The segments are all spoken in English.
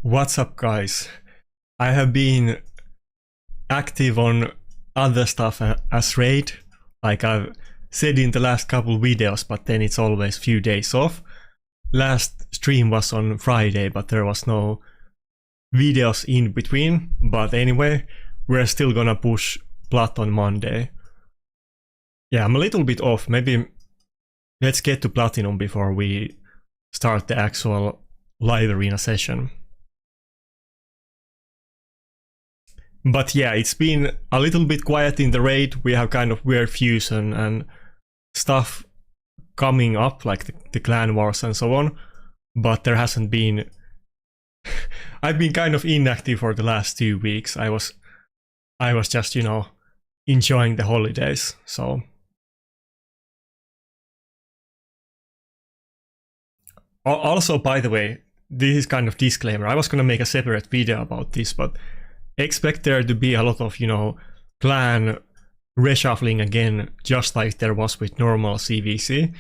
What's up, guys? I have been active on other stuff as Raid, like I've said in the last couple videos, but then it's always few days off. Last stream was on Friday, but there was no videos in between. But anyway, we're still gonna push Plat on Monday. Yeah, I'm a little bit off. Maybe let's get to Platinum before we start the actual live arena session. But yeah, it's been a little bit quiet in the raid. We have kind of weird fusion and stuff coming up, like the clan wars and so on. But there hasn't been... I've been kind of inactive for the last 2 weeks. I was just, you know, enjoying the holidays, so... Also, by the way, this is kind of disclaimer. I was gonna make a separate video about this, but expect there to be a lot of, you know, clan reshuffling again, just like there was with normal CVC.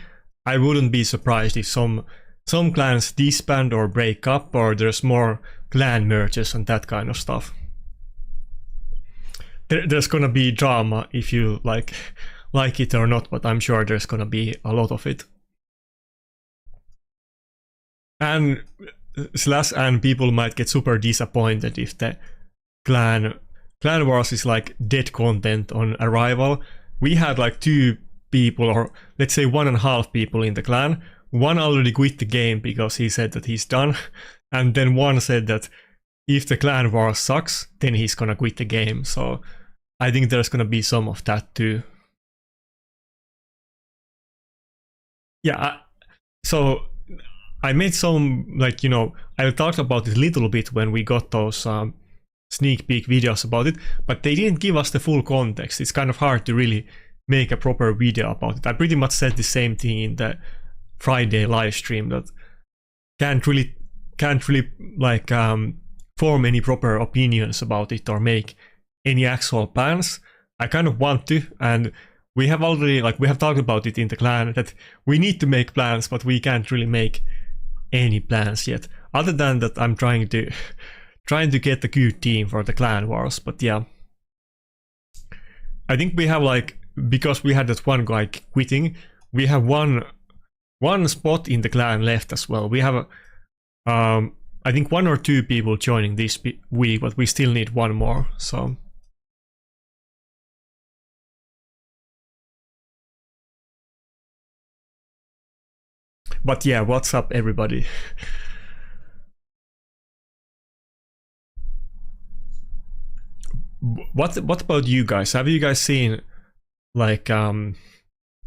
I wouldn't be surprised if some clans disband or break up, or there's more clan merges and that kind of stuff. There's gonna be drama if you like it or not, but I'm sure there's gonna be a lot of it. And people might get super disappointed if the clan wars is like dead content on arrival. We had like 2 people, or let's say 1.5 people in the clan. One already quit the game because he said that he's done, and then one said that if the clan war sucks, then he's gonna quit the game. So I think there's gonna be some of that too. Yeah, so I made some, like, you know, I talked about it a little bit when we got those sneak peek videos about it, but they didn't give us the full context. It's kind of hard to really make a proper video about it. I pretty much said the same thing in the Friday live stream, that can't really like form any proper opinions about it or make any actual plans. I kind of want to, and we have already, like, we have talked about it in the clan that we need to make plans, but we can't really make any plans yet. Other than that, I'm trying to get a good team for the clan wars. But yeah, I think we have, like, because we had that one guy quitting, we have one spot in the clan left as well. We have I think 1 or 2 people joining this week, but we still need 1 more, so... But yeah, what's up, everybody? What about you guys? Have you guys seen, like,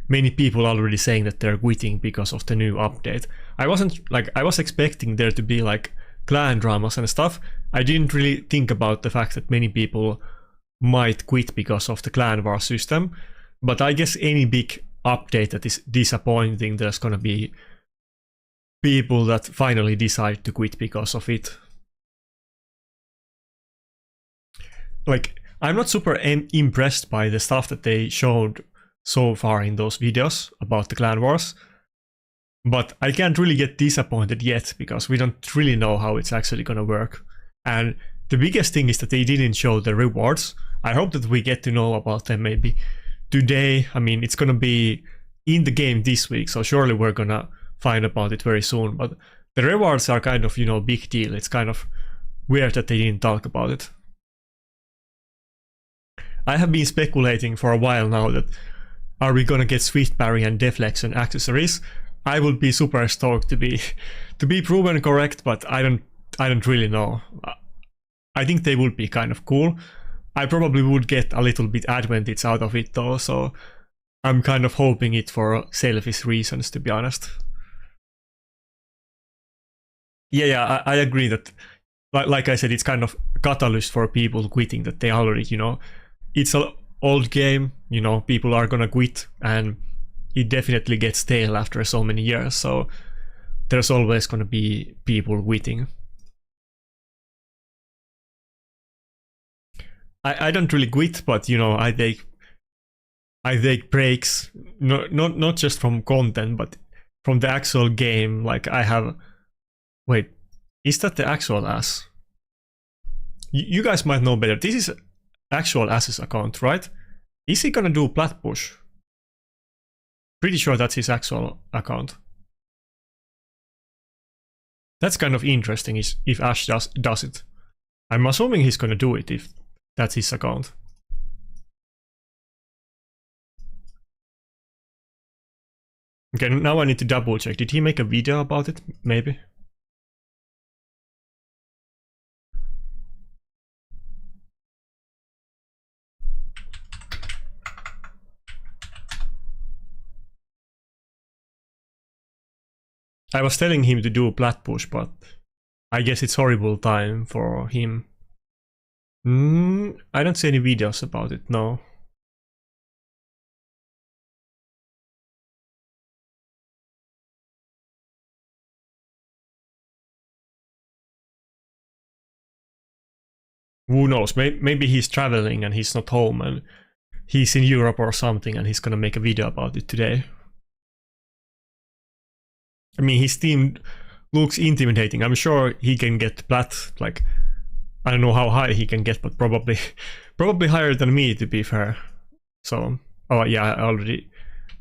many people already saying that they're quitting because of the new update? I was expecting there to be like clan dramas and stuff. I didn't really think about the fact that many people might quit because of the clan war system. But I guess any big update that is disappointing, there's gonna be people that finally decide to quit because of it. Like, I'm not super impressed by the stuff that they showed so far in those videos about the clan wars, but I can't really get disappointed yet because we don't really know how it's actually gonna work. And the biggest thing is that they didn't show the rewards. I hope that we get to know about them maybe today. I mean, it's gonna be in the game this week, so surely we're gonna find about it very soon. But the rewards are kind of, you know, big deal. It's kind of weird that they didn't talk about it. I have been speculating for a while now that are we gonna get Swift Parry and Deflection accessories? I would be super stoked to be proven correct, but I don't really know. I think they would be kind of cool. I probably would get a little bit advantage out of it though, so I'm kind of hoping it for selfish reasons, to be honest. Yeah, I agree that, like I said, it's kind of a catalyst for people quitting, that they already, you know, it's an old game, you know, people are gonna quit, and it definitely gets stale after so many years, so there's always gonna be people quitting. I don't really quit, but, you know, I take breaks, not just from content, but from the actual game. Like, I have... Wait, Is that the actual ass? You guys might know better. This is actual ass's account, right? Is he gonna do plat push? Pretty sure that's his actual account. That's kind of interesting if Ash does it. I'm assuming he's gonna do it if that's his account. Okay, now I need to double check. Did he make a video about it? Maybe. I was telling him to do a plat push, but I guess it's horrible time for him. I don't see any videos about it, no. Who knows, maybe he's traveling and he's not home and he's in Europe or something and he's gonna make a video about it today. I mean, his team looks intimidating. I'm sure he can get plat, like, I don't know how high he can get, but probably higher than me, to be fair. So, oh yeah, I already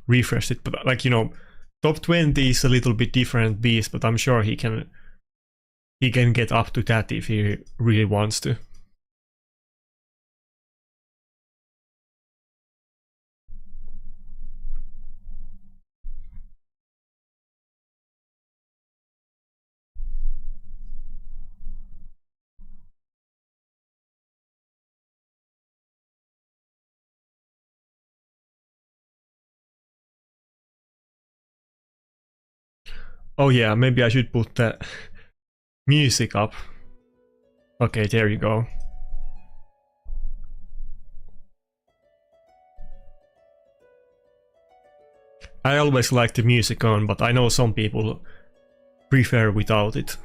refreshed it, but like, you know, top 20 is a little bit different beast, but I'm sure he can get up to that if he really wants to. Oh yeah, maybe I should put the music up. Okay, there you go. I always like the music on, but I know some people prefer without it.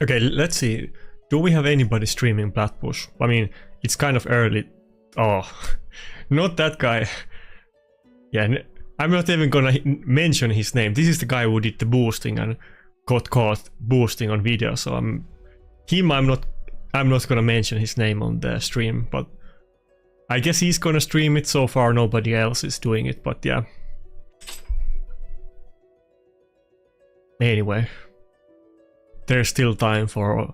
Okay, let's see. Do we have anybody streaming plat push? I mean, it's kind of early. Oh, not that guy. Yeah, I'm not even gonna mention his name. This is the guy who did the boosting and got caught boosting on video. So I'm not gonna mention his name on the stream. But I guess he's gonna stream it. So far, nobody else is doing it. But yeah. Anyway. There's still time for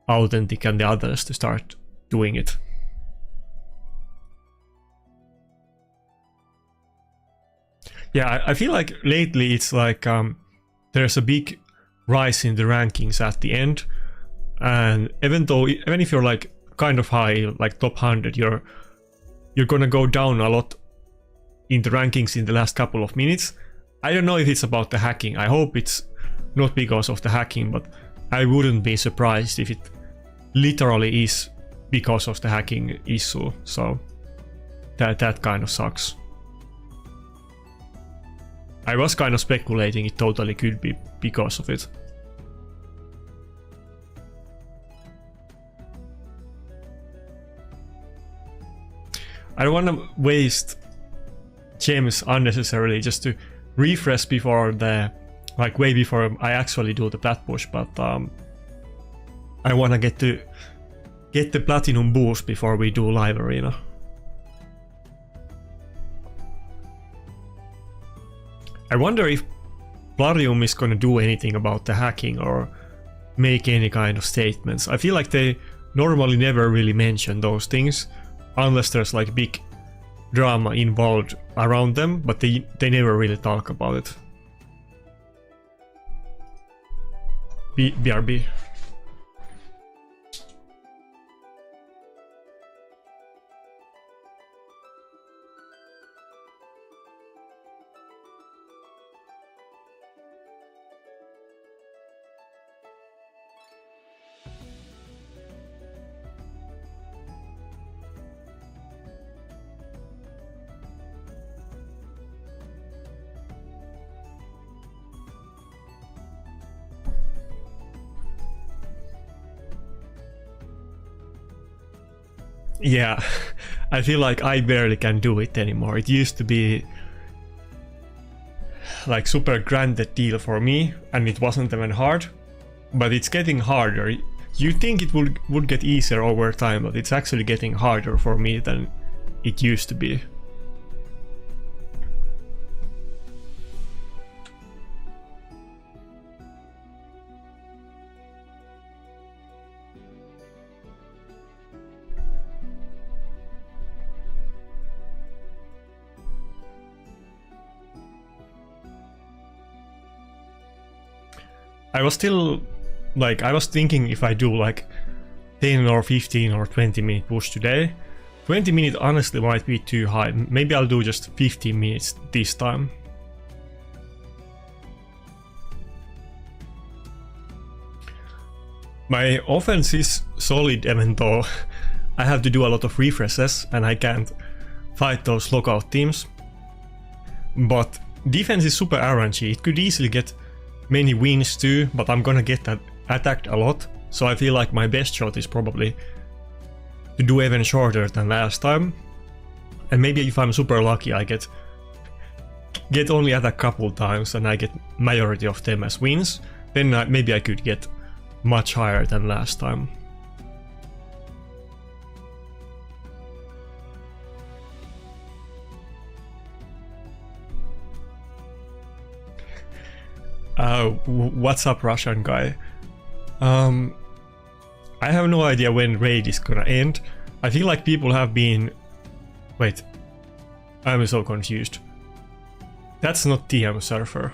Authentic and the others to start doing it. Yeah, I feel like lately it's like there's a big rise in the rankings at the end, and even if you're like kind of high, like top 100, you're gonna go down a lot in the rankings in the last couple of minutes. I don't know if it's about the hacking. I hope it's not because of the hacking, but I wouldn't be surprised if it literally is because of the hacking issue. So that kind of sucks. I was kind of speculating it totally could be because of it. I don't want to waste gems unnecessarily just to refresh before the, like way before I actually do the plat push, but I want to get the platinum boost before we do live arena. I wonder if Plarium is gonna do anything about the hacking or make any kind of statements. I feel like they normally never really mention those things unless there's like big drama involved around them, but they never really talk about it. BRB. Yeah, I feel like I barely can do it anymore. It used to be like super granted deal for me, and it wasn't even hard, but it's getting harder. You think it would get easier over time, but it's actually getting harder for me than it used to be. I was still like, I was thinking if I do like 10 or 15 or 20 minute push today. 20 minutes honestly might be too high. Maybe I'll do just 15 minutes this time. My offense is solid even though I have to do a lot of refreshes and I can't fight those lockout teams. But defense is super RNG. It could easily get many wins too, but I'm gonna get that attacked a lot, so I feel like my best shot is probably to do even shorter than last time. And maybe if I'm super lucky I get only attack couple times and I get majority of them as wins, then maybe I could get much higher than last time. What's up, Russian guy? I have no idea when raid is gonna end. I feel like people have been... Wait, I'm so confused. That's not TM Surfer.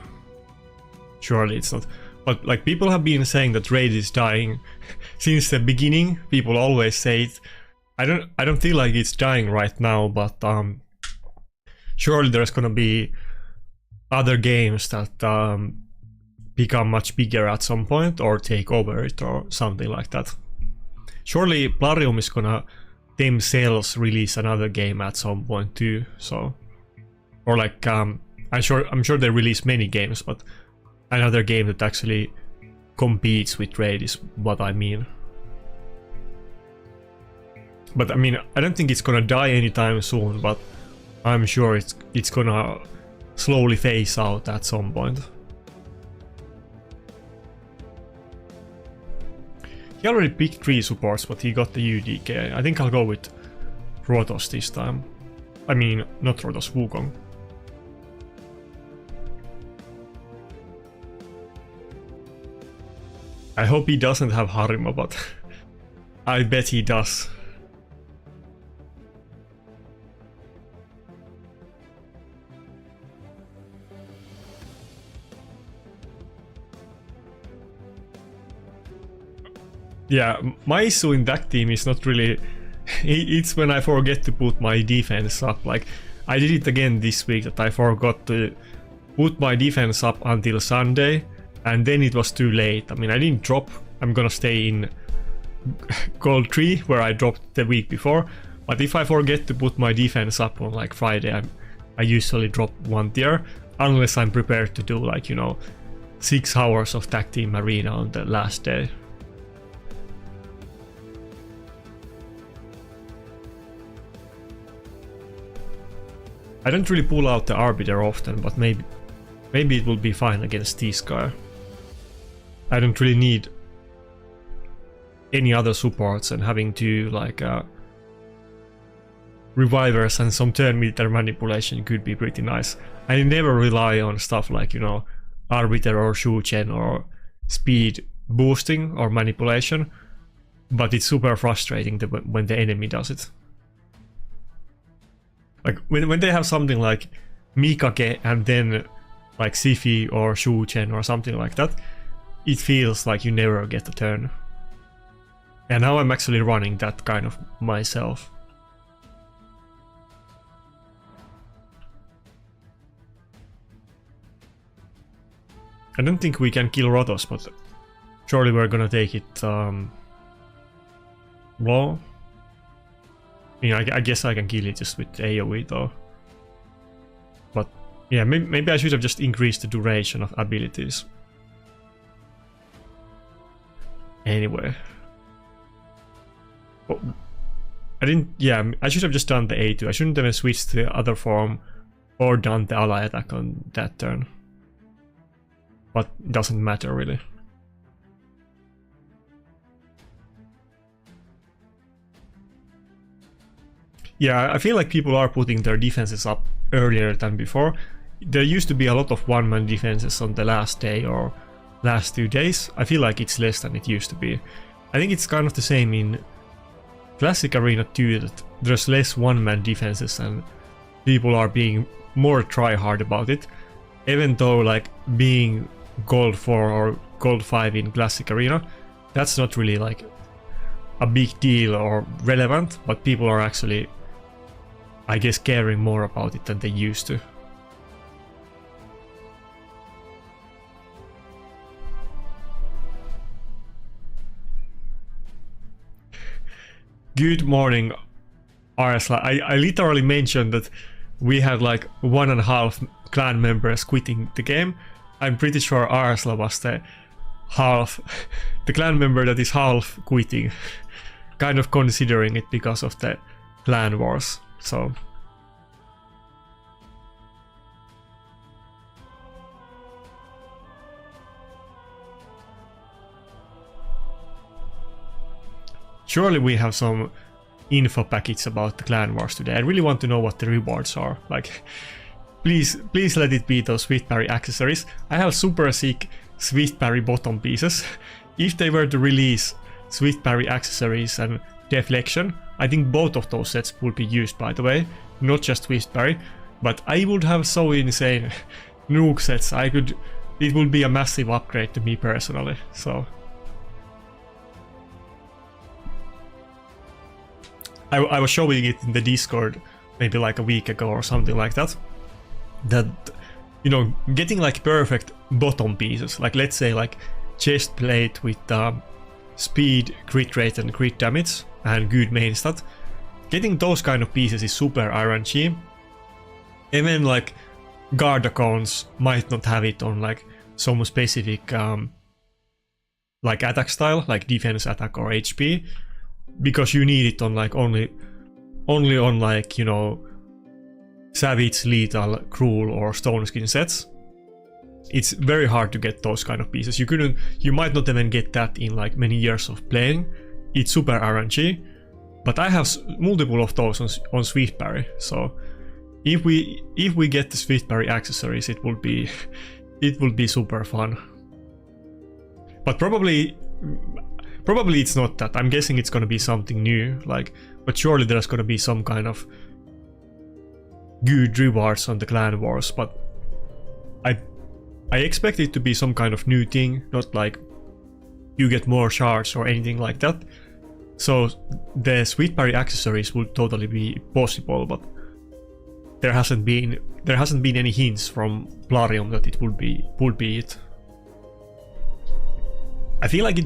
Surely it's not. But like, people have been saying that raid is dying since the beginning. People always say it. I don't feel like it's dying right now, but surely there's gonna be other games that become much bigger at some point or take over it or something like that. Surely Plarium is gonna themselves release another game at some point too, so... Or like, I'm sure they release many games, but another game that actually competes with Raid is what I mean. But I mean, I don't think it's gonna die anytime soon, but I'm sure it's gonna slowly phase out at some point. He already picked 3 supports, but he got the UDK. I think I'll go with Rotos this time. I mean, not Rotos, Wukong. I hope he doesn't have Harima, but I bet he does. Yeah, my issue in that team is not really... It's when I forget to put my defense up. Like, I did it again this week that I forgot to put my defense up until Sunday, and then it was too late. I mean, I didn't drop. I'm gonna stay in Gold 3, where I dropped the week before. But if I forget to put my defense up on like Friday, I usually drop 1 tier, unless I'm prepared to do like, you know, 6 hours of tag team arena on the last day. I don't really pull out the Arbiter often, but maybe it will be fine against this guy. I don't really need any other supports, and having to like revivers and some turn meter manipulation could be pretty nice. I never rely on stuff like, you know, Arbiter or Shuchen or speed boosting or manipulation, but it's super frustrating when the enemy does it. Like, when they have something like Mikake and then like Sifi or Shuchen or something like that, it feels like you never get a turn. And now I'm actually running that kind of myself. I don't think we can kill Rotos, but surely we're gonna take it low. I mean, I guess I can kill it just with AoE though. But yeah, maybe I should have just increased the duration of abilities. Anyway. Oh. I didn't, yeah, I should have just done the A2. I shouldn't have switched to the other form or done the ally attack on that turn. But it doesn't matter really. Yeah, I feel like people are putting their defenses up earlier than before. There used to be a lot of one-man defenses on the last day or last 2 days. I feel like it's less than it used to be. I think it's kind of the same in Classic Arena 2, that there's less one-man defenses and people are being more try-hard about it. Even though like being Gold 4 or Gold 5 in Classic Arena, that's not really like a big deal or relevant, but people are actually, I guess, caring more about it than they used to. Good morning, Arsla. I literally mentioned that we had like 1.5 clan members quitting the game. I'm pretty sure Arsla was the clan member that is half quitting. Kind of considering it because of the clan wars, so. Surely we have some info packets about the clan wars today. I really want to know what the rewards are. Like, please let it be those swift parry accessories. I have super sick swift parry bottom pieces. If they were to release swift parry accessories and deflection, I think both of those sets would be used, by the way, not just swift parry. But I would have so insane nuke sets. It would be a massive upgrade to me personally. So. I was showing it in the Discord maybe like a week ago or something like that. That, you know, getting like perfect bottom pieces, like let's say like chest plate with speed, crit rate and crit damage and good main stat. Getting those kind of pieces is super RNG. Even like guard accounts might not have it on like some specific like attack style, like defense, attack or HP. Because you need it on like only on like, you know, savage, lethal, cruel or stone skin sets. It's very hard to get those kind of pieces. You might not even get that in like many years of playing. It's super RNG, but I have multiple of those on swift parry. So if we get the swift parry accessories, it will be super fun. But probably it's not that. I'm guessing it's gonna be something new, like, but surely there's gonna be some kind of good rewards on the clan wars, but I expect it to be some kind of new thing, not like you get more shards or anything like that. So the sweet parry accessories would totally be possible, but there hasn't been any hints from Plarium that it would be it. I feel like it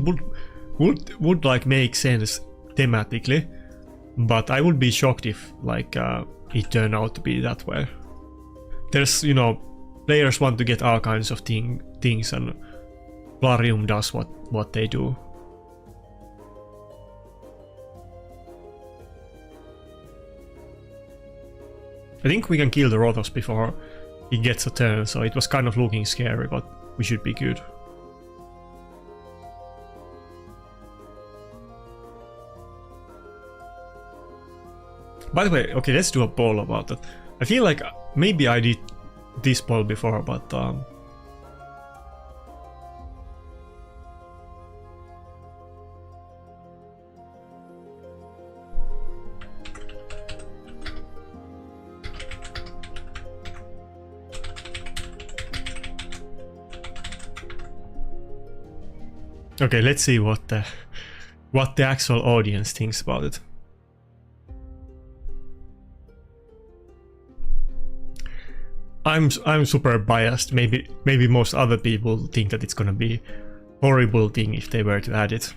would like make sense thematically, but I would be shocked if like it turned out to be that way. There's, you know, players want to get all kinds of things and Plarium does what they do. I think we can kill the Rothos before he gets a turn, so it was kind of looking scary, but we should be good. By the way, okay, let's do a poll about that. I feel like maybe I did this poll before, but okay, let's see what the actual audience thinks about it. I'm super biased. Maybe most other people think that it's gonna be horrible thing if they were to add it.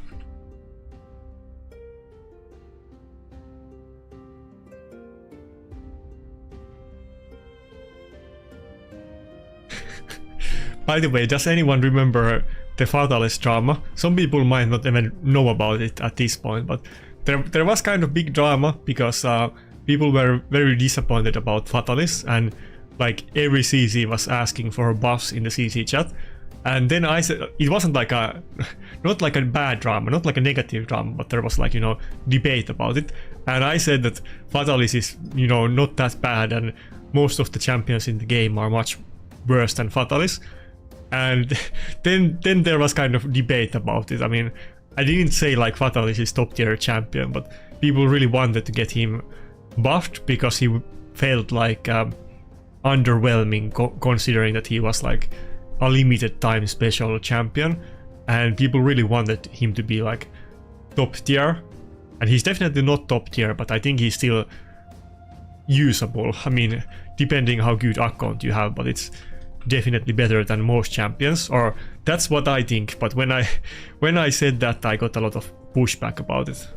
By the way, does anyone remember the Fatalis drama? Some people might not even know about it at this point, but there was kind of big drama because people were very disappointed about Fatalis, and like every CC was asking for buffs in the CC chat. And then I said it wasn't like a not like a bad drama, not like a negative drama, but there was like, you know, debate about it. And I said that Fatalis is, you know, not that bad, and most of the champions in the game are much worse than Fatalis. And then there was kind of debate about it. I mean, I didn't say like Fatalis is top tier champion, but people really wanted to get him buffed because he felt like underwhelming considering that he was like a limited time special champion, and people really wanted him to be like top tier. And he's definitely not top tier, but I think he's still usable. I mean, depending how good account you have, but it's definitely better than most champions, or that's what I think. But when I said that, I got a lot of pushback about it.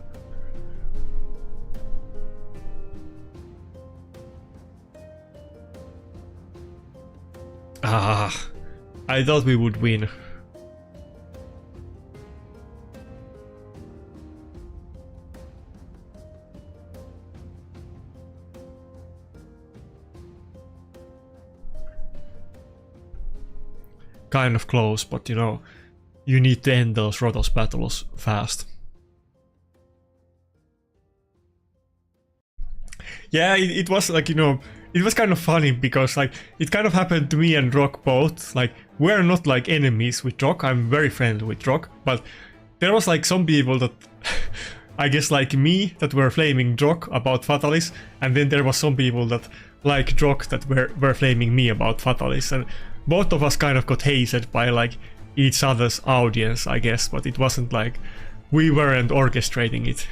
I thought we would win. Kind of close, but you know, you need to end those Rotos battles fast. Yeah, it was like, you know, it was kind of funny because like it kind of happened to me and Rock both. Like, we're not like enemies with Rock, I'm very friendly with Rock, but there was like some people that I guess like me that were flaming Rock about Fatalis, and then there was some people that like Rock that were flaming me about Fatalis, and both of us kind of got hazed by like each other's audience, I guess, but it wasn't like we weren't orchestrating it.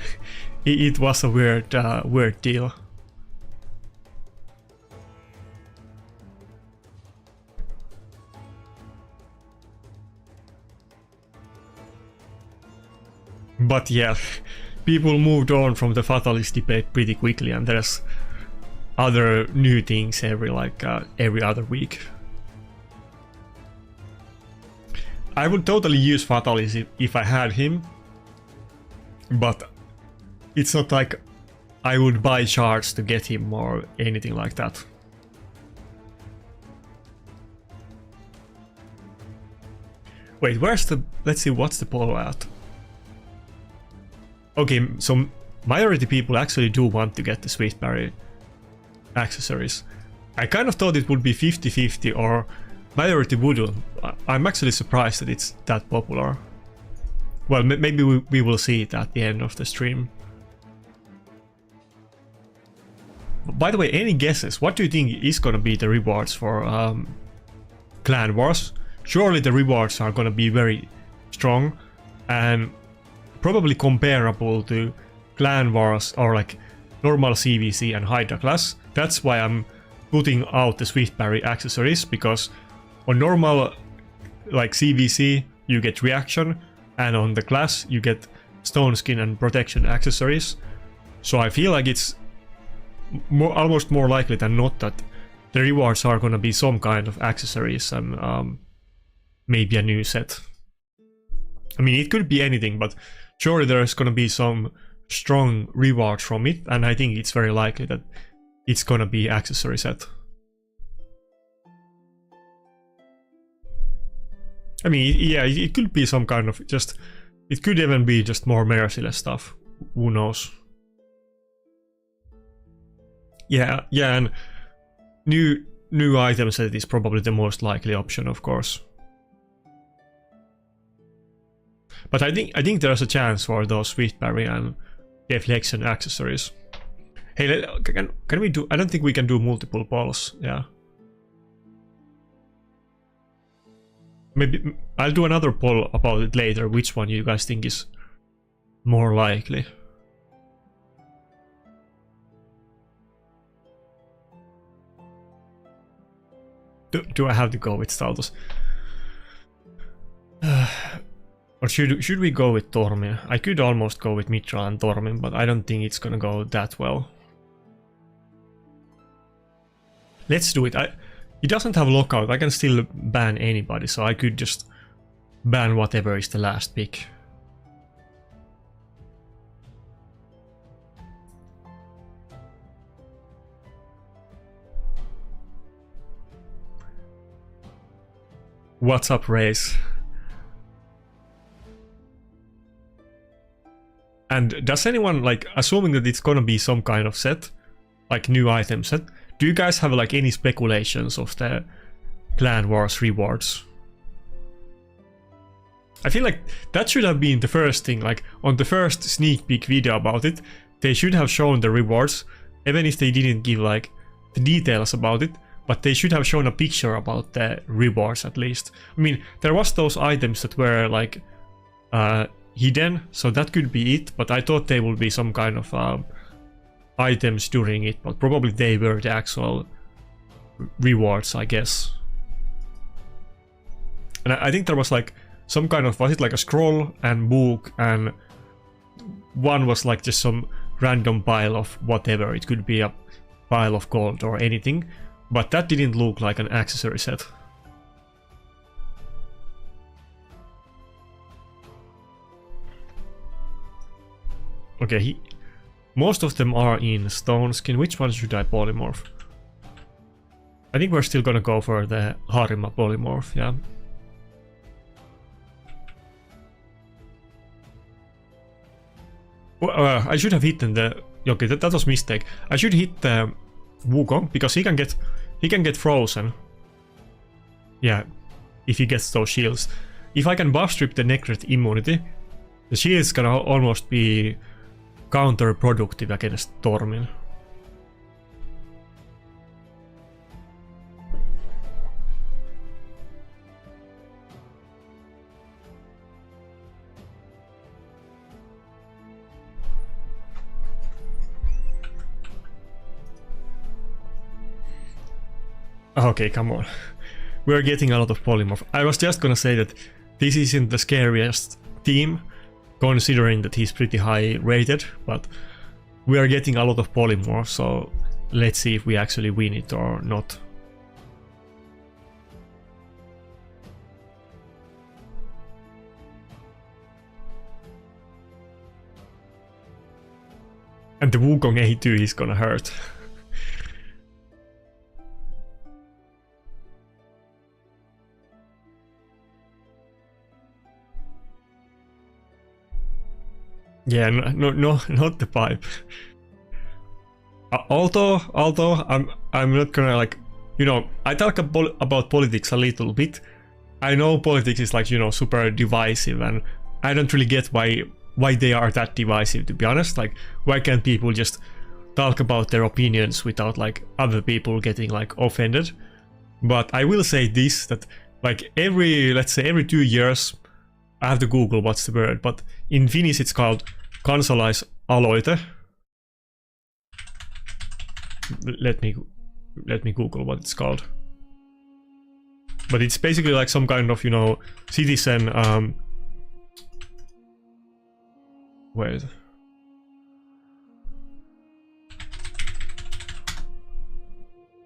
It was a weird deal. But yeah, people moved on from the Fatalist debate pretty quickly, and there's other new things every other week. I would totally use Fatalist if I had him, but it's not like I would buy shards to get him or anything like that. Wait, where's the... let's see, what's the poll at? Okay, so majority people actually do want to get the Swift Berry accessories. I kind of thought it would be 50-50 or majority wouldn't. I'm actually surprised that it's that popular. Well, maybe we will see it at the end of the stream. By the way, any guesses? What do you think is gonna be the rewards for Clan Wars? Surely the rewards are gonna be very strong and probably comparable to Clan Wars or like normal CVC and Hydra class. That's why I'm putting out the Swift Berry accessories, because on normal like CVC you get reaction, and on the class you get stone skin and protection accessories. So I feel like it's almost more likely than not that the rewards are gonna be some kind of accessories and maybe a new set. I mean, it could be anything, but surely there's gonna be some strong reward from it, and I think it's very likely that it's gonna be accessory set. I mean, yeah, it could be some kind of just... it could even be just more merciless stuff. Who knows? Yeah, and new item set is probably the most likely option, of course. But I think there's a chance for those Swift Berry and Deflection accessories. Hey, can we do... I don't think we can do multiple polls, yeah. Maybe I'll do another poll about it later, which one you guys think is more likely. Do I have to go with Staltos? Or should we go with Tormin? I could almost go with Mitra and Tormin, but I don't think it's gonna go that well. Let's do it. It doesn't have lockout. I can still ban anybody, so I could just ban whatever is the last pick. what's up race. And does anyone, like, assuming that it's gonna be some kind of set, like new item set, do you guys have like any speculations of the Clan Wars rewards? I feel like that should have been the first thing, like on the first sneak peek video about it, they should have shown the rewards, even if they didn't give like the details about it, but they should have shown a picture about the rewards at least. I mean, there was those items that were like hidden, so that could be it, but I thought they would be some kind of items during it, but probably they were the actual rewards, I guess. And I think there was like some kind of, was it like a scroll and book, and one was like just some random pile of whatever, it could be a pile of gold or anything, but that didn't look like an accessory set. Okay, most of them are in stone skin. Which one should I polymorph? I think we're still gonna go for the Harima polymorph, yeah. Well, I should have hit the... Okay, that was a mistake. I should hit the Wukong, because he can get frozen. Yeah, if he gets those shields. If I can buff strip the Necret immunity, the shield's gonna almost be counterproductive against Tormin. Okay, come on. We're getting a lot of polymorph. I was just gonna say that this isn't the scariest team, considering that he's pretty high rated, but we are getting a lot of polymorph, so let's see if we actually win it or not. And the Wukong A2 is gonna hurt. Yeah, no, not the pipe. Although I'm not gonna, like, you know, I talk about politics a little bit. I know politics is like, you know, super divisive, and I don't really get why they are that divisive, to be honest. Like, why can't people just talk about their opinions without like other people getting like offended? But I will say this, that like let's say every 2 years, I have to Google what's the word, but in Finnish it's called kansalaisaloite. Let me Google what it's called. But it's basically like some kind of, you know, citizen wait.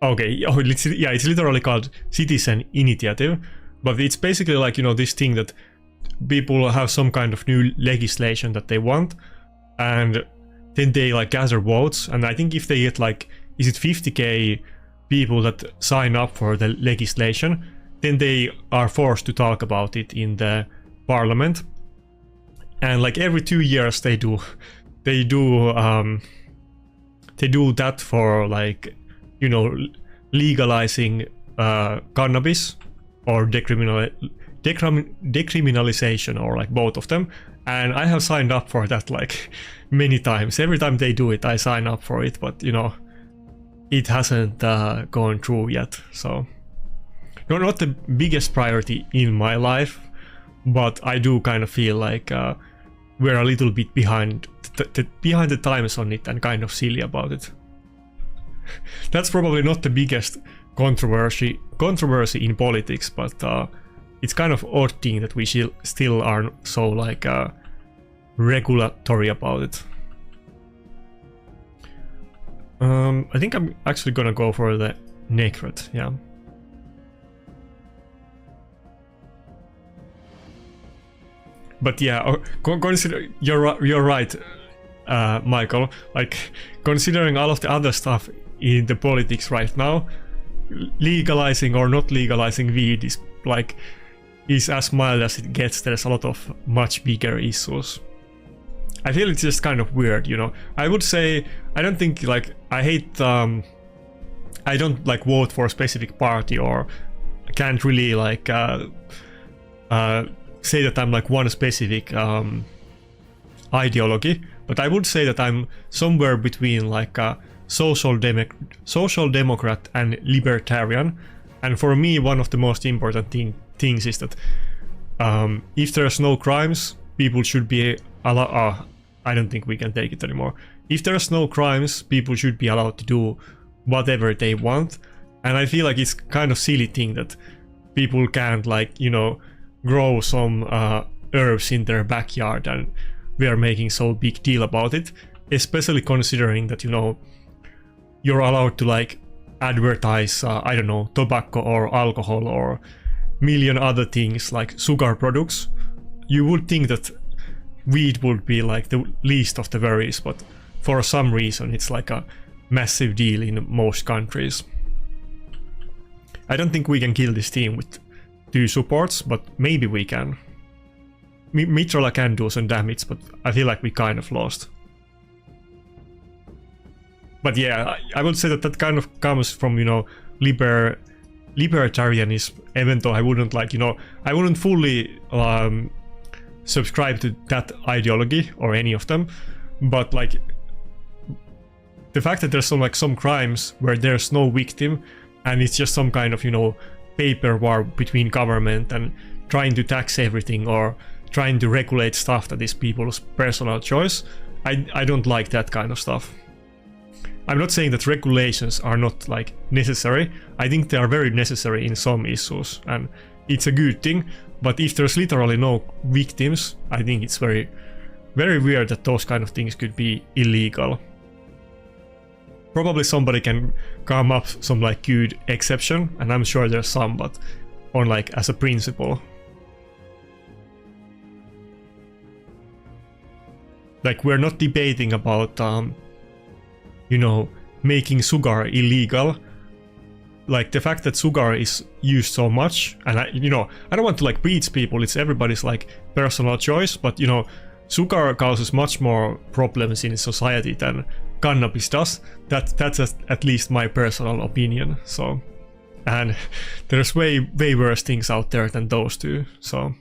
Okay, oh, it's literally called citizen initiative, but it's basically like, you know, this thing that people have some kind of new legislation that they want, and then they like gather votes, and I think if they get like, is it 50k people that sign up for the legislation, then they are forced to talk about it in the parliament. And like every 2 years they do that for, like, you know, legalizing cannabis or decriminalization, or like both of them. And I have signed up for that like many times. Every time they do it, I sign up for it, but you know, it hasn't gone through yet. So not the biggest priority in my life, but I do kind of feel like we're a little bit behind the times on it, and kind of silly about it. That's probably not the biggest controversy in politics, but it's kind of odd thing that we still are so like regulatory about it. I think I'm actually gonna go for the Necret, yeah. But yeah, consider you're right, Michael. Like, considering all of the other stuff in the politics right now, legalizing or not legalizing weed is like, is as mild as it gets. There's a lot of much bigger issues. I feel it's just kind of weird, you know. I would say I don't think like I hate I don't like vote for a specific party, or can't really like say that I'm like one specific ideology, but I would say that I'm somewhere between like a social democrat and libertarian. And for me, one of the most important things is that if there's no crimes, people should be allowed. I don't think we can take it anymore. If there's no crimes, people should be allowed to do whatever they want. And I feel like it's kind of silly thing that people can't, like, you know, grow some herbs in their backyard, and we are making so big deal about it, especially considering that, you know, you're allowed to like advertise I don't know, tobacco or alcohol or million other things like sugar products. You would think that weed would be like the least of the worries, but for some reason it's like a massive deal in most countries. I don't think we can kill this team with 2 supports, but maybe we can. Mitrola can do some damage, but I feel like we kind of lost. But yeah, I would say that that kind of comes from, you know, libertarianism, even though I wouldn't like, you know, I wouldn't fully subscribe to that ideology or any of them, but like the fact that there's some crimes where there's no victim and it's just some kind of, you know, paper war between government and trying to tax everything or trying to regulate stuff that is people's personal choice, I don't like that kind of stuff. I'm not saying that regulations are not like necessary. I think they are very necessary in some issues and it's a good thing, but if there's literally no victims, I think it's very, very weird that those kind of things could be illegal. Probably somebody can come up some like good exception, and I'm sure there's some, but on like as a principle. Like we're not debating about you know, making sugar illegal. Like the fact that sugar is used so much, and I don't want to like preach people, it's everybody's like personal choice, but you know, sugar causes much more problems in society than cannabis does. That's at least my personal opinion. So, and there's way worse things out there than those two. So.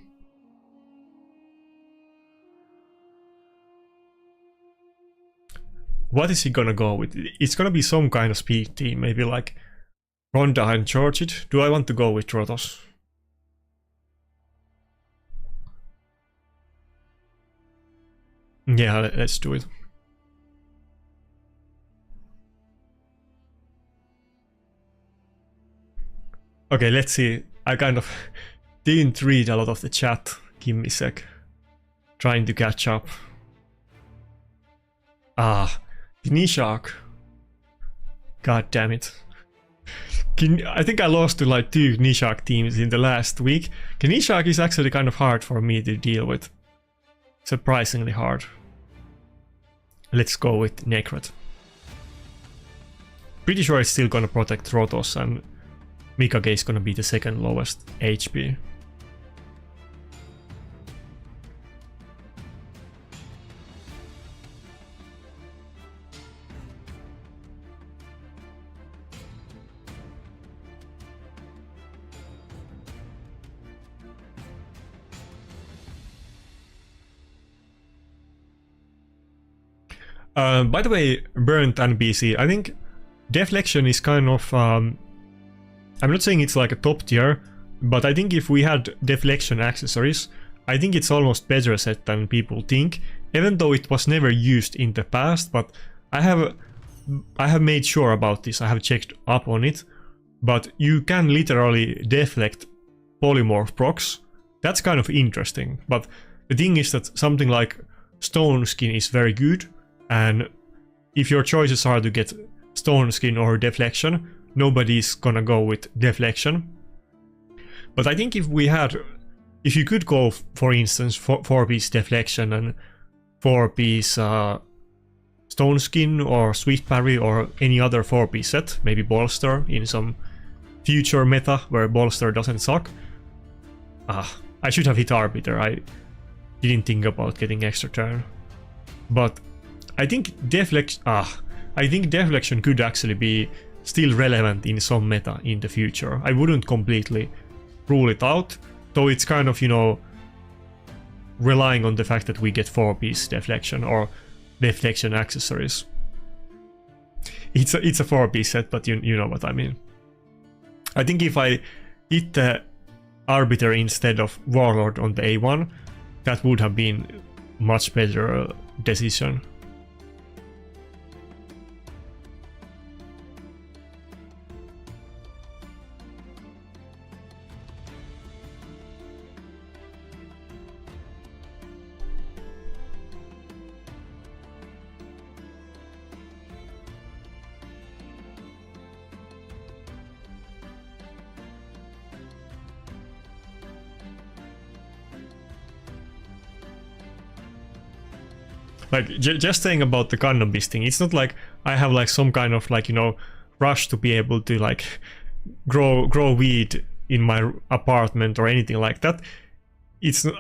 What is he gonna go with? It's gonna be some kind of speed team, maybe like Ronda and Georgit. Do I want to go with Trotos? Yeah, let's do it. Okay, let's see. I kind of didn't read a lot of the chat. Give me a sec. Trying to catch up. Ah. Nishak. God damn it. I think I lost to like 2 Nishak teams in the last week. Nishak is actually kind of hard for me to deal with. Surprisingly hard. Let's go with Nakarada. Pretty sure it's still gonna protect Rotos, and Mikage is gonna be the second lowest HP. By the way, Burnt and BC, I think Deflection is kind of... I'm not saying it's like a top tier, but I think if we had Deflection accessories, I think it's almost better set than people think, even though it was never used in the past, but I have made sure about this, I have checked up on it, but you can literally deflect polymorph procs. That's kind of interesting, but the thing is that something like Stone Skin is very good, and if your choices are to get Stone Skin or Deflection, nobody's gonna go with Deflection. But I think if you could go, for instance, 4-piece Deflection and 4-piece Stone Skin or Swift Parry or any other 4-piece set, maybe Bolster in some future meta where Bolster doesn't suck, I should have hit arbiter. I didn't think about getting extra turn. But I think deflection could actually be still relevant in some meta in the future. I wouldn't completely rule it out, though it's kind of, you know, relying on the fact that we get 4-piece deflection or deflection accessories. It's a 4-piece set, but you know what I mean. I think if I hit the arbiter instead of warlord on the A1, that would have been much better decision. Like, just saying about the cannabis thing, it's not like I have like some kind of like, you know, rush to be able to like grow weed in my apartment or anything like that.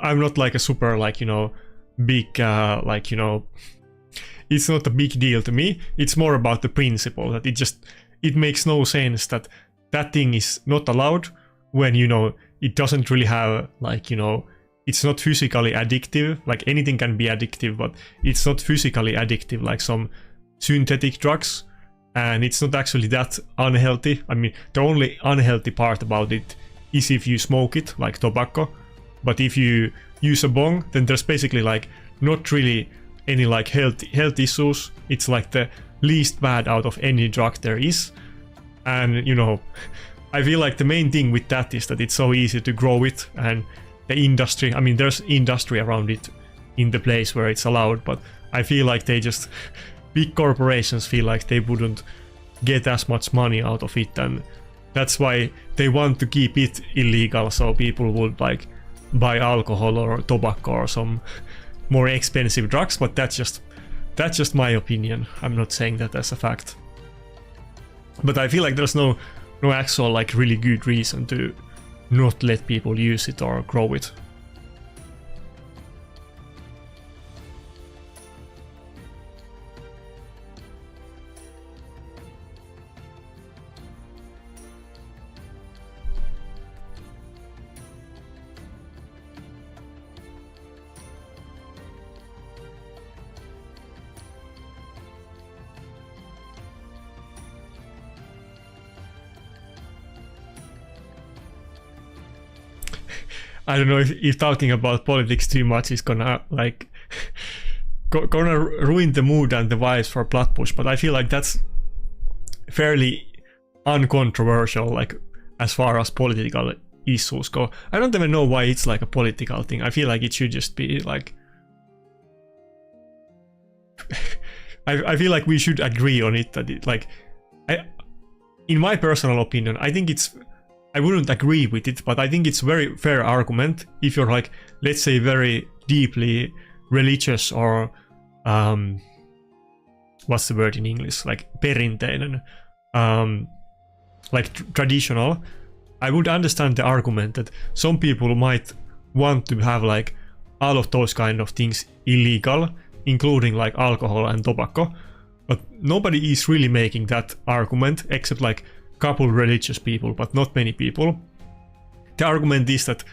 I'm not like a super like, you know, big like, you know, it's not a big deal to me. It's more about the principle that it makes no sense that that thing is not allowed when, you know, it doesn't really have like, you know, it's not physically addictive. Like, anything can be addictive, but it's not physically addictive like some synthetic drugs, and it's not actually that unhealthy. I mean, the only unhealthy part about it is if you smoke it, like tobacco. But if you use a bong, then there's basically like not really any like health issues. It's like the least bad out of any drug there is. And, you know, I feel like the main thing with that is that it's so easy to grow it, and the industry, I mean, there's industry around it in the place where it's allowed, but I feel like big corporations feel like they wouldn't get as much money out of it, and that's why they want to keep it illegal, so people would like buy alcohol or tobacco or some more expensive drugs. But that's just my opinion. I'm not saying that as a fact. But I feel like there's no actual like really good reason to not let people use it or grow it. I don't know if talking about politics too much is gonna like gonna ruin the mood and the vibes for Blood Push, but I feel like that's fairly uncontroversial, like as far as political issues go. I don't even know why it's like a political thing. I feel like it should just be like I feel like we should agree on it, that it like in my personal opinion, I wouldn't agree with it, but I think it's very fair argument if you're like, let's say, very deeply religious or what's the word in English, like perinteinen, like traditional. I would understand the argument that some people might want to have like all of those kind of things illegal, including like alcohol and tobacco, but nobody is really making that argument except like couple religious people, but not many people. The argument is that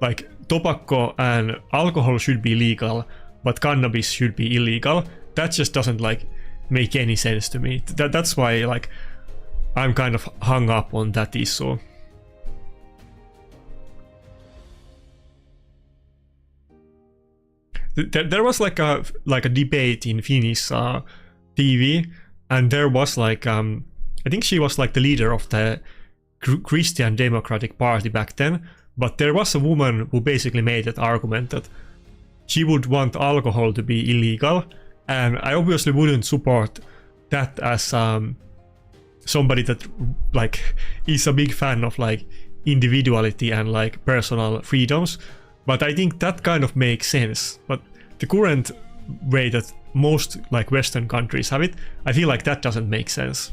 like tobacco and alcohol should be legal, but cannabis should be illegal. That just doesn't like make any sense to me. That's why like I'm kind of hung up on that issue. There was like a debate in Finnish TV, and there was like I think she was like the leader of the Christian Democratic Party back then, but there was a woman who basically made that argument that she would want alcohol to be illegal, and I obviously wouldn't support that as somebody that like is a big fan of like individuality and like personal freedoms, but I think that kind of makes sense. But the current way that most like Western countries have it, I feel like that doesn't make sense.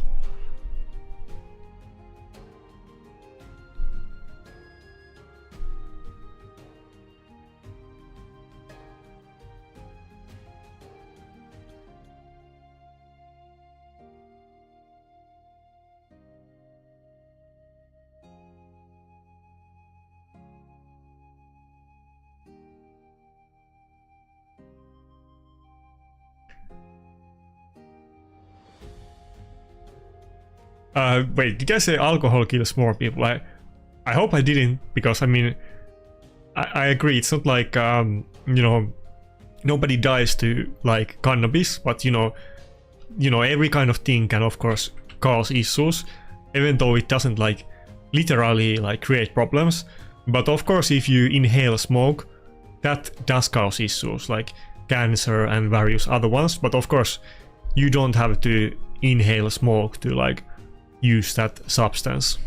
Wait, did I say alcohol kills more people? I hope I didn't, because I mean, I agree. It's not like you know, nobody dies to like cannabis, but you know, every kind of thing can of course cause issues, even though it doesn't like literally like create problems. But of course, if you inhale smoke, that does cause issues like cancer and various other ones. But of course, you don't have to inhale smoke to like use that substance.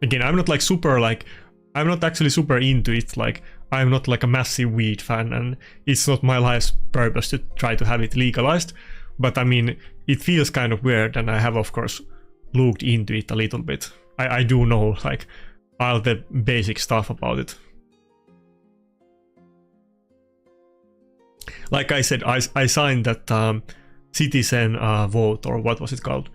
Again, I'm not like super like, I'm not actually super into it. Like, I'm not like a massive weed fan, and it's not my life's purpose to try to have it legalized. But I mean, it feels kind of weird, and I have of course looked into it a little bit. I do know like all the basic stuff about it. Like I said, I signed that citizen vote, or what was it called?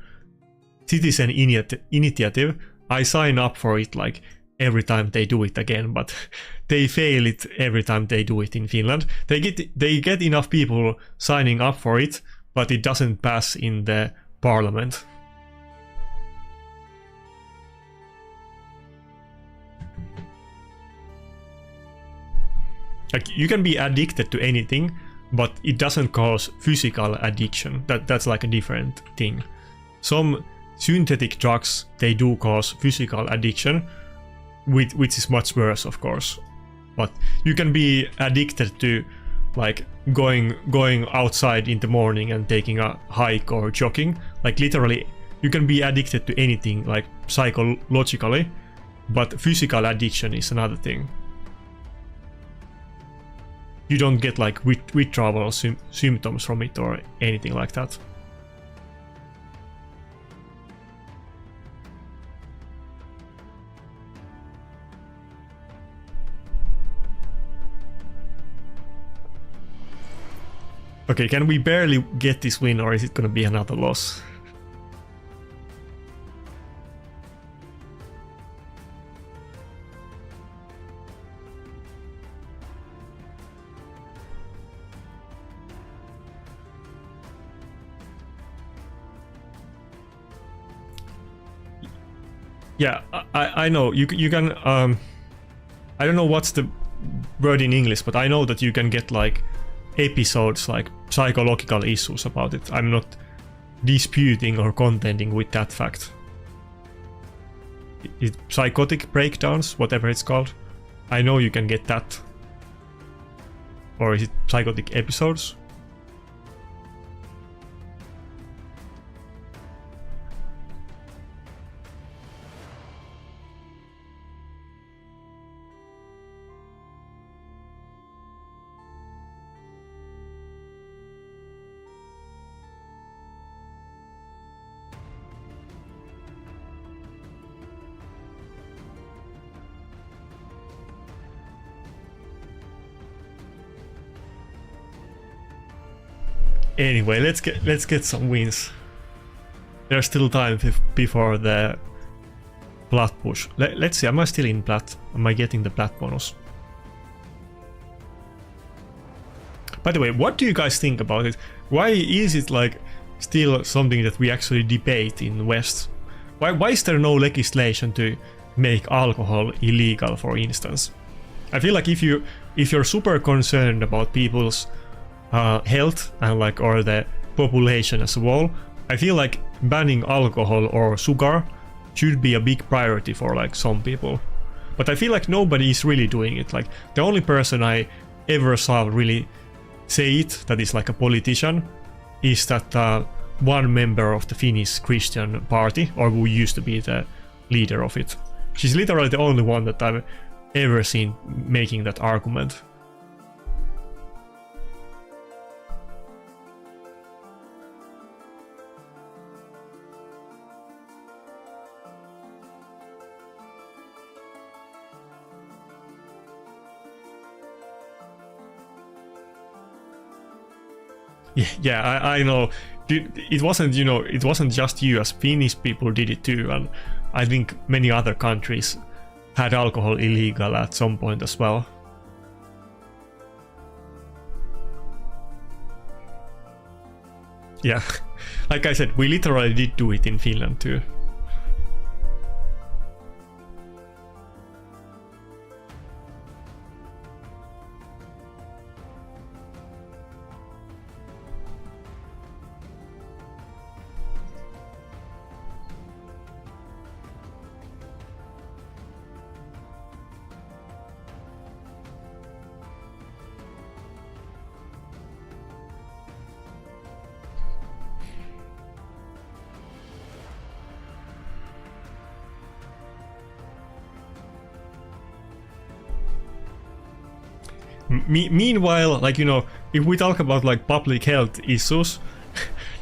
Citizen initiative. I sign up for it like every time they do it again, but they fail it every time they do it in Finland. They get enough people signing up for it, but it doesn't pass in the parliament. Like, you can be addicted to anything, but it doesn't cause physical addiction. That's like a different thing. Some synthetic drugs, they do cause physical addiction, which is much worse, of course. But you can be addicted to like going outside in the morning and taking a hike or jogging. Like literally, you can be addicted to anything like psychologically, but physical addiction is another thing. You don't get like withdrawal symptoms from it or anything like that. Okay, can we barely get this win, or is it gonna be another loss? Yeah, I know you can I don't know what's the word in English, but I know that you can get like episodes like psychological issues about it. I'm not disputing or contending with that fact. Psychotic breakdowns, whatever it's called. I know you can get that. Or is it psychotic episodes? Anyway, let's get some wins. There's still time before the plat push. Let's see, am I still in plat? Am I getting the plat bonus? By the way, what do you guys think about it? Why is it like still something that we actually debate in West? Why is there no legislation to make alcohol illegal, for instance? I feel like if you're super concerned about people's health and like or the population as a whole, I feel like banning alcohol or sugar should be a big priority for like some people. But I feel like nobody is really doing it. Like the only person I ever saw really say it, that is like a politician, is that one member of the Finnish Christian party, or who used to be the leader of it. She's literally the only one that I've ever seen making that argument. Yeah, I know. It wasn't, you know, it wasn't just you, as Finnish people did it too, and I think many other countries had alcohol illegal at some point as well. Yeah, like I said, we literally did do it in Finland too. Meanwhile, like, you know, if we talk about like public health issues,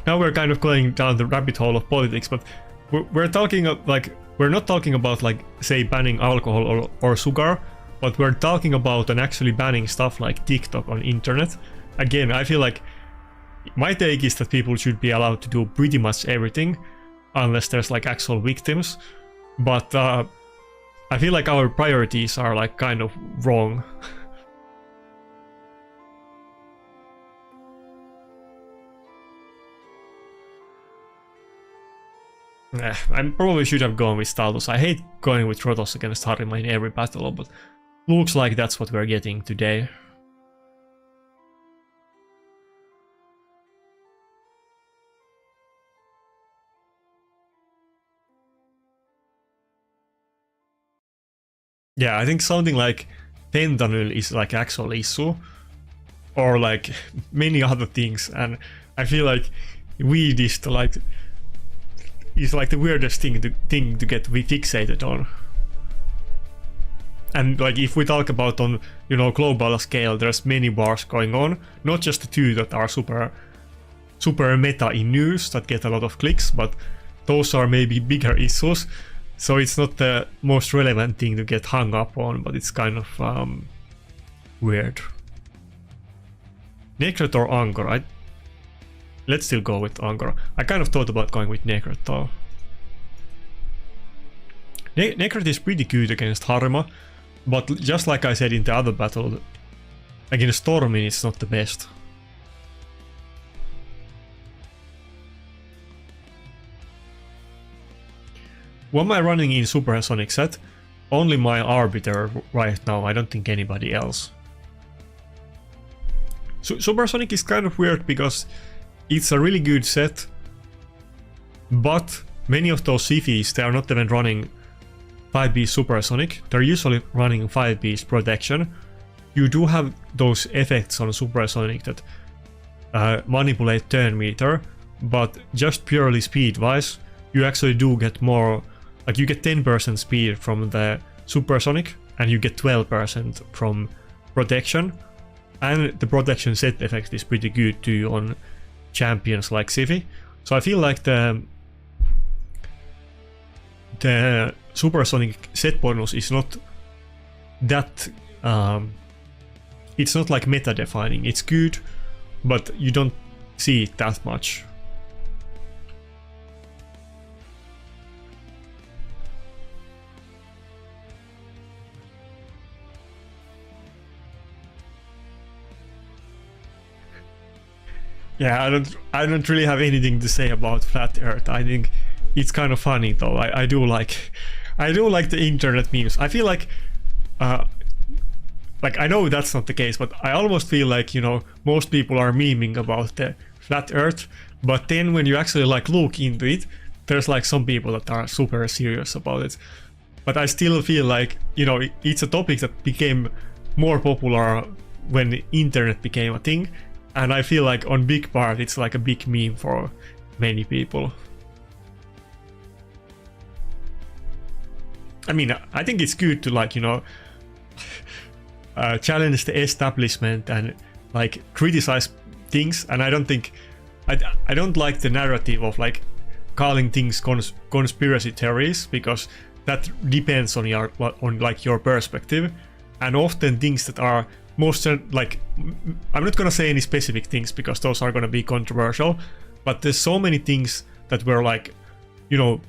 now we're kind of going down the rabbit hole of politics, but we're talking like, we're not talking about like, say, banning alcohol or sugar, but we're talking about and actually banning stuff like TikTok on internet. Again, I feel like my take is that people should be allowed to do pretty much everything unless there's like actual victims, but I feel like our priorities are like kind of wrong. I probably should have gone with Status. I hate going with Rotos against Harima in every battle, but looks like that's what we're getting today. Yeah, I think something like fentanyl is like actual issue, or like many other things, and I feel like weed is like the weirdest thing to get fixated on. And like if we talk about on, you know, global scale, there's many wars going on, not just the two that are super meta in news that get a lot of clicks, but those are maybe bigger issues. So it's not the most relevant thing to get hung up on, but it's kind of weird. Necret or Angor? Let's still go with Angor. I kind of thought about going with Necret though. Necret is pretty good against Harima, but just like I said in the other battle, against Stormin it's not the best. What am I running in Supersonic set? Only my Arbiter right now, I don't think anybody else. So Supersonic is kind of weird because it's a really good set, but many of those Sifis, they are not even running 5-piece Supersonic, they're usually running 5-piece Protection. You do have those effects on Supersonic that manipulate turn meter, but just purely speed wise, you actually do get more, like you get 10% speed from the Supersonic and you get 12% from Protection, and the Protection set effect is pretty good too on champions like Sifi. So I feel like the Supersonic set bonus is not that it's not like meta defining. It's good, but you don't see it that much. Yeah, I don't really have anything to say about Flat Earth. I think it's kind of funny though. I do like the internet memes. I feel like I know that's not the case, but I almost feel like, you know, most people are memeing about the Flat Earth, but then when you actually like look into it, there's like some people that are super serious about it. But I still feel like, you know, it's a topic that became more popular when the internet became a thing. And I feel like on big part it's like a big meme for many people. I mean, I think it's good to like, you know, challenge the establishment and like criticize things, and I don't like the narrative of like calling things conspiracy theories, because that depends on your perspective, and often things that are most like, I'm not gonna say any specific things because those are gonna be controversial, but there's so many things that were like, you know,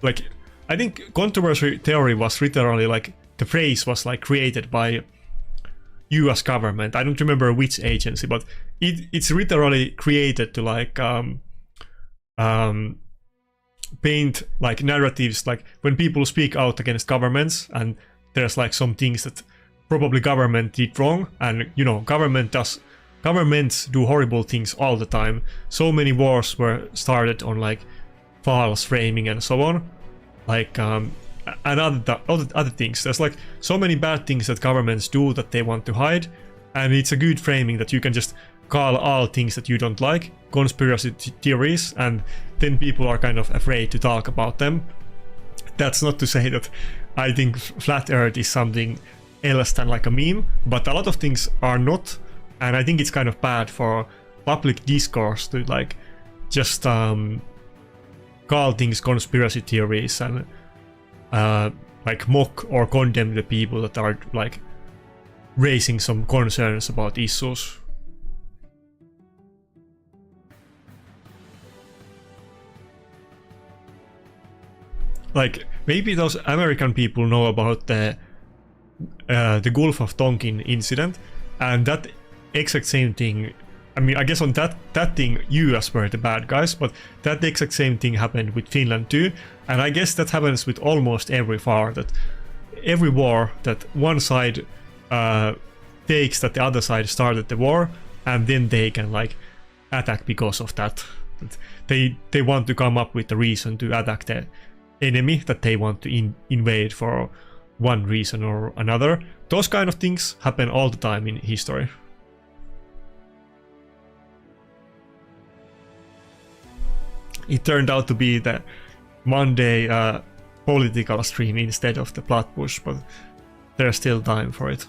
like I think controversy theory was literally like the phrase was like created by US government. I don't remember which agency, but it's literally created to like paint like narratives, like when people speak out against governments and there's like some things that probably government did wrong, and you know, governments do horrible things all the time. So many wars were started on like false framing and so on, like and other things. There's like so many bad things that governments do that they want to hide, and it's a good framing that you can just call all things that you don't like conspiracy theories, and then people are kind of afraid to talk about them. That's not to say that I think flat earth is something else than like a meme, but a lot of things are not, and I think it's kind of bad for public discourse to like just call things conspiracy theories and like mock or condemn the people that are like raising some concerns about issues. Like maybe those American people know about the Gulf of Tonkin incident, and that exact same thing. I mean, I guess on that thing, US were the bad guys, but that exact same thing happened with Finland too. And I guess that happens with almost every war. That every war that one side takes that the other side started the war, and then they can like attack because of that. They want to come up with a reason to attack the enemy that they want to invade for one reason or another. Those kind of things happen all the time in history. It turned out to be the Monday political stream instead of the plot push, but there's still time for it.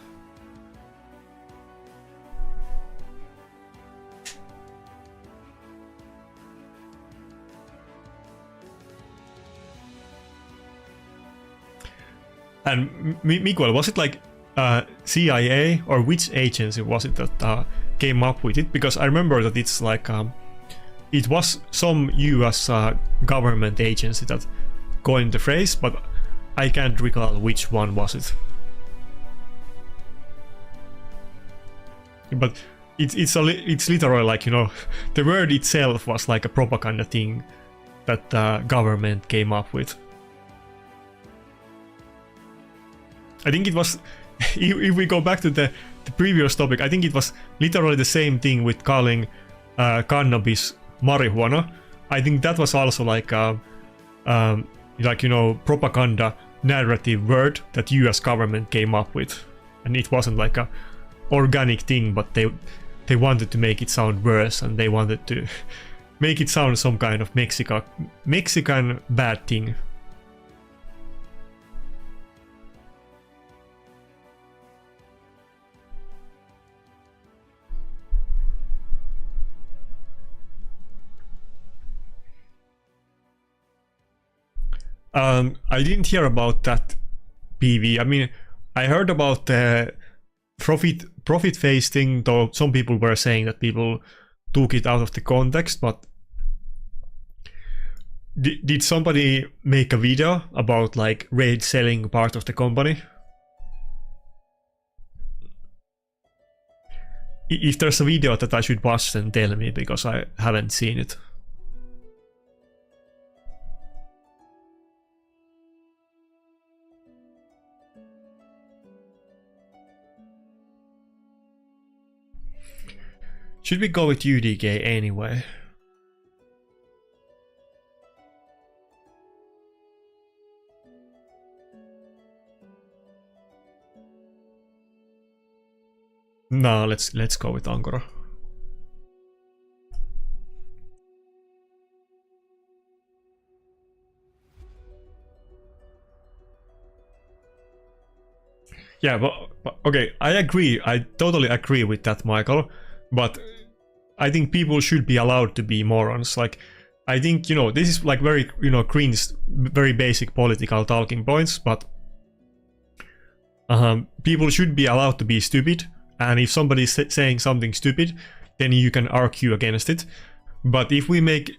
And Miguel, was it like CIA or which agency was it that came up with it? Because I remember that it's like it was some US government agency that coined the phrase, but I can't recall which one was it. But it's literally like, you know, the word itself was like a propaganda thing that the government came up with. I think it was, if we go back to the previous topic, I think it was literally the same thing with calling cannabis marijuana. I think that was also like you know, propaganda narrative word that US government came up with, and it wasn't like a organic thing, but they wanted to make it sound worse, and they wanted to make it sound some kind of Mexican bad thing. I didn't hear about that PV. I mean, I heard about the profit phase thing, though some people were saying that people took it out of the context, but did somebody make a video about like raid selling part of the company? If there's a video that I should watch, then tell me, because I haven't seen it. Should we go with UDK anyway? No, let's go with Ankara. Yeah, but okay, I agree. I totally agree with that, Michael. But I think people should be allowed to be morons. Like, I think, you know, this is like very, you know, cringe, very basic political talking points, but people should be allowed to be stupid. And if somebody is saying something stupid, then you can argue against it. But if we make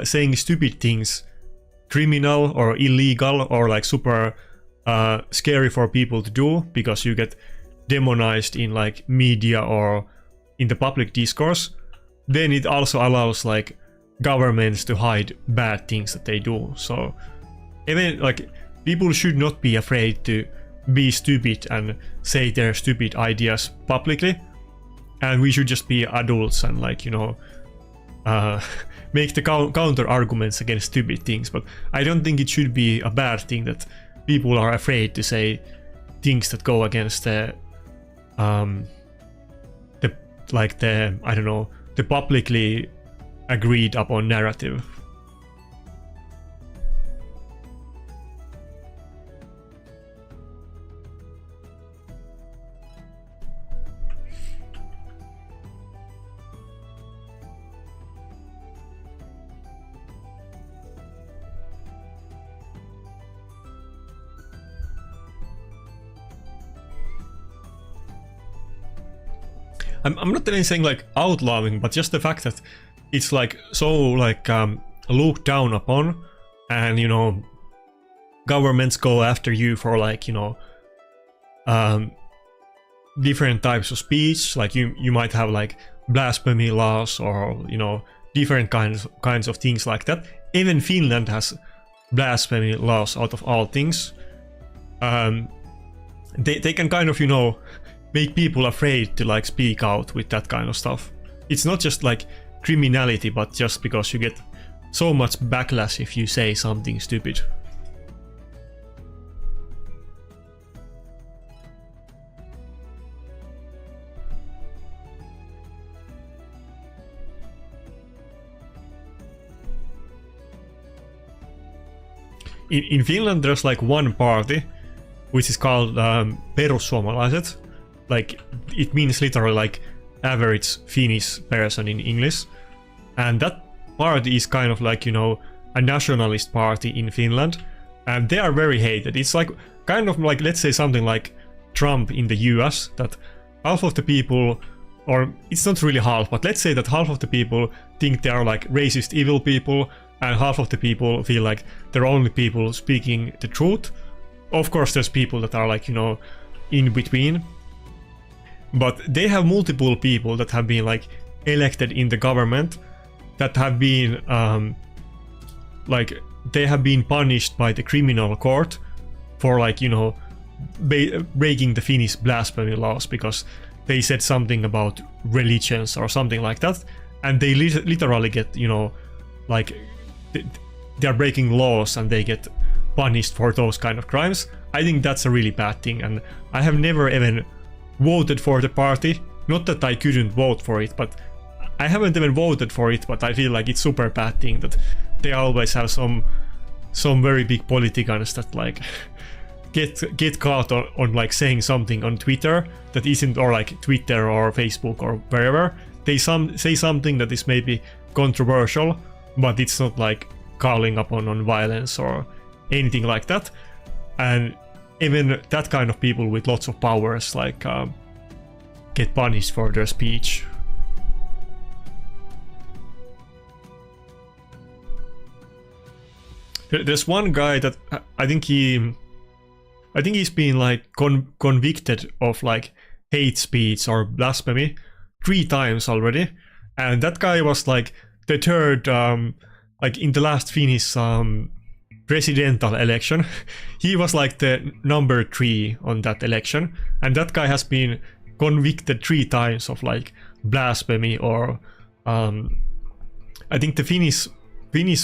saying stupid things criminal or illegal or like super scary for people to do because you get demonized in like media or in the public discourse, then it also allows like governments to hide bad things that they do. So even like people should not be afraid to be stupid and say their stupid ideas publicly, and we should just be adults and like, you know, make the counter arguments against stupid things. But I don't think it should be a bad thing that people are afraid to say things that go against the I don't know, the publicly agreed upon narrative. I'm not even saying like outlawing, but just the fact that it's like so like looked down upon, and you know, governments go after you for like, you know, different types of speech. Like you might have like blasphemy laws, or you know, different kinds of things like that. Even Finland has blasphemy laws out of all things. They can kind of, you know, make people afraid to like speak out with that kind of stuff. It's not just like criminality, but just because you get so much backlash if you say something stupid. In Finland there's like one party which is called Perussuomalaiset. Like it means literally like average Finnish person in English, and that party is kind of like, you know, a nationalist party in Finland, and they are very hated. It's like kind of like, let's say something like Trump in the US, that half of the people, or it's not really half, but let's say that half of the people think they are like racist evil people, and half of the people feel like they're only people speaking the truth. Of course there's people that are like, you know, in between. But they have multiple people that have been like elected in the government that have been like they have been punished by the criminal court for like, you know, breaking the Finnish blasphemy laws because they said something about religions or something like that, and they literally get, you know, like they're breaking laws and they get punished for those kind of crimes. I think that's a really bad thing, and I have never even voted for the party. Not that I couldn't vote for it, but I haven't even voted for it, but I feel like it's super bad thing that they always have some very big politicians that like get caught on like saying something on Twitter that isn't, or like Twitter or Facebook or wherever. They say something that is maybe controversial, but it's not like calling upon on violence or anything like that. And even that kind of people with lots of powers like get punished for their speech. There's one guy that I think he's been like convicted of like hate speech or blasphemy 3 times already, and that guy was like the third like in the last Finnish presidential election. He was like the number 3 on that election, and that guy has been convicted 3 times of like blasphemy, or I think the Finnish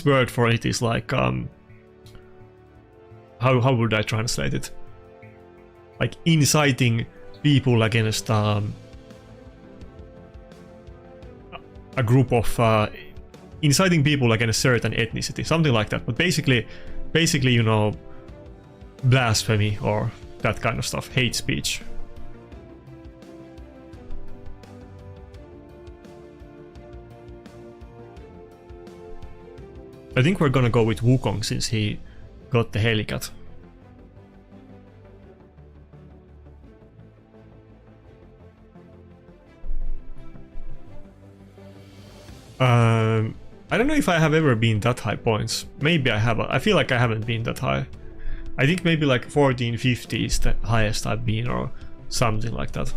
word for it is like how would I translate it? Like inciting people against a group of inciting people against a certain ethnicity, something like that. But basically, you know, blasphemy or that kind of stuff, hate speech. I think we're gonna go with Wukong since he got the Helicat. I don't know if I have ever been that high points. Maybe I have. I feel like I haven't been that high. I think maybe like 14, 50 is the highest I've been, or something like that.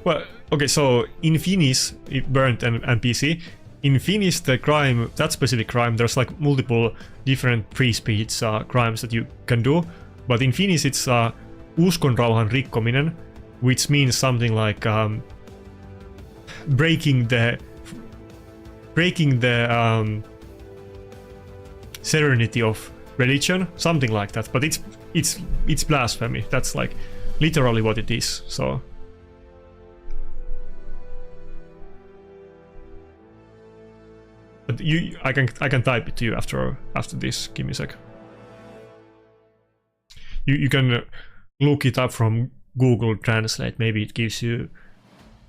Well, okay, so in Finnish, burnt and PC, in Finnish the crime, that specific crime, there's like multiple different free speech crimes that you can do, but in Finnish it's uskonrauhan rikkominen, which means something like breaking the serenity of religion, something like that. But it's blasphemy. That's like literally what it is. So. But I can type it to you after this. Give me a sec. You can look it up from Google Translate. Maybe it gives you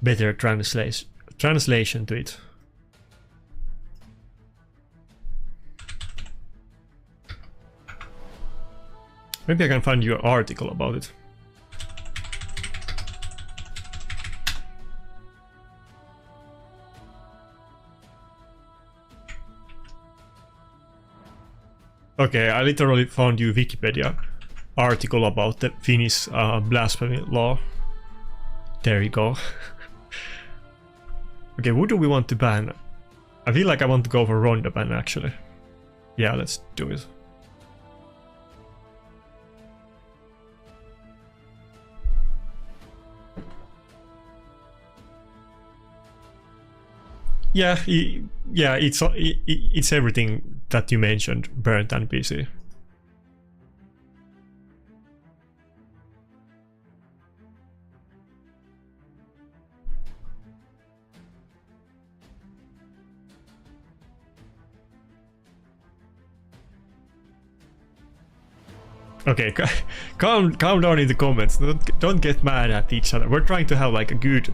better translation to it. Maybe I can find you an article about it. Okay, I literally found you Wikipedia article about the Finnish blasphemy law. There you go. Okay, who do we want to ban? I feel like I want to go for Ronda ban actually. Yeah, let's do it. Yeah, it's everything that you mentioned, burnt and PC. Okay, calm down in the comments. Don't get mad at each other. We're trying to have like a good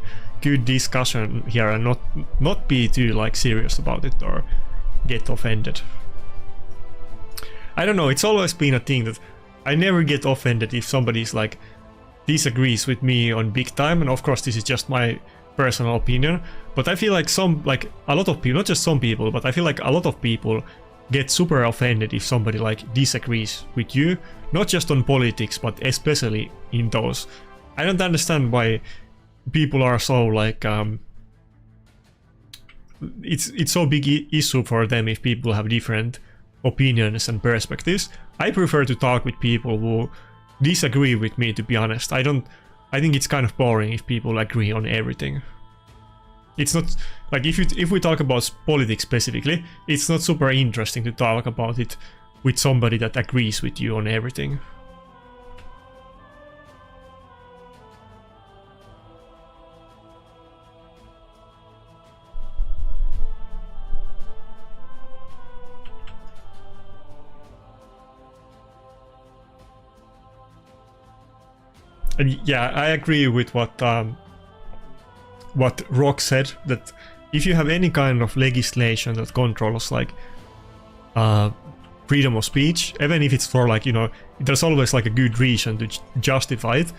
discussion here and not be too like serious about it or get offended. I don't know, it's always been a thing that I never get offended if somebody's like disagrees with me on big time, and of course this is just my personal opinion, but I feel like a lot of people, not just some people, but I feel like a lot of people get super offended if somebody like disagrees with you, not just on politics but especially in those. I don't understand why people are so like it's so big issue for them if people have different opinions and perspectives. I prefer to talk with people who disagree with me, to be honest. I think it's kind of boring if people agree on everything. It's not like if we talk about politics specifically, it's not super interesting to talk about it with somebody that agrees with you on everything. And yeah, I agree with what Rock said, that if you have any kind of legislation that controls like freedom of speech, even if it's for like, you know, there's always like a good reason to justify it,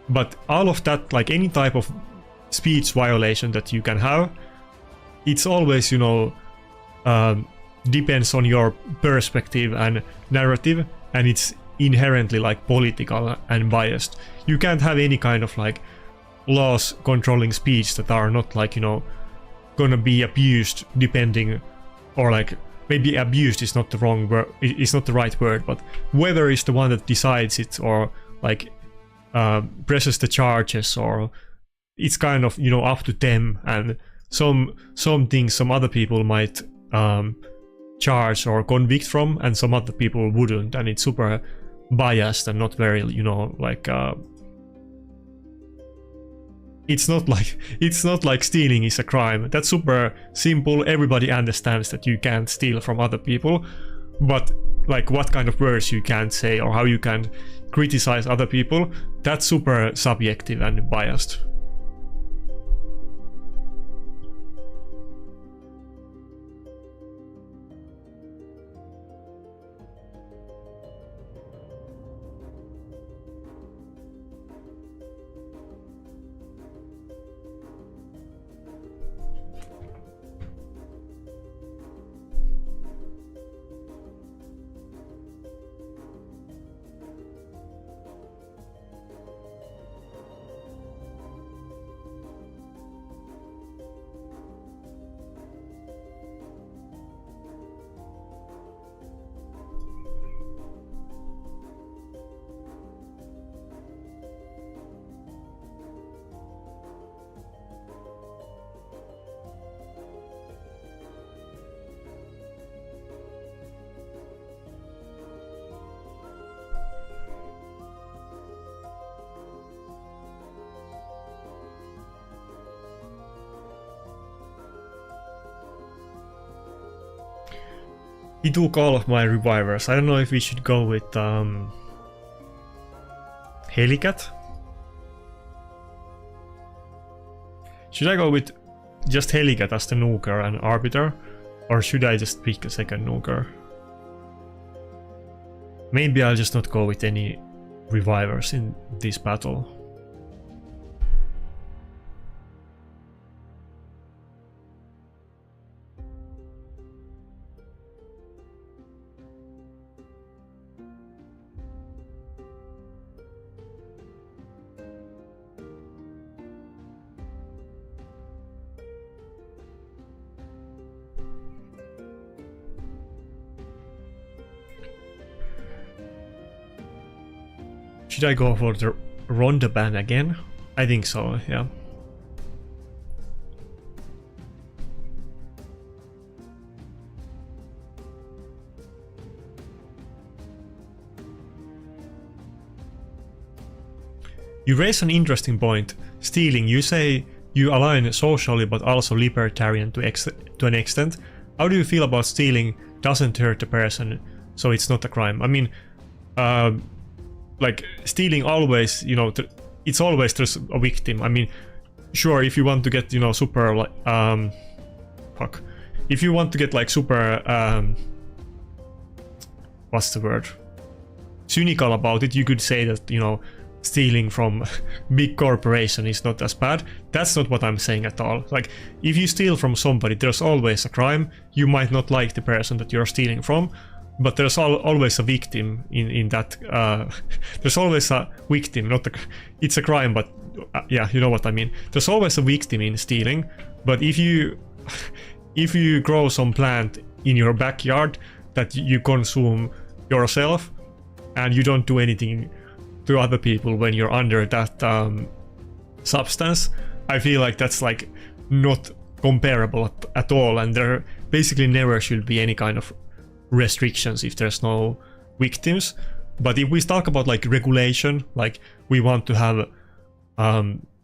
but all of that, like any type of speech violation that you can have, it's always, you know, depends on your perspective and narrative, and it's inherently like political and biased. You can't have any kind of like laws controlling speech that are not like, you know, gonna be abused depending, or like maybe abused is not the wrong word, it's not the right word, but whoever is the one that decides it or like presses the charges, or it's kind of, you know, up to them, and some things some other people might charge or convict from and some other people wouldn't, and it's super biased and not very, you know, like it's not like stealing is a crime. That's super simple. Everybody understands that you can't steal from other people, but like what kind of words you can say or how you can criticize other people, that's super subjective and biased. He took all of my revivers. I don't know if we should go with Helicat. Should I go with just Helicat as the nuker and Arbiter? Or should I just pick a second nuker? Maybe I'll just not go with any revivers in this battle. Should I go for the Ronda ban again? I think so, yeah. You raise an interesting point. Stealing, you say you align socially but also libertarian to an extent. How do you feel about stealing doesn't hurt the person, so it's not a crime? I mean, like stealing always, you know, it's always there's a victim. I mean, sure, if you want to get, you know, super like if you want to get like super what's the word, cynical about it, you could say that, you know, stealing from big corporation is not as bad. That's not what I'm saying at all. Like, if you steal from somebody, there's always a crime. You might not like the person that you're stealing from, but there's always a victim in that. There's always a victim, not a, it's a crime, but yeah, you know what I mean. There's always a victim in stealing, but if you grow some plant in your backyard that you consume yourself and you don't do anything to other people when you're under that substance, I feel like that's like not comparable at all, and there basically never should be any kind of restrictions if there's no victims. But if we talk about like regulation, like we want to have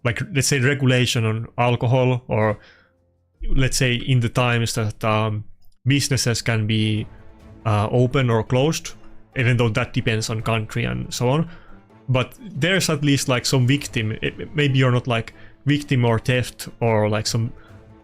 like, let's say, regulation on alcohol, or let's say in the times that businesses can be open or closed, even though that depends on country and so on. But there's at least like some victim. Maybe you're not like victim or theft or like some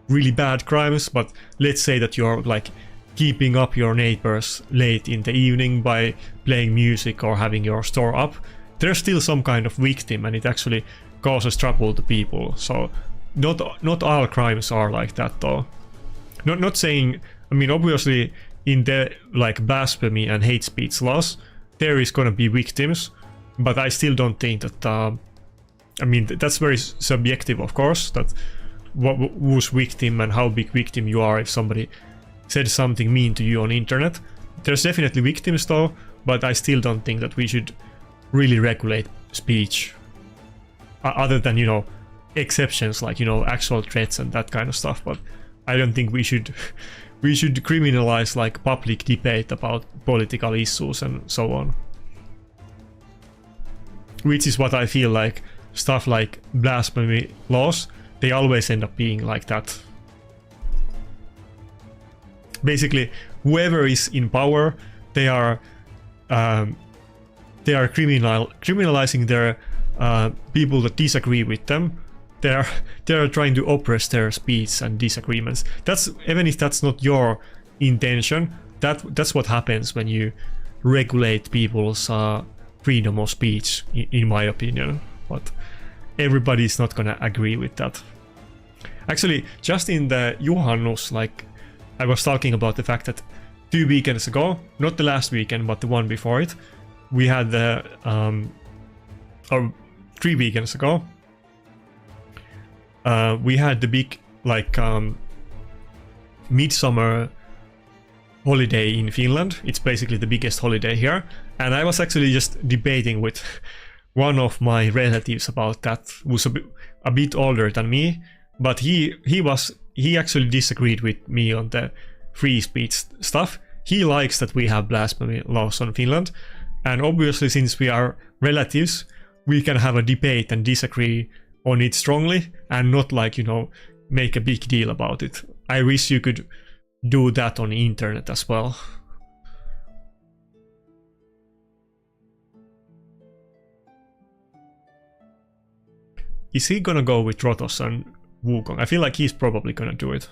really bad crimes, but let's say that you're like keeping up your neighbors late in the evening by playing music or having your store up. There's still some kind of victim, and it actually causes trouble to people. So not all crimes are like that though. Not saying, I mean, obviously in the like blasphemy and hate speech laws there is gonna be victims, but I still don't think that I mean, that's very subjective, of course, that who's victim and how big victim you are if somebody said something mean to you on internet. There's definitely victims though, but I still don't think that we should really regulate speech other than, you know, exceptions like, you know, actual threats and that kind of stuff. But I don't think we should criminalize like public debate about political issues and so on, which is what I feel like stuff like blasphemy laws, they always end up being like that. Basically, whoever is in power, they are criminalizing their people that disagree with them. They are trying to oppress their speech and disagreements. That's, even if that's not your intention, that's what happens when you regulate people's freedom of speech, in my opinion. But everybody's not gonna agree with that. Actually, just in the Juhannus, like, I was talking about the fact that 2 weekends ago, not the last weekend, but the one before it, we had the, or 3 weekends ago, we had the big, like, midsummer holiday in Finland. It's basically the biggest holiday here. And I was actually just debating with one of my relatives about that, who's a bit older than me, but he actually disagreed with me on the free speech stuff. He likes that we have blasphemy laws on Finland, and obviously since we are relatives, we can have a debate and disagree on it strongly and not, like, you know, make a big deal about it. I wish you could do that on the internet as well. is he gonna go with Rotos and Wukong? I feel like he's probably gonna do it.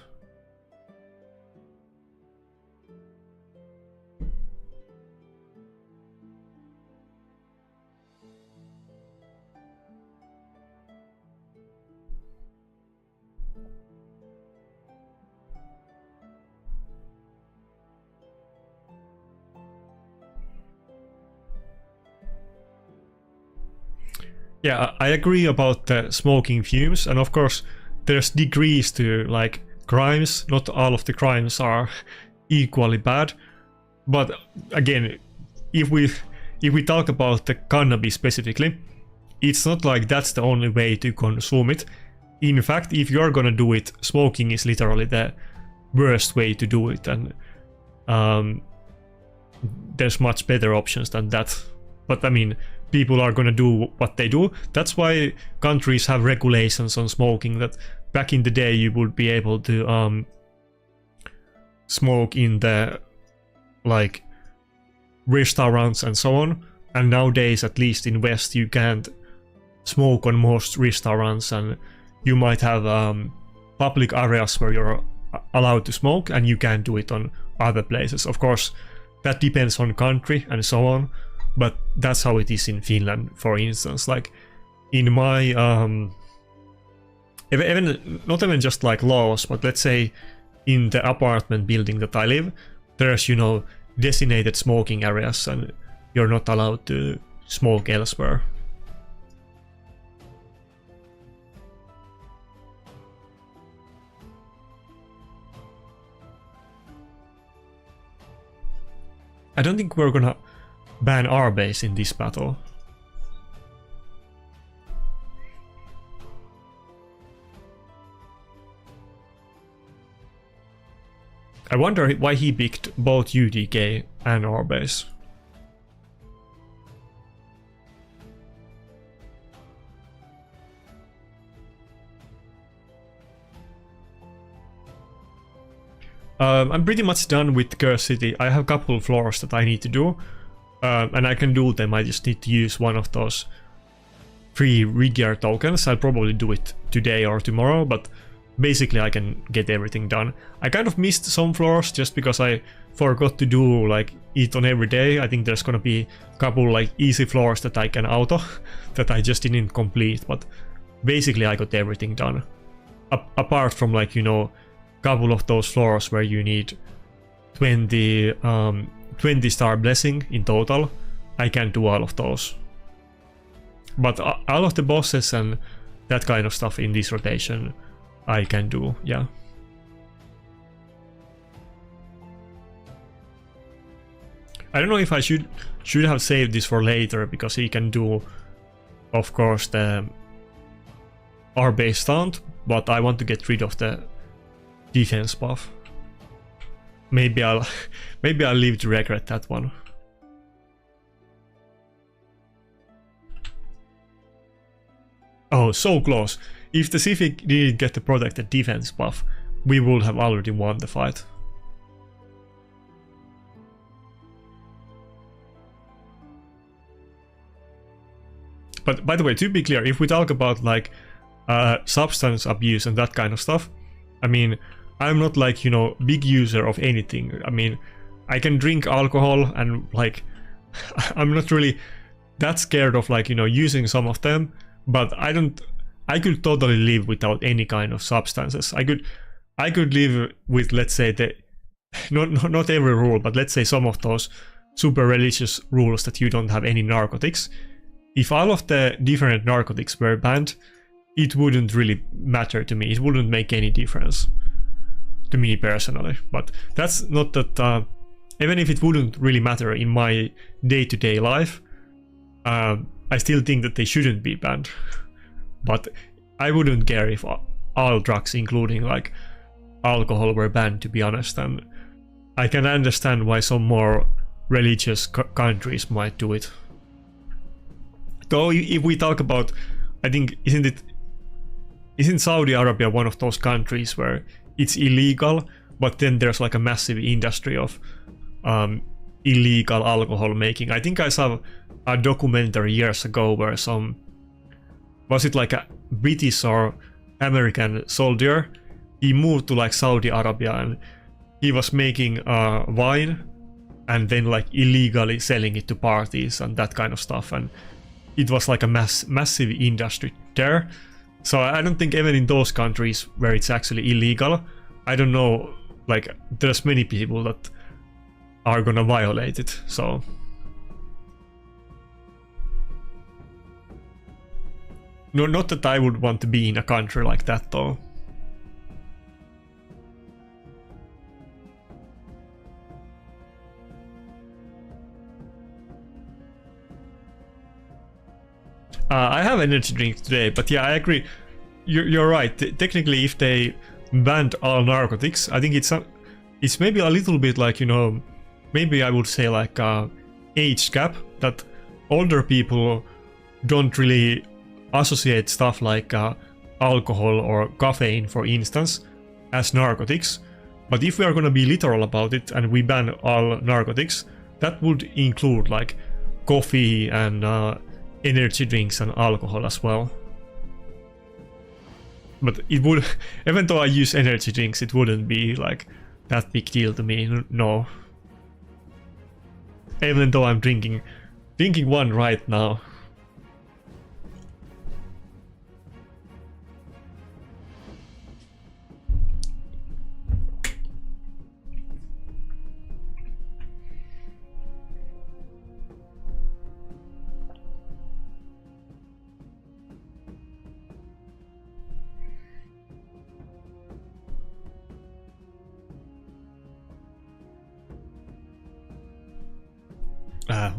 Yeah, I agree about the smoking fumes, and of course there's degrees to like crimes. Not all of the crimes are equally bad, but again, if we talk about the cannabis specifically, it's not like that's the only way to consume it. In fact, if you're gonna do it, smoking is literally the worst way to do it, and there's much better options than that. But I mean, people are gonna do what they do. That's why countries have regulations on smoking, that back in the day you would be able to smoke in the like restaurants and so on, and nowadays, at least in West, you can't smoke on most restaurants, and you might have public areas where you're allowed to smoke and you can't do it on other places. Of course, that depends on country and so on, but that's how it is in Finland, for instance. Like in my even not even just like laws, but let's say in the apartment building that I live, there's, you know, designated smoking areas, and you're not allowed to smoke elsewhere. I don't think we're gonna ban our base in this battle. I wonder why he picked both UDK and our base. I'm pretty much done with Curse City. I have a couple of floors that I need to do, and I can do them. I just need to use one of those free Regear tokens. I'll probably do it today or tomorrow, but basically I can get everything done. I kind of missed some floors just because I forgot to do like it on every day. I think there's gonna be a couple like easy floors that I can auto that I just didn't complete, but basically I got everything done. Apart from, like, you know, couple of those floors where you need 20 star blessing in total. I can't do all of those, but all of the bosses and that kind of stuff in this rotation I can do. Yeah, I don't know if I should have saved this for later, because he can do, of course, the our base stunt, but I want to get rid of the defense buff. Maybe I'll live to regret that one. Oh, so close. If the Siphic didn't get the protected defense buff, we would have already won the fight. But by the way, to be clear, if we talk about like substance abuse and that kind of stuff, I mean, I'm not like, you know, big user of anything. I mean, I can drink alcohol, and like I'm not really that scared of, like, you know, using some of them, but I could totally live without any kind of substances. I could live with, let's say, the not every rule, but let's say some of those super religious rules that you don't have any narcotics. If all of the different narcotics were banned, it wouldn't really matter to me. It wouldn't make any difference to me personally. But that's not that, even if it wouldn't really matter in my day-to-day life, I still think that they shouldn't be banned. But I wouldn't care if all drugs, including like alcohol, were banned, to be honest. And I can understand why some more religious countries might do it. Though if we talk about, I think, isn't Saudi Arabia one of those countries where it's illegal, but then there's like a massive industry of illegal alcohol making? I think I saw a documentary years ago where was it like a British or American soldier. He moved to like Saudi Arabia and he was making wine and then like illegally selling it to parties and that kind of stuff, and it was like a massive industry there. So I don't think even in those countries where it's actually illegal, I don't know, like there's many people that are gonna violate it. So no, not that I would want to be in a country like that though. I have energy drink today, but yeah, I agree. You're right. Technically, if they banned all narcotics, I think it's maybe a little bit like, you know, maybe I would say like age gap, that older people don't really associate stuff like alcohol or caffeine, for instance, as narcotics. But if we are going to be literal about it and we ban all narcotics, that would include like coffee and energy drinks and alcohol as well. But it would, even though I use energy drinks, it wouldn't be like that big deal to me, no. Even though I'm drinking one right now.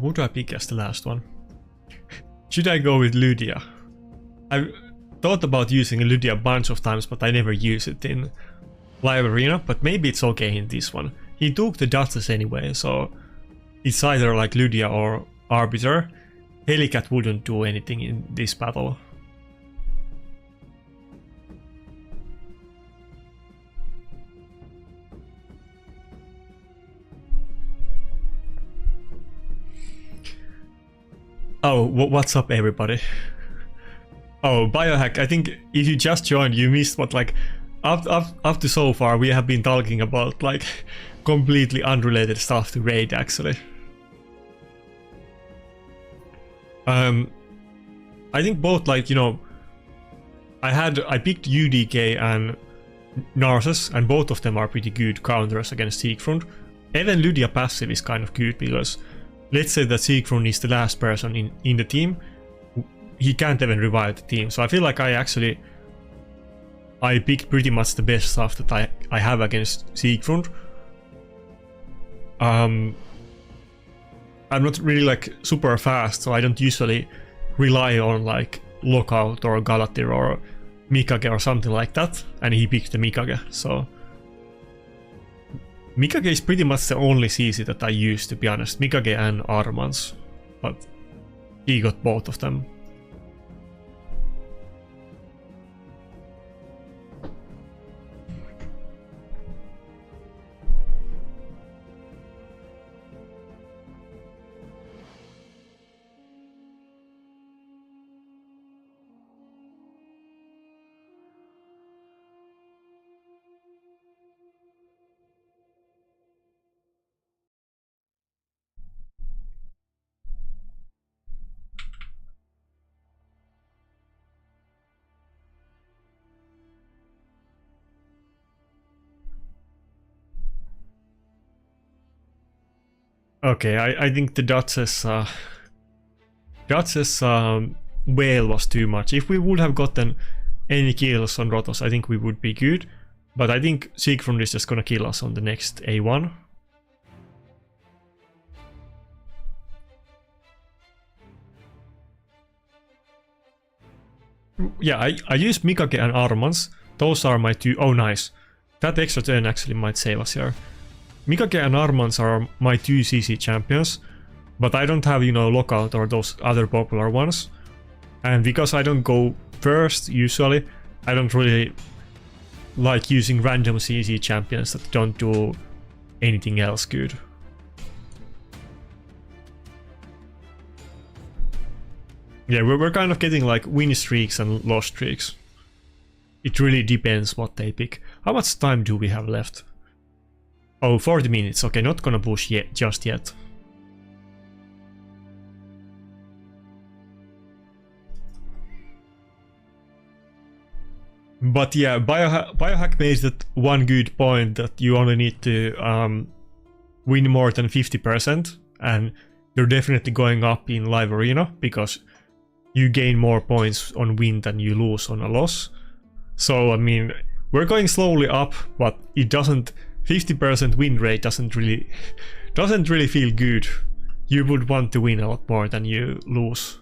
Who do I pick as the last one? Should I go with Lydia? I've thought about using Lydia a bunch of times, but I never use it in live arena, but maybe it's okay in this one. He took the Duchess anyway, so it's either like Lydia or Arbiter. Helicat wouldn't do anything in this battle. Oh, what's up everybody? Oh, Biohack, I think if you just joined, you missed what, like, up to so far we have been talking about like completely unrelated stuff to Raid actually. I think both, like, you know, I picked UDK and Narses, and both of them are pretty good counters against Siegfried. Even Lydia passive is kind of good because let's say that Siegfried is the last person in the team, he can't even revive the team. So I feel like I picked pretty much the best stuff that I have against Siegfried. I'm not really like super fast, so I don't usually rely on like Lockout or Galatir or Mikage or something like that, and he picked the Mikage, so Mikage is pretty much the only CC that I use, to be honest. Mikage and Armans, but he got both of them. Okay, I think the Duchess whale was too much. If we would have gotten any kills on Rotos, I think we would be good. But I think Siegfried is just gonna kill us on the next A1. Yeah, I used Mikage and Armans. Those are my two. Oh, nice. That extra turn actually might save us here. Mikage and Armans are my two CC champions, but I don't have, you know, Lockout or those other popular ones. And because I don't go first usually, I don't really like using random CC champions that don't do anything else good. Yeah, we're kind of getting like win streaks and loss streaks. It really depends what they pick. How much time do we have left? Oh, 40 minutes. Okay, not gonna push yet, just yet. But yeah, Biohack made that one good point that you only need to win more than 50%, and you're definitely going up in live arena because you gain more points on win than you lose on a loss. So I mean, we're going slowly up, but it doesn't. 50% win rate doesn't really feel good. You would want to win a lot more than you lose.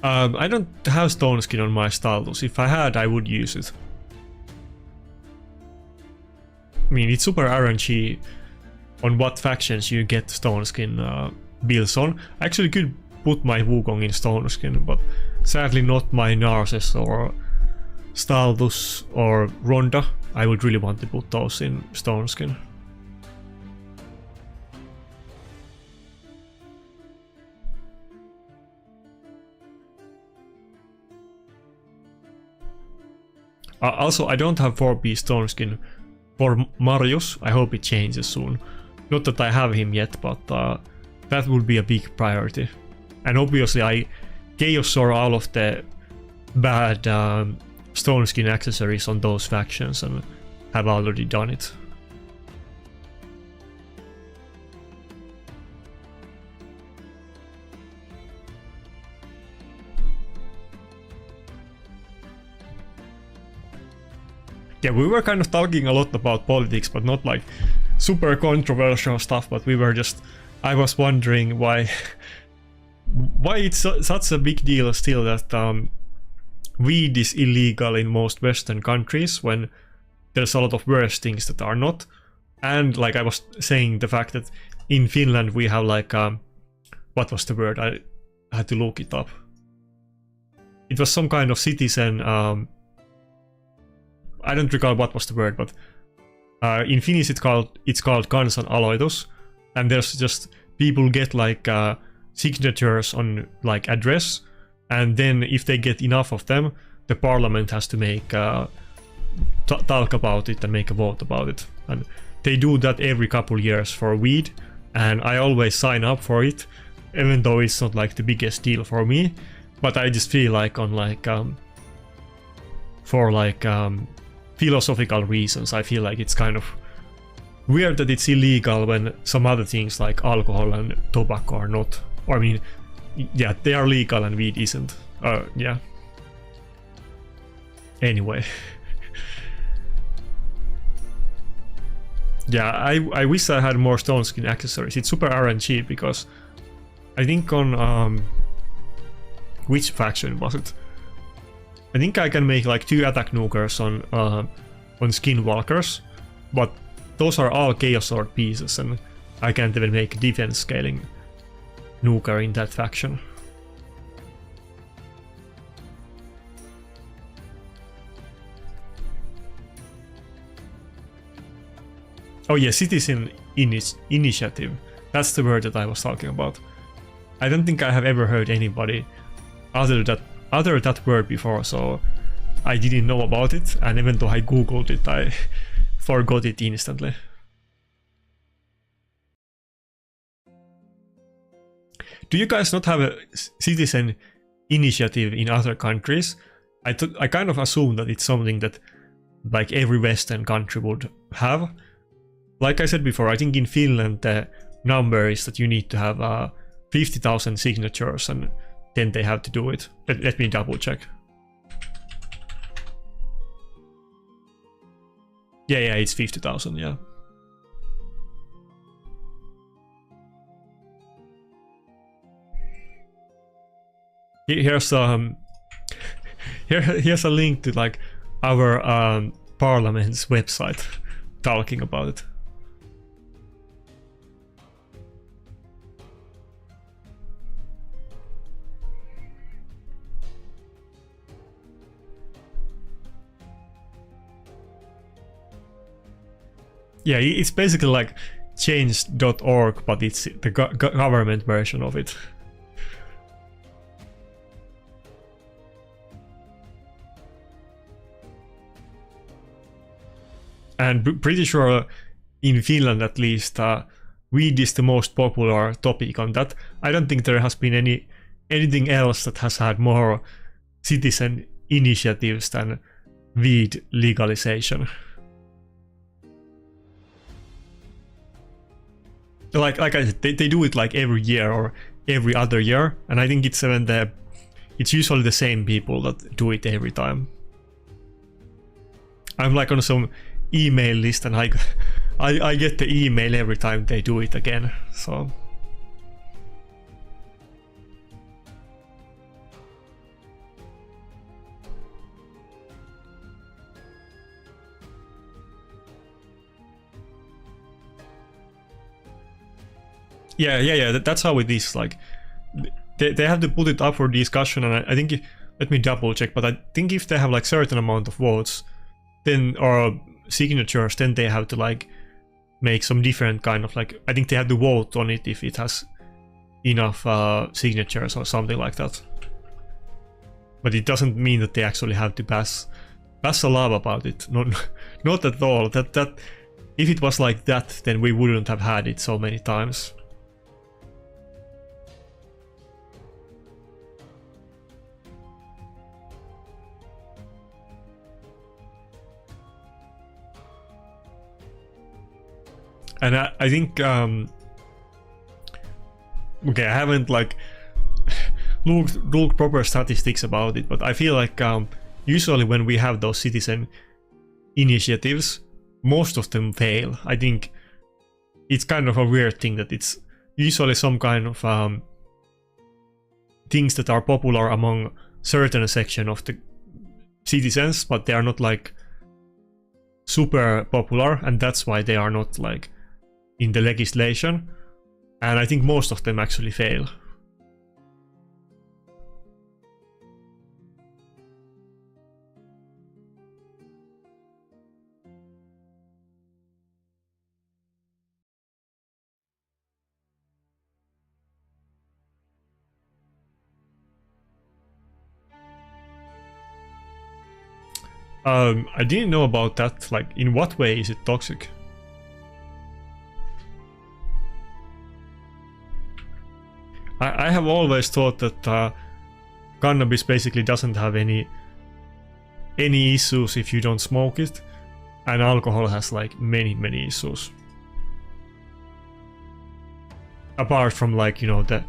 I don't have stone skin on my status. If I had, I would use it. I mean, it's super RNG on what factions you get stone skin builds on. I actually could put my Wukong in stone skin, but sadly not my Narses or Staltus or Ronda. I would really want to put those in stone skin. Also, I don't have 4P stone skin for Marius. I hope it changes soon. Not that I have him yet, but that would be a big priority. And obviously I chaos saw all of the bad stone skin accessories on those factions and have already done it. Yeah, we were kind of talking a lot about politics, but not like super controversial stuff, but we were just... I was wondering why it's such a big deal still that weed is illegal in most Western countries when there's a lot of worse things that are not. And like I was saying, the fact that in Finland we have like... what was the word? I had to look it up. It was some kind of citizen... I don't recall what was the word, but in Finnish it's called kansanaloitus, and there's just people get like signatures on like address, and then if they get enough of them, the parliament has to make talk about it and make a vote about it, and they do that every couple years for weed, and I always sign up for it, even though it's not like the biggest deal for me, but I just feel like on like for like philosophical reasons, I feel like it's kind of weird that it's illegal when some other things like alcohol and tobacco are not. Or I mean, yeah, they are legal and weed isn't. Yeah. Anyway. Yeah, I wish I had more stone skin accessories. It's super RNG because I think on which faction was it? I think I can make like 2 attack nukers on skinwalkers, but those are all chaos sword pieces, and I can't even make defense scaling nuker in that faction. Oh yeah, citizen initiative. That's the word that I was talking about. I don't think I have ever heard anybody utter that word before, so I didn't know about it, and even though I googled it, I forgot it instantly. Do you guys not have a citizen initiative in other countries? I kind of assume that it's something that like every Western country would have. Like I said before, I think in Finland the number is that you need to have 50,000 signatures and then they have to do it. Let me double check. Yeah, it's 50,000, yeah. Here's here's a link to like our parliament's website talking about it. Yeah, it's basically like change.org, but it's the government version of it. And pretty sure in Finland at least, weed is the most popular topic on that. I don't think there has been anything else that has had more citizen initiatives than weed legalization. Like I said, they do it like every year or every other year, and I think it's it's usually the same people that do it every time. I'm like on some email list, and I get the email every time they do it again. So yeah. That's how it is. Like they have to put it up for discussion, and I think let me double check. But I think if they have like certain amount of votes, then or signatures, then they have to like make some different kind of like, I think they have to vote on it if it has enough signatures or something like that. But it doesn't mean that they actually have to pass a law about it. Not at all. That if it was like that, then we wouldn't have had it so many times. And I think, okay, I haven't like looked proper statistics about it, but I feel like usually when we have those citizen initiatives, most of them fail. I think it's kind of a weird thing that it's usually some kind of things that are popular among certain section of the citizens, but they are not like super popular, and that's why they are not like in the legislation. And I think most of them actually fail. I didn't know about that. Like, in what way is it toxic? I have always thought that cannabis basically doesn't have any issues if you don't smoke it, and alcohol has like many issues. Apart from like, you know, the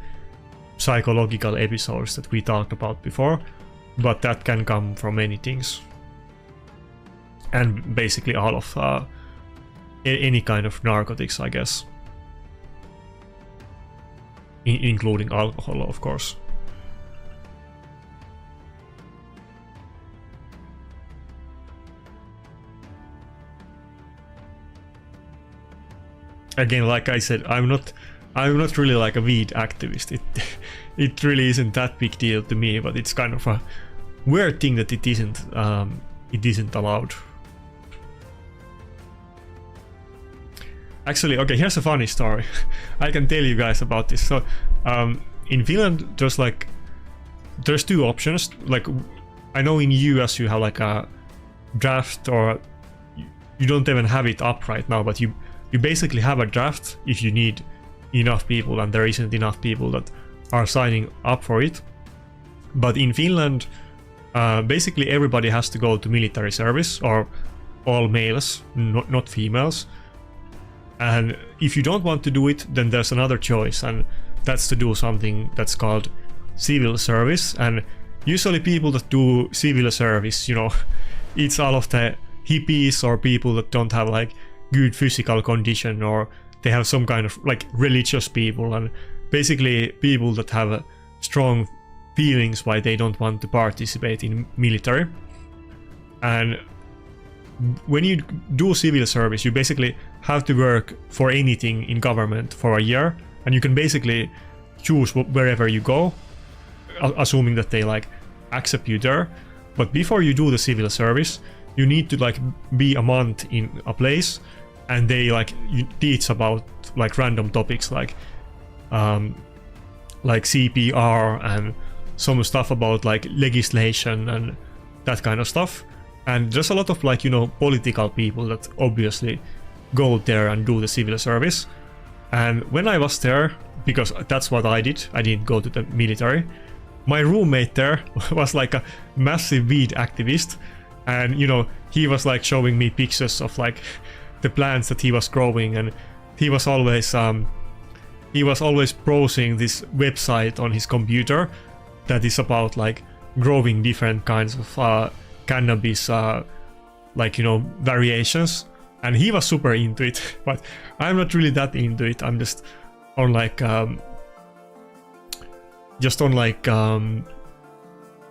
psychological episodes that we talked about before, but that can come from many things. And basically all of any kind of narcotics, I guess. Including alcohol, of course. Again, like I said, I'm not really like a weed activist. It really isn't that big deal to me, but it's kind of a weird thing that it isn't allowed. Actually, okay, here's a funny story. I can tell you guys about this. So, in Finland, there's two options. Like, I know in US you have like a draft, or you don't even have it up right now, but you basically have a draft if you need enough people, and there isn't enough people that are signing up for it. But in Finland, basically everybody has to go to military service, or all males, not females. And if you don't want to do it, then there's another choice, and that's to do something that's called civil service. And usually people that do civil service, you know, it's all of the hippies or people that don't have like good physical condition, or they have some kind of like religious people, and basically people that have strong feelings why they don't want to participate in military. And when you do civil service, you basically have to work for anything in government for a year, and you can basically choose wherever you go, assuming that they like accept you there. But before you do the civil service, you need to like be a month in a place, and they like teach about like random topics like CPR and some stuff about like legislation and that kind of stuff. And there's a lot of like, you know, political people that obviously go there and do the civil service. And when I was there, because that's what I didn't go to the military, my roommate there was like a massive weed activist, and you know, he was like showing me pictures of like the plants that he was growing, and he was always browsing this website on his computer that is about like growing different kinds of cannabis, like, you know, variations, and he was super into it. But I'm not really that into it. I'm just on like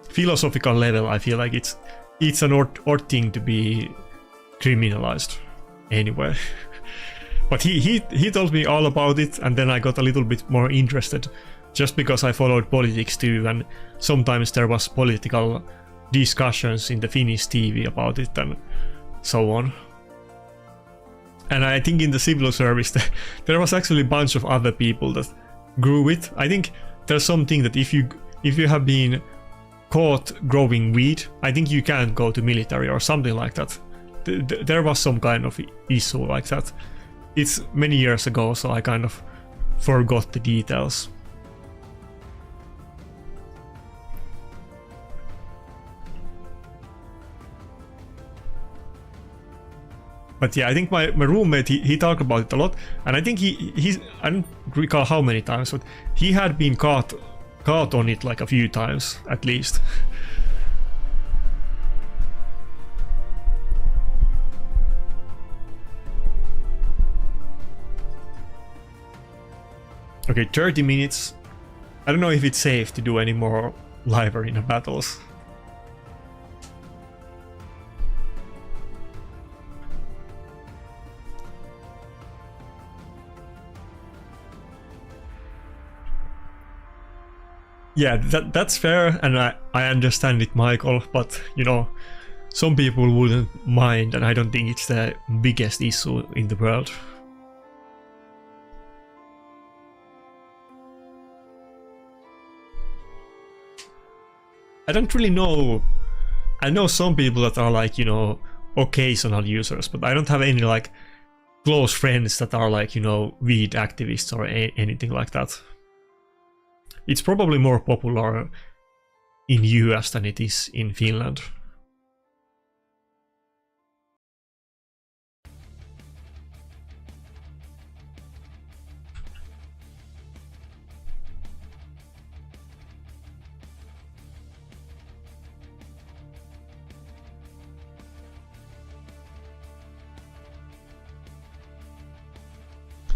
philosophical level. I feel like it's an odd thing to be criminalized anyway. But he told me all about it, and then I got a little bit more interested, just because I followed politics too, and sometimes there was political discussions in the Finnish TV about it and so on. And I think in the civil service there was actually a bunch of other people that grew it. I think there's something that if you have been caught growing weed, I think you can't go to military or something like that. There was some kind of issue like that. It's many years ago, so I kind of forgot the details. But yeah, I think my roommate, he talked about it a lot, and I think he's, I don't recall how many times, but he had been caught on it like a few times at least. Okay, 30 minutes. I don't know if it's safe to do any more live arena battles. Yeah, that's fair, and I understand it, Michael, but you know, some people wouldn't mind, and I don't think it's the biggest issue in the world. I don't really know. I know some people that are like, you know, occasional users, but I don't have any like close friends that are like, you know, weed activists or anything like that. It's probably more popular in US than it is in Finland.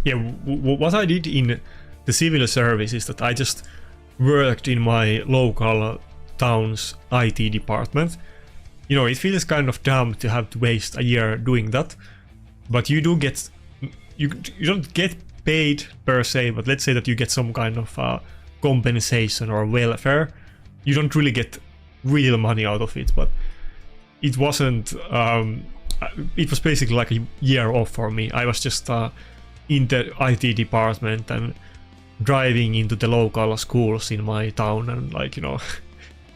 Yeah, what I did in the civil service is that I just worked in my local town's IT department. You know, it feels kind of dumb to have to waste a year doing that, but you do get, you don't get paid per se, but let's say that you get some kind of compensation or welfare. You don't really get real money out of it, but it wasn't, it was basically like a year off for me. I was just in the IT department and driving into the local schools in my town and, like, you know,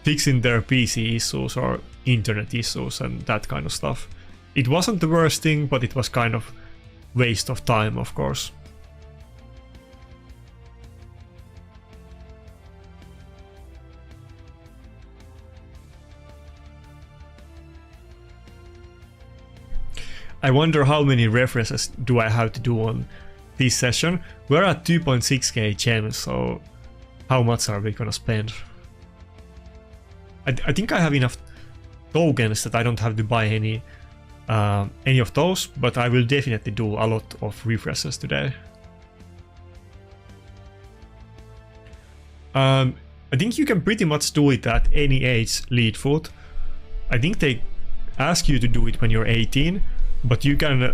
fixing their PC issues or internet issues and that kind of stuff. It wasn't the worst thing, but it was kind of waste of time, of course. I wonder how many references do I have to do on this session. We're at 2.6k gems, so how much are we gonna spend? I think I have enough tokens that I don't have to buy any of those, but I will definitely do a lot of refreshes today. I think you can pretty much do it at any age, Leadfoot. I think they ask you to do it when you're 18, but you can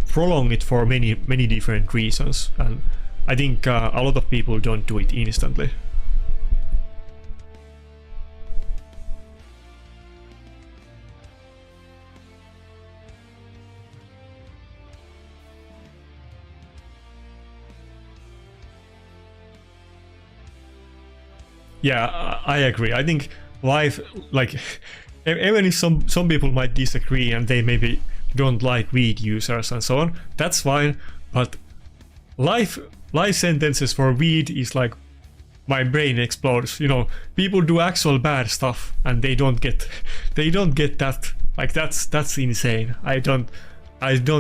prolong it for many different reasons, and I think a lot of people don't do it instantly. Yeah, I agree. I think life, like, even if some people might disagree and they maybe don't like weed users and so on, that's fine. But life sentences for weed is like, my brain explodes. You know, people do actual bad stuff and they don't get that. Like, that's insane. I don't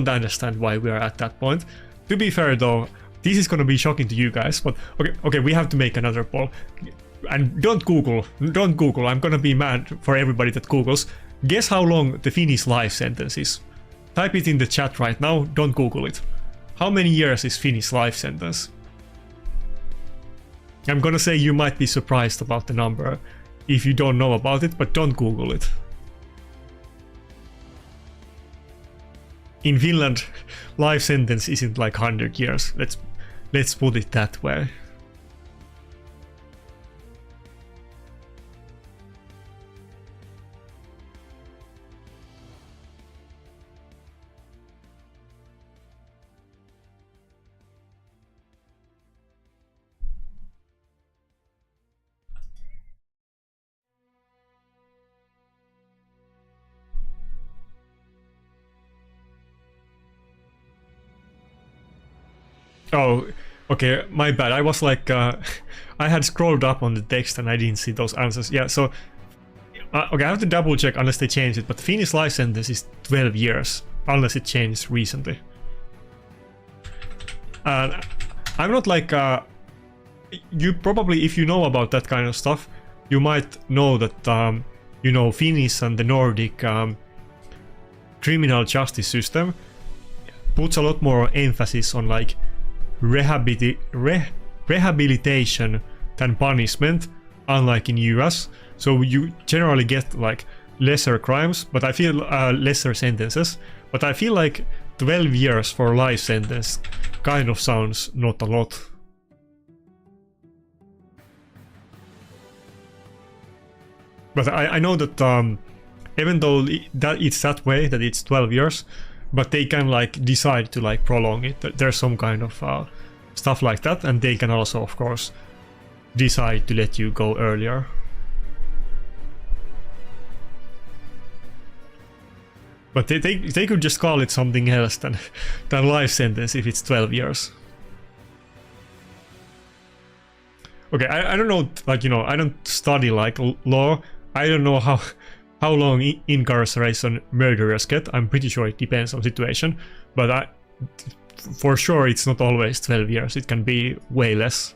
understand why we are at that point. To be fair though, this is gonna be shocking to you guys, but okay, we have to make another poll. And don't Google. I'm gonna be mad for everybody that Googles. Guess how long the Finnish life sentence is. Type it in the chat right now, don't Google it. How many years is Finnish life sentence? I'm gonna say you might be surprised about the number if you don't know about it, but don't Google it. In Finland, life sentence isn't like 100 years. Let's put it that way. Oh, okay, my bad. I was like, I had scrolled up on the text and I didn't see those answers. Yeah, so, okay, I have to double check unless they changed it, but the Finnish life sentence is 12 years, unless it changed recently. I'm not like, you probably, if you know about that kind of stuff, you might know that, you know, Finnish and the Nordic criminal justice system puts a lot more emphasis on like rehabilitation than punishment, unlike in US. So you generally get like lesser crimes, but I feel lesser sentences. But I feel like 12 years for life sentence kind of sounds not a lot. But I know that even though it's that way, that it's 12 years, but they can like decide to like prolong it. There's some kind of stuff like that, and they can also, of course, decide to let you go earlier. But they could just call it something else than life sentence if it's 12 years. Okay, I don't know, like, you know, I don't study like law. I don't know how long incarceration murderers get. I'm pretty sure it depends on situation, but for sure it's not always 12 years. It can be way less.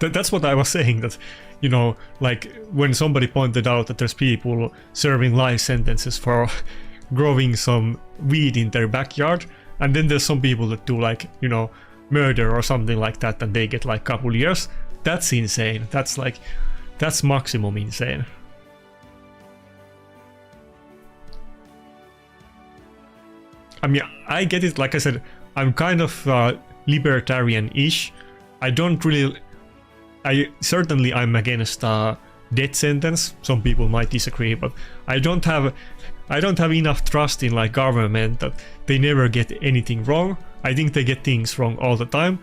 That's what I was saying, that, you know, like when somebody pointed out that there's people serving life sentences for growing some weed in their backyard, and then there's some people that do like, you know, murder or something like that, and they get like a couple years. That's insane. That's like, that's maximum insane. I mean, I get it. Like I said, I'm kind of libertarian-ish. I don't really... I'm against death sentence. Some people might disagree, but I don't have enough trust in like government that they never get anything wrong. I think they get things wrong all the time.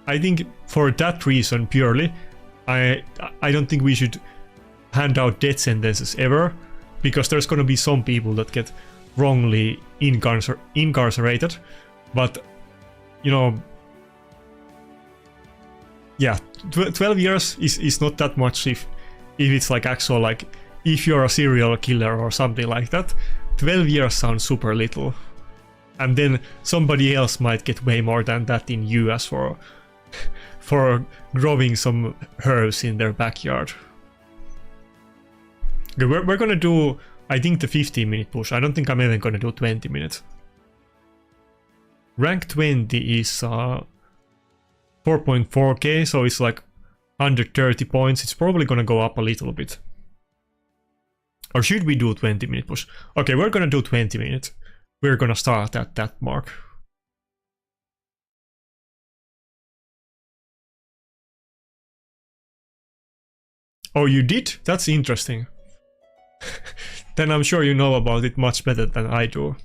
I think for that reason purely, I don't think we should hand out death sentences ever, because there's gonna be some people that get wrongly incarcerated. But, you know, yeah, 12 years is not that much if it's like actual, like, if you're a serial killer or something like that. 12 years sounds super little. And then somebody else might get way more than that in US for growing some herbs in their backyard. Okay, we're gonna do, I think, the 15-minute push. I don't think I'm even gonna do 20 minutes. Rank 20 is 4.4k, so it's like 130 points. It's probably gonna go up a little bit. Or should we do 20-minute push? Okay, we're gonna do 20 minutes. We're gonna start at that mark. Oh, you did? That's interesting. Then I'm sure you know about it much better than I do.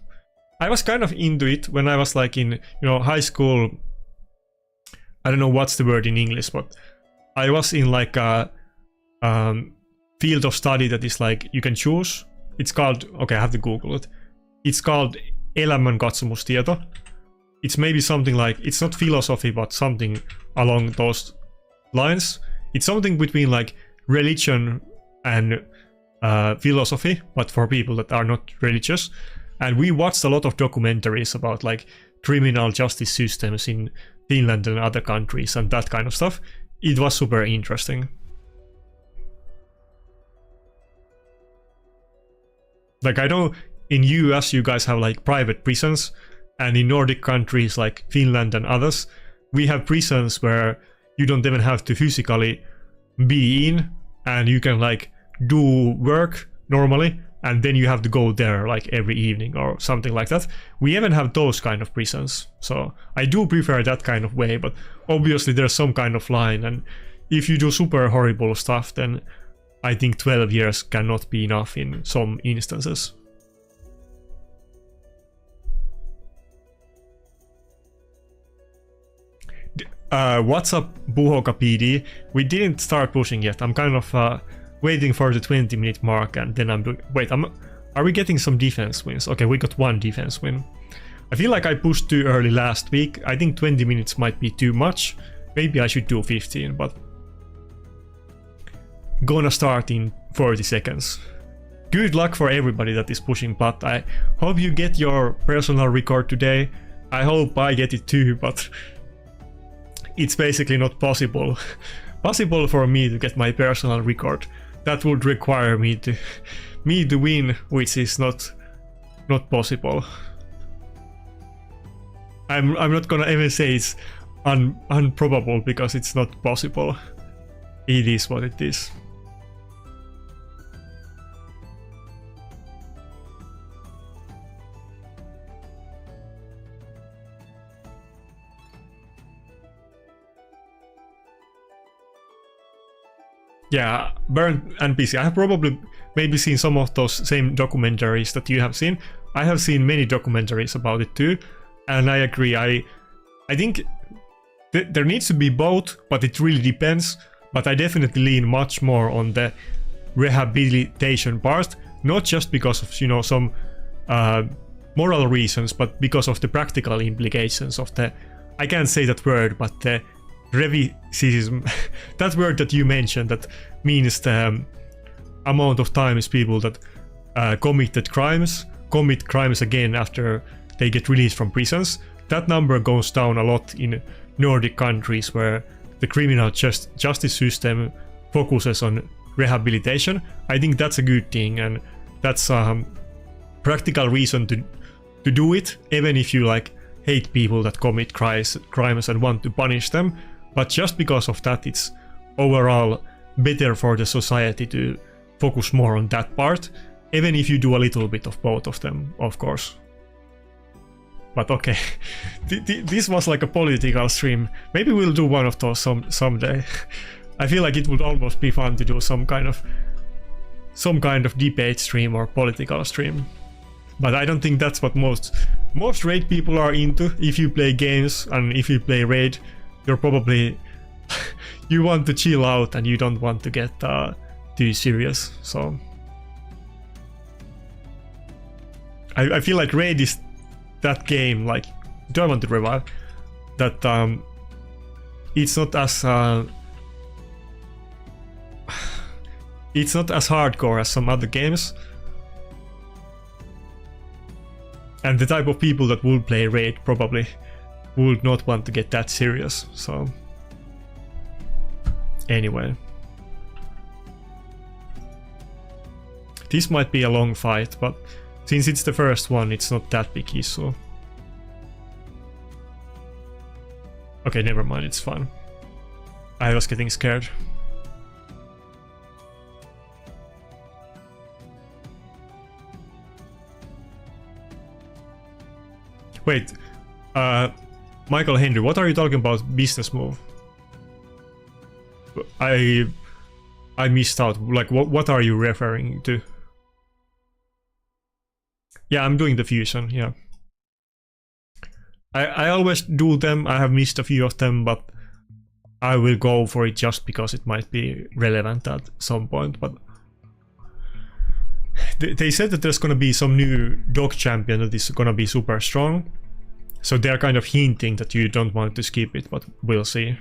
I was kind of into it when I was like in, you know, high school. I don't know what's the word in English, but I was in like a field of study that is like you can choose. It's called, okay, I have to Google it. It's called elämänkatsomustieto. It's maybe something like, it's not philosophy, but something along those lines. It's something between like religion and philosophy, but for people that are not religious. And we watched a lot of documentaries about like criminal justice systems in Finland and other countries and that kind of stuff. It was super interesting. Like, I know in US you guys have like private prisons, and in Nordic countries like Finland and others, we have prisons where you don't even have to physically be in, and you can like do work normally, and then you have to go there like every evening or something like that. We even have those kind of prisons, so I do prefer that kind of way, but obviously there's some kind of line, and if you do super horrible stuff, then I think 12 years cannot be enough in some instances. What's up, Buhoka PD? We didn't start pushing yet. I'm kind of waiting for the 20-minute mark, and then I'm doing... Wait, are we getting some defense wins? Okay, we got one defense win. I feel like I pushed too early last week. I think 20 minutes might be too much. Maybe I should do 15, but... Gonna start in 40 seconds. Good luck for everybody that is pushing, but I hope you get your personal record today. I hope I get it too, but it's basically not possible for me to get my personal record. That would require me to win, which is not possible. I'm not gonna even say it's improbable, because it's not possible. It is what it is. Yeah, Burnt NPC. I have probably maybe seen some of those same documentaries that you have seen. I have seen many documentaries about it too, and I agree. I think there needs to be both, but it really depends. But I definitely lean much more on the rehabilitation part, not just because of, you know, some moral reasons, but because of the practical implications of the, I can't say that word, but the revicism, that word that you mentioned, that means the amount of times people that commit crimes again after they get released from prisons. That number goes down a lot in Nordic countries, where the criminal justice system focuses on rehabilitation. I think that's a good thing, and that's a practical reason to do it, even if you like hate people that commit crimes and want to punish them. But just because of that, it's overall better for the society to focus more on that part, even if you do a little bit of both of them, of course. But okay, this was like a political stream. Maybe we'll do one of those someday. I feel like it would almost be fun to do some kind of debate stream or political stream. But I don't think that's what most raid people are into. If you play games and if you play raid, you're probably you want to chill out and you don't want to get too serious. So I feel like raid is that game, like, do I want to revive? That it's not as hardcore as some other games. And the type of people that would play raid probably would not want to get that serious, so anyway. This might be a long fight, but since it's the first one, it's not that big issue. Okay, never mind, it's fun. I was getting scared. Wait, Michael Henry, what are you talking about? Business move? I missed out. Like, what are you referring to? Yeah, I'm doing the fusion. Yeah, I always do them. I have missed a few of them, but I will go for it just because it might be relevant at some point, but they said that there's gonna be some new dog champion that is gonna be super strong, so they're kind of hinting that you don't want to skip it, but we'll see.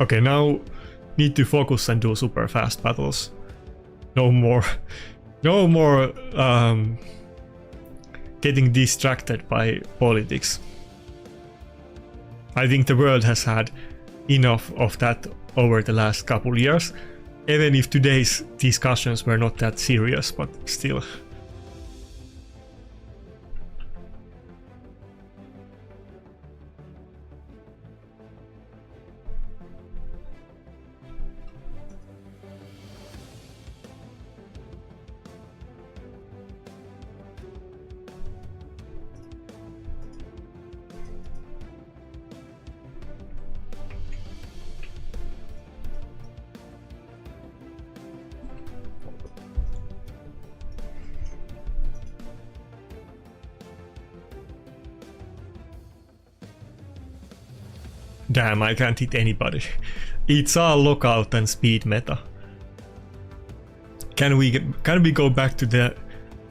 Okay, now need to focus and do super fast battles. No more getting distracted by politics. I think the world has had enough of that over the last couple years, even if today's discussions were not that serious, but still. Damn, I can't hit anybody. It's all lockout and speed meta. Can we go back to the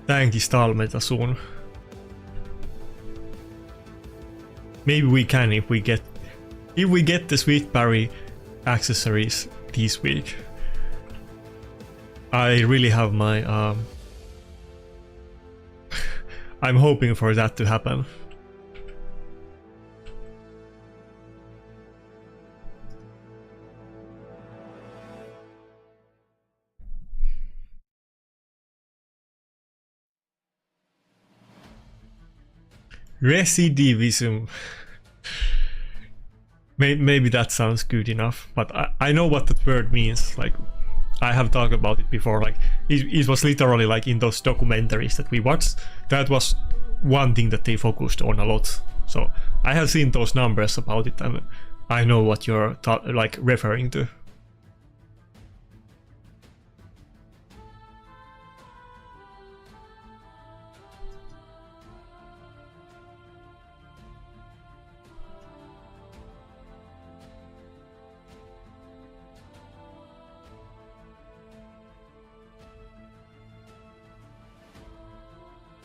tanky stall meta soon? Maybe we can if we get the sweet parry accessories this week. I really have my I'm hoping for that to happen. Recidivism. Maybe that sounds good enough, but I know what that word means. Like, I have talked about it before. Like, it was literally like in those documentaries that we watched. That was one thing that they focused on a lot. So I have seen those numbers about it, and I know what you're like referring to.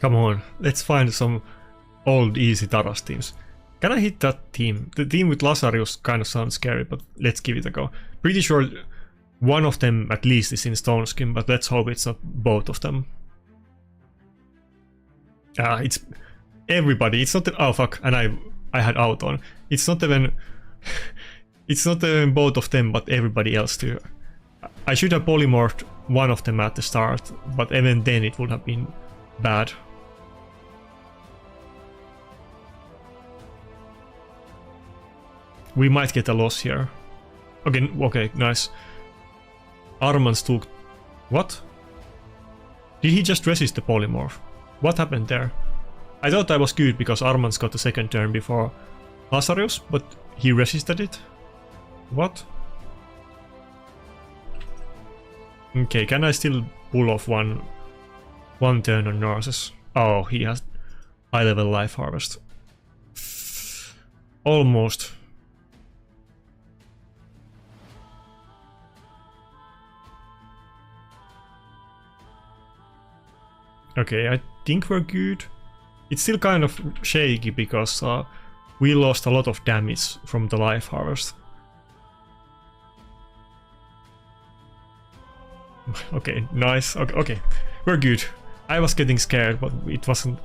Come on, let's find some old easy Taras teams. Can I hit that team? The team with Lazarus kind of sounds scary, but let's give it a go. Pretty sure one of them at least is in Stone Skin, but let's hope it's not both of them. It's everybody. It's not. Oh fuck! And I had out on. It's not even. It's not even both of them, but everybody else too. I should have polymorphed one of them at the start, but even then it would have been bad. We might get a loss here. Okay, nice. Armans took... What? Did he just resist the polymorph? What happened there? I thought I was good because Armans got the second turn before Lazarus, but he resisted it? What? Okay, can I still pull off one turn on Narcissus? Oh, he has high level life harvest. Almost. Okay, I think we're good. It's still kind of shaky because we lost a lot of damage from the life harvest. Okay, nice. Okay, we're good. I was getting scared, but it wasn't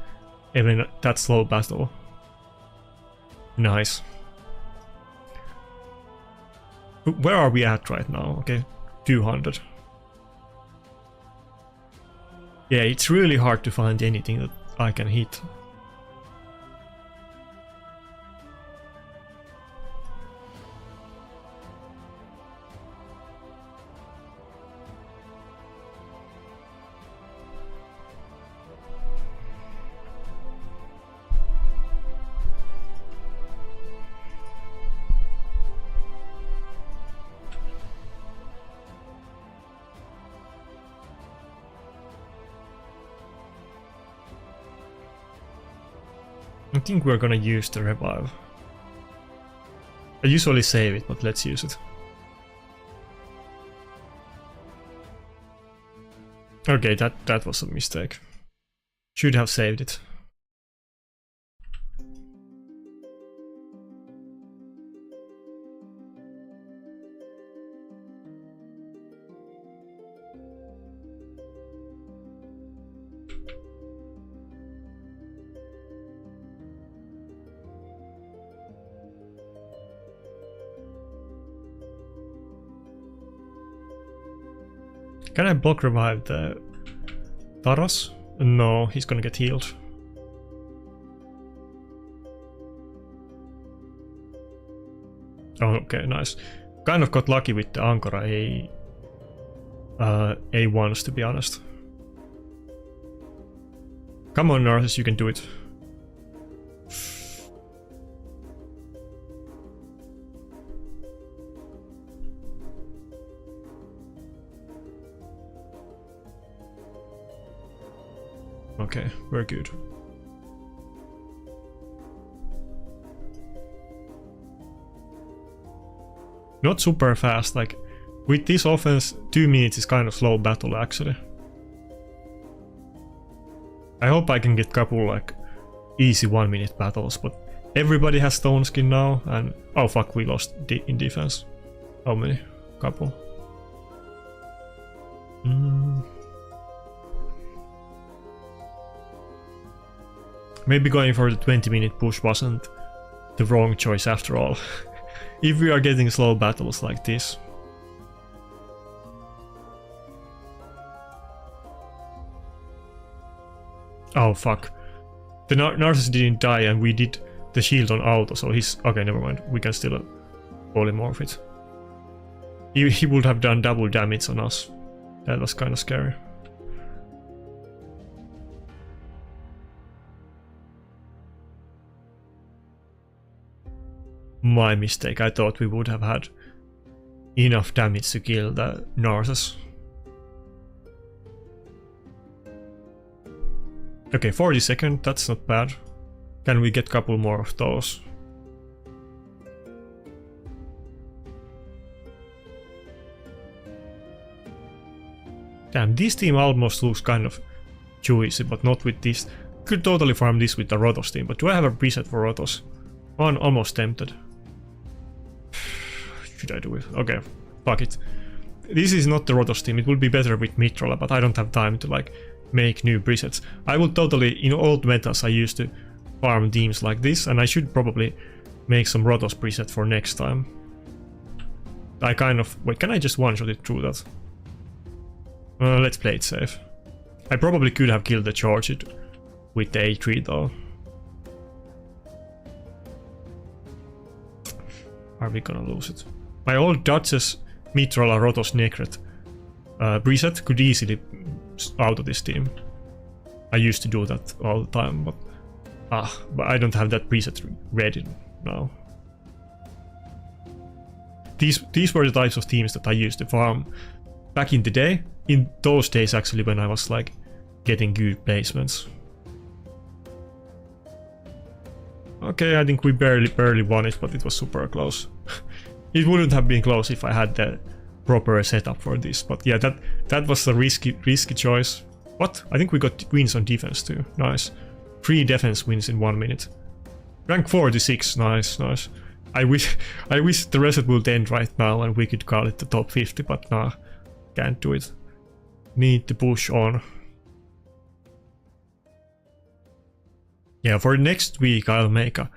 even that slow battle. Nice. Where are we at right now? Okay, 200. Yeah, it's really hard to find anything that I can hit. I think we're gonna use the revive. I usually save it, but let's use it. Okay, that was a mistake. Should have saved it. Can I block revive the Taros? No, he's gonna get healed. Oh, okay, nice. Kind of got lucky with the Ankara A1s, to be honest. Come on, Narcissus, you can do it. Okay, we're good. Not super fast, like with this offense 2 minutes is kind of slow battle actually. I hope I can get couple like easy 1 minute battles, but everybody has stone skin now and oh fuck, we lost in defense. How many? Couple. Maybe going for the 20-minute push wasn't the wrong choice after all. If we are getting slow battles like this. Oh fuck. The Narcissus didn't die and we did the shield on auto, so he's... Okay, never mind. We can still polymorph it. He would have done double damage on us. That was kind of scary. My mistake, I thought we would have had enough damage to kill the Narcissus. Okay, 40 seconds, that's not bad. Can we get a couple more of those? Damn, this team almost looks kind of juicy, but not with this. Could totally farm this with the Rotos team, but do I have a preset for Rotos? I'm almost tempted. Should I do it? Okay, fuck it. This is not the Rotos team, it would be better with Mitrola, but I don't have time to like make new presets. I would totally, in old metas I used to farm teams like this, and I should probably make some Rotos preset for next time. I kind of... Wait, can I just one-shot it through that? Let's play it safe. I probably could have killed the charge it with the A3 though. Are we gonna lose it? My old Duchess Mitrola Rotos Necret preset could easily out of this team. I used to do that all the time, but I don't have that preset ready now. These were the types of teams that I used to farm back in the day. In those days actually, when I was like getting good placements. Okay, I think we barely won it, but it was super close. It wouldn't have been close if I had the proper setup for this, but yeah, that was a risky choice. What? I think we got wins on defense too. Nice. 3 defense wins in 1 minute. Rank 46. Nice, nice. I wish the reset would end right now and we could call it the top 50, but nah, can't do it. Need to push on. Yeah, for next week I'll make a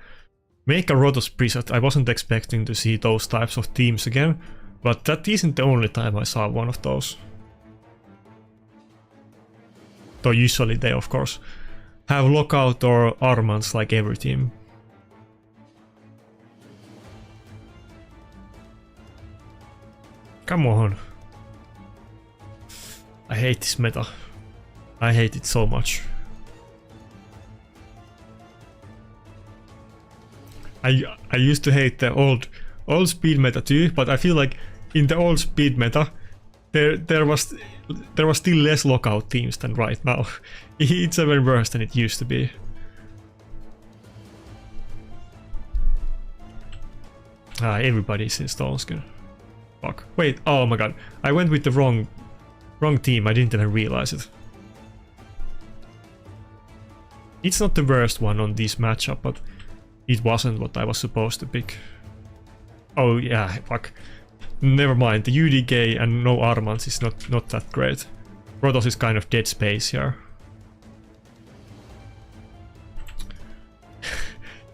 Rotos preset. I wasn't expecting to see those types of teams again, but that isn't the only time I saw one of those. Though usually they of course have lockout or armaments like every team. Come on. I hate this meta. I hate it so much. I used to hate the old speed meta too, but I feel like in the old speed meta there was still less lockout teams than right now. It's even worse than it used to be. Everybody's in stone skin. Fuck. Wait, oh my god. I went with the wrong team, I didn't even realize it. It's not the worst one on this matchup, but it wasn't what I was supposed to pick. Oh yeah, fuck. Never mind, the UDK and no Armans is not that great. Protoss is kind of dead space here.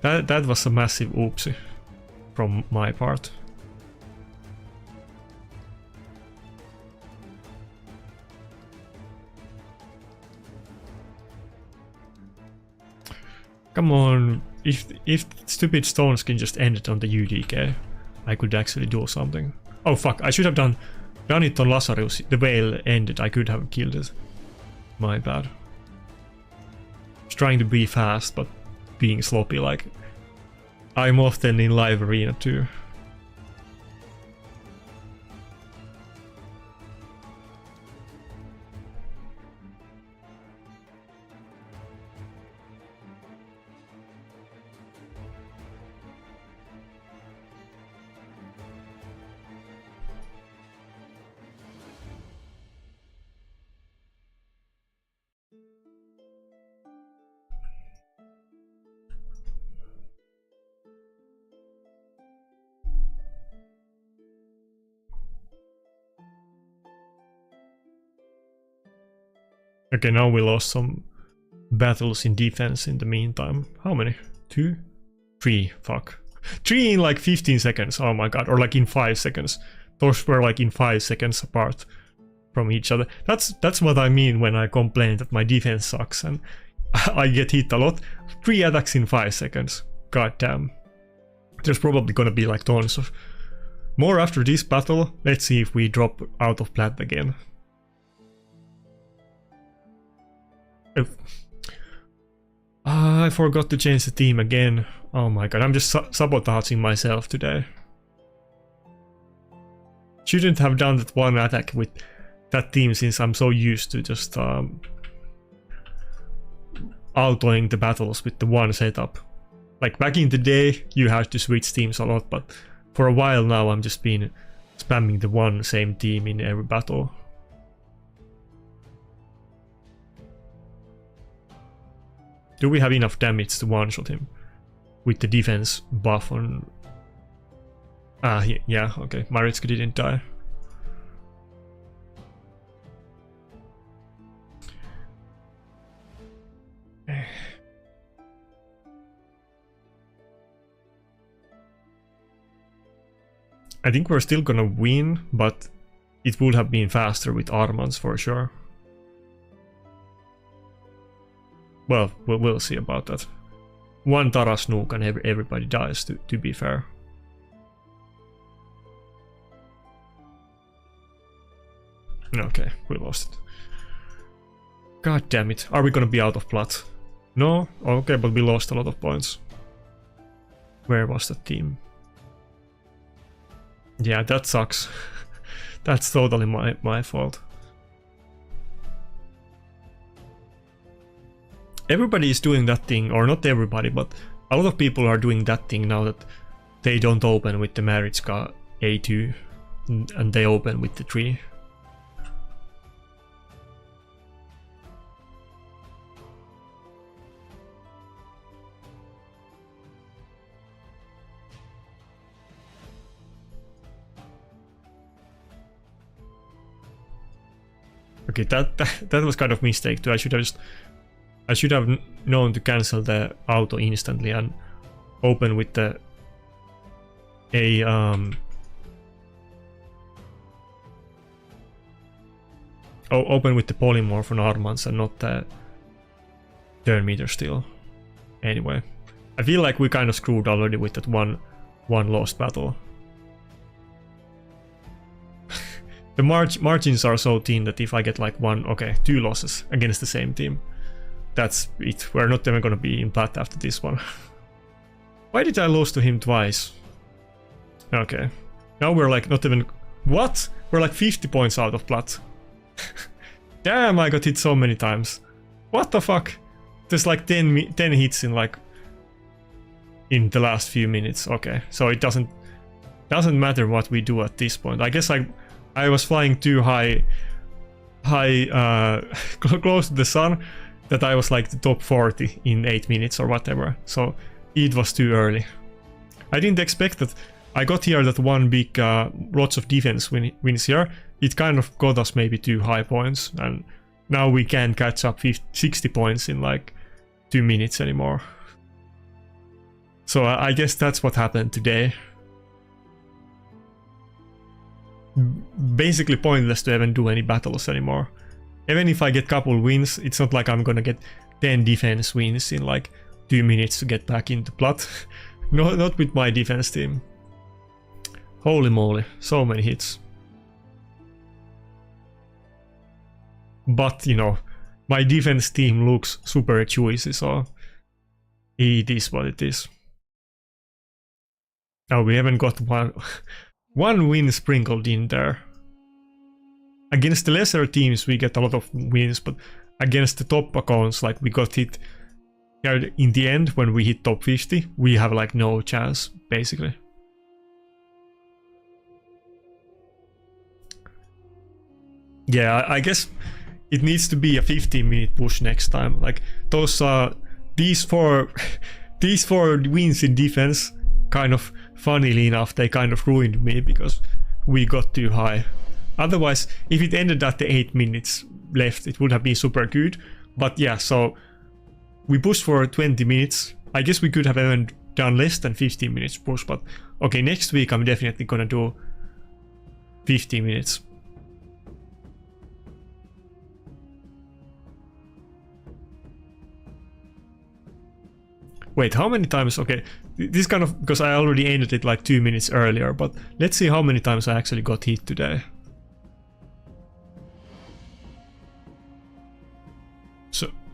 That was a massive oopsie from my part. Come on, if stupid stone skin just ended on the UDK, I could actually do something. Oh fuck, I should have done it on Lazarus. The whale ended, I could have killed it. My bad. I was trying to be fast, but being sloppy like I'm often in live arena too. Okay, now we lost some battles in defense in the meantime. How many? 2? 3, fuck. 3 in like 15 seconds, oh my god, or like in 5 seconds. Those were like in 5 seconds apart from each other. That's what I mean when I complain that my defense sucks and I get hit a lot. 3 attacks in 5 seconds. God damn. There's probably gonna be like tons of more after this battle. Let's see if we drop out of plat again. I forgot to change the team again. Oh my god, I'm just sabotaging myself today. Shouldn't have done that one attack with that team since I'm so used to just autoing the battles with the one setup. Like back in the day, you had to switch teams a lot, but for a while now I'm just been spamming the one same team in every battle. Do we have enough damage to one-shot him with the defense buff on? Ah, yeah, okay. Maritska didn't die. I think we're still gonna win, but it would have been faster with Armans for sure. Well, we'll see about that. One Taras nuke and everybody dies, to be fair. Okay, we lost it. God damn it. Are we gonna be out of plat? No? Okay, but we lost a lot of points. Where was the team? Yeah, that sucks. That's totally my fault. Everybody is doing that thing, or not everybody, but a lot of people are doing that thing now that they don't open with the Maritska A2 and they open with the 3. Okay, that was kind of a mistake too. I should have known to cancel the auto instantly and open with the open with the polymorph on Armans and not the turn meter still. Anyway, I feel like we kind of screwed already with that one lost battle. The margins are so thin that if I get like 2 losses against the same team, that's it. We're not even gonna be in plat after this one. Why did I lose to him twice? Okay. Now we're like not even... What? We're like 50 points out of plat. Damn, I got hit so many times. What the fuck? There's like 10 hits in like... in the last few minutes. Okay, so it doesn't doesn't matter what we do at this point. I guess I was flying too high close to the sun, that I was like the top 40 in 8 minutes or whatever, so it was too early. I didn't expect that. I got here that one big lots of defense wins here. It kind of got us maybe too high points, and now we can't catch up 60 points in like 2 minutes anymore. So I guess that's what happened today. Basically pointless to even do any battles anymore. Even if I get couple wins, it's not like I'm gonna get 10 defense wins in like 2 minutes to get back into plat. No, not with my defense team. Holy moly, so many hits. But, you know, my defense team looks super juicy, so it is what it is. Oh, we haven't got one win sprinkled in there. Against the lesser teams we get a lot of wins, but against the top accounts, like we got hit here in the end when we hit top 50, we have like no chance, basically. Yeah, I guess it needs to be a 15-minute push next time. Like those these four wins in defense, kind of funnily enough, they kind of ruined me because we got too high. Otherwise, if it ended at the 8 minutes left, it would have been super good. But yeah, so we pushed for 20 minutes. I guess we could have even done less than 15 minutes push, but okay, next week I'm definitely gonna do 15 minutes. Wait, how many times? Okay, this kind of, because I already ended it like 2 minutes earlier, but let's see how many times I actually got hit today.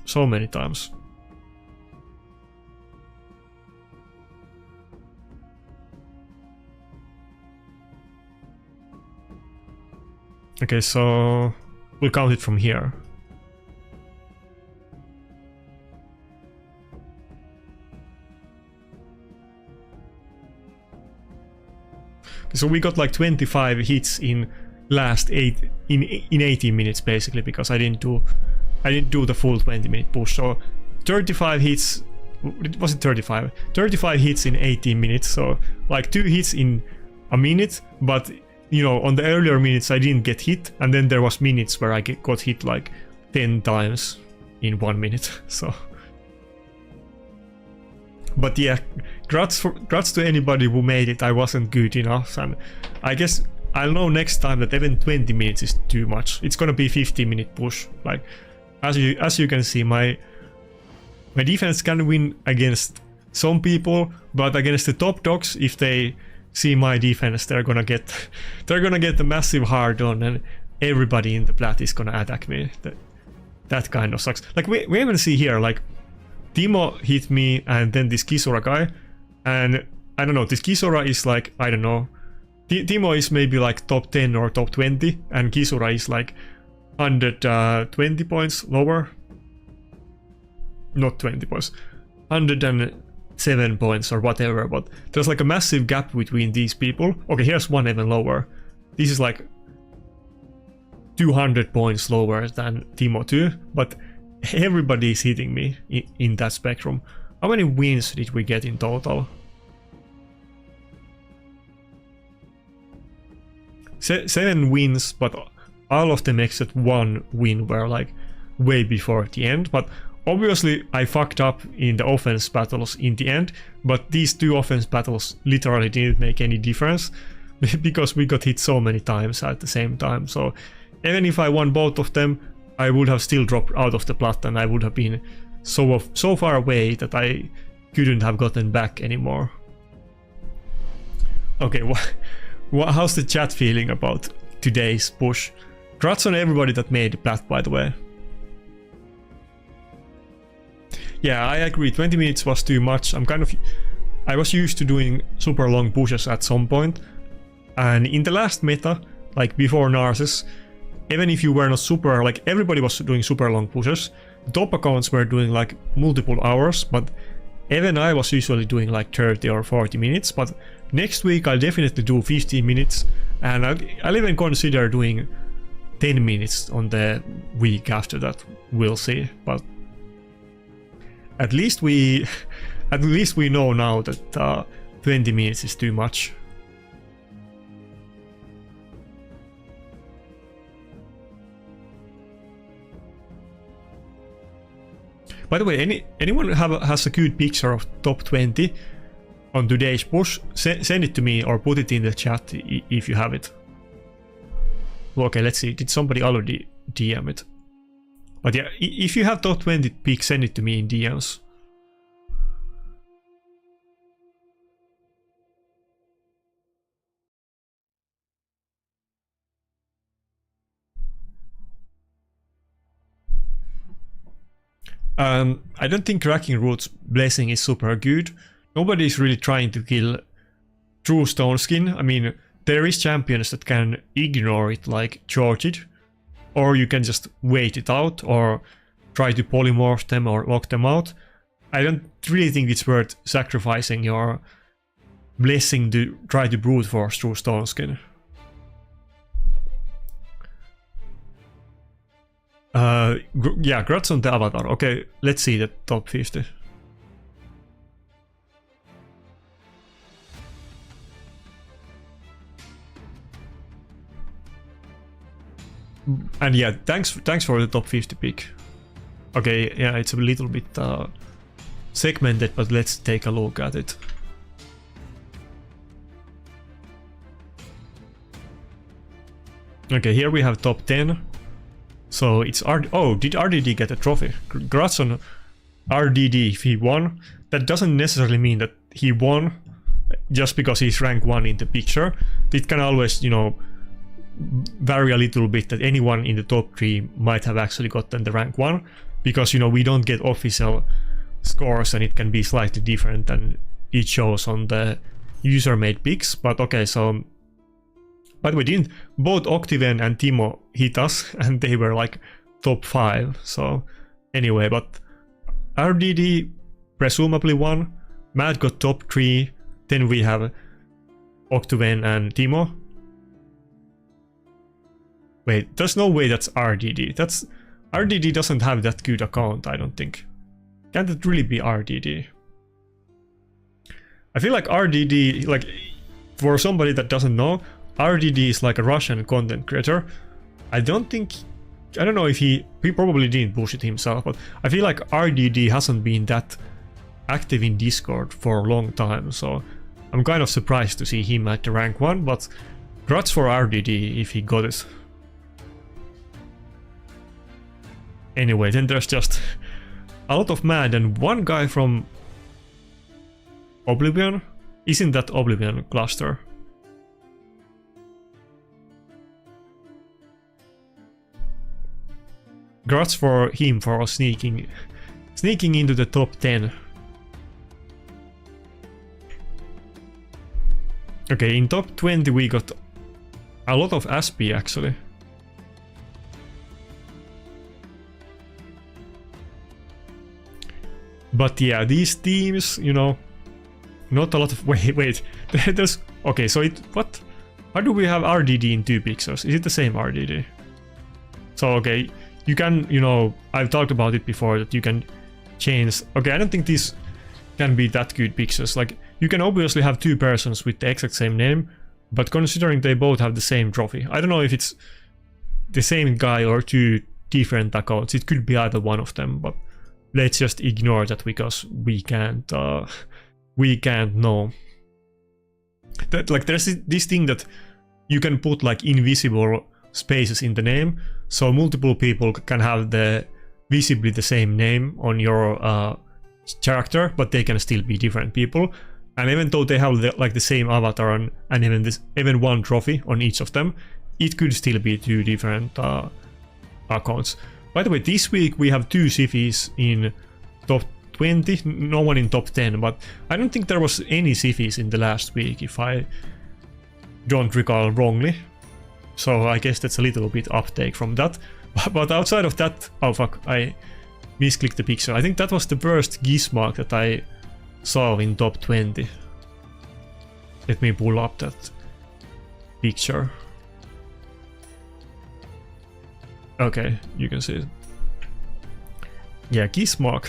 So many times. Okay, so we'll count it from here. So we got like 25 hits in last 18 minutes basically, because I didn't do the full 20-minute push. So 35 hits, was it 35? 35 hits in 18 minutes, so like 2 hits in a minute, but you know, on the earlier minutes I didn't get hit, and then there was minutes where I got hit like 10 times in 1 minute, so. But yeah, congrats to anybody who made it. I wasn't good enough, and I guess I'll know next time that even 20 minutes is too much. It's gonna be 15-minute push. Like, as you can see, my defense can win against some people, but against the top dogs, if they see my defense, they're gonna get a massive hard on, and everybody in the plat is gonna attack me. That kind of sucks. Like we even see here, like Timo hit me, and then this Kisora guy, and I don't know, this Kisora is like, I don't know, Timo is maybe like top 10 or top 20, and Kisora is like 120 points lower. Not 20 points, 107 points or whatever, but there's like a massive gap between these people. Okay, here's one even lower. This is like 200 points lower than Timo too, but everybody is hitting me in that spectrum. How many wins did we get in total? 7 wins, but all of them except 1 win were like way before the end. But obviously I fucked up in the offense battles in the end, but these 2 offense battles literally didn't make any difference because we got hit so many times at the same time. So even if I won both of them, I would have still dropped out of the plat, and I would have been so far away that I couldn't have gotten back anymore. Okay, how's the chat feeling about today's push? Congrats on everybody that made the plat, by the way. Yeah, I agree, 20 minutes was too much. I was used to doing super long pushes at some point, and in the last meta, like before Narses, even if you were not super, like everybody was doing super long pushes, top accounts were doing like multiple hours, but even I was usually doing like 30 or 40 minutes, but next week I'll definitely do 15 minutes, and I'll even consider doing 10 minutes on the week after that. We'll see, but at least we know now that 20 minutes is too much. By the way, anyone has a good picture of top 20 on today's push? Send it to me or put it in the chat if you have it. Okay, let's see. Did somebody already DM it? But yeah, if you have top 20 pics, send it to me in DMs. I don't think cracking Root's blessing is super good. Nobody's really trying to kill true Stone Skin. I mean, there is champions that can ignore it, like charge it, or you can just wait it out, or try to polymorph them or lock them out. I don't really think it's worth sacrificing your blessing to try to brute force through Stone Skin. Yeah, Grats on the avatar. Okay, let's see the top 50. And yeah, thanks for the top 50 pick. Okay, yeah, it's a little bit segmented, but let's take a look at it. Okay, here we have top 10. So it's oh, did RDD get a trophy? Congrats on RDD if he won. That doesn't necessarily mean that he won just because he's rank 1 in the picture. It can always, you know, vary a little bit, that anyone in the top 3 might have actually gotten the rank 1, because, you know, we don't get official scores and it can be slightly different than it shows on the user-made picks. But okay, so by the way, didn't both Octiven and Timo hit us, and they were like top 5. So anyway, but RDD presumably won. Matt got top 3. Then we have Octiven and Timo. Wait, there's no way that's RDD. That's RDD doesn't have that good account, I don't think. Can't it really be RDD? I feel like RDD, like, for somebody that doesn't know, RDD is like a Russian content creator. I don't know if he probably didn't push it himself, but I feel like RDD hasn't been that active in Discord for a long time, so I'm kind of surprised to see him at the rank 1, but congrats for RDD if he got it. Anyway, then there's just a lot of mad, and one guy from Oblivion? Isn't that Oblivion cluster? Congrats for him for sneaking into the top 10. Okay, in top 20 we got a lot of Aspie actually. But yeah, these teams, you know, not a lot of... Wait, there's... Okay, so what? How do we have RDD in 2 pixels? Is it the same RDD? So, okay, you can, you know, I've talked about it before, that you can change... Okay, I don't think these can be that good pixels. Like, you can obviously have 2 persons with the exact same name, but considering they both have the same trophy, I don't know if it's the same guy or 2 different accounts. It could be either one of them, but let's just ignore that because we can't know. That, like, there's this thing that you can put like invisible spaces in the name, so multiple people can have visibly the same name on your character, but they can still be different people. And even though they have the same avatar and even one trophy on each of them, it could still be 2 different accounts. By the way, this week we have 2 Sifis in top 20, no one in top 10, but I don't think there was any Sifis in the last week, if I don't recall wrongly. So I guess that's a little bit uptake from that. But outside of that, oh fuck, I misclicked the picture. I think that was the first Gizmark that I saw in top 20. Let me pull up that picture. Okay, you can see it. Yeah, Gizmark.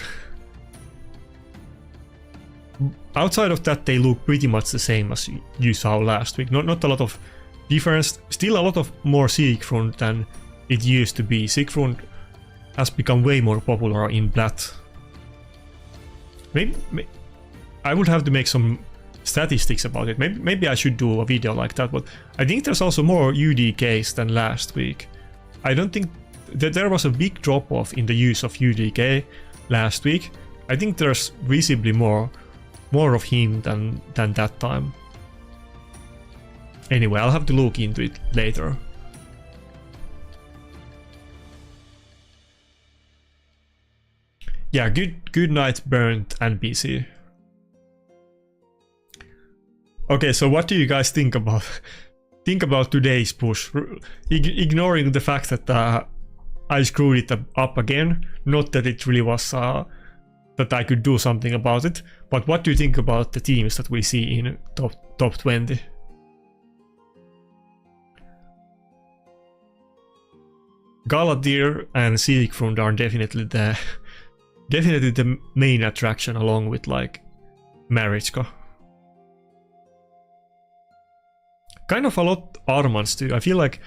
Outside of that, they look pretty much the same as you saw last week. Not a lot of difference. Still a lot of more Siegfried than it used to be. Siegfried has become way more popular in Plat. Maybe I would have to make some statistics about it. Maybe I should do a video like that, but I think there's also more UDKs than last week. I don't think that there was a big drop-off in the use of UDK last week. I think there's visibly more of him than that time. Anyway, I'll have to look into it later. Yeah, good night, burnt NPC. Okay, so what do you guys think about today's push? Ignoring the fact that I screwed it up again. Not that it really was that I could do something about it, but what do you think about the teams that we see in top 20? Galadir and Siegfried are definitely the main attraction, along with like Marichka. Kind of a lot Armans too. I feel like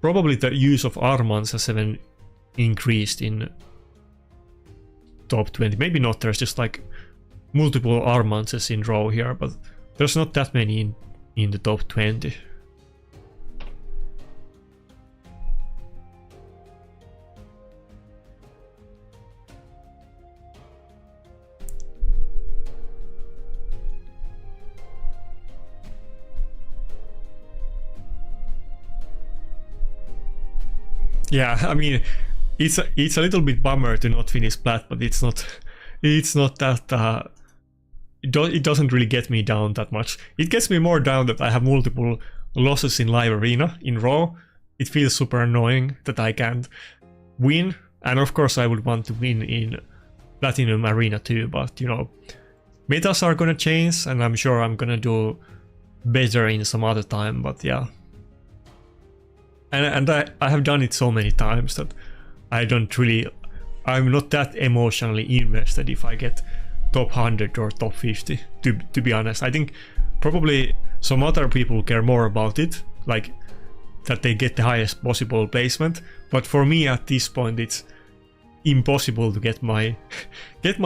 probably the use of Armans has even increased in top 20. Maybe not, there's just like multiple Armanses in row here, but there's not that many in the top 20. Yeah, I mean, it's a little bit bummer to not finish Plat, but it's not that it doesn't really get me down that much. It gets me more down that I have multiple losses in live arena in raw. It feels super annoying that I can't win, and of course I would want to win in Platinum Arena too, but you know, metas are gonna change, and I'm sure I'm gonna do better in some other time, but yeah. And I have done it so many times that I'm not that emotionally invested if I get top 100 or top 50, to be honest. I think probably some other people care more about it, like that they get the highest possible placement, but for me at this point it's impossible to get my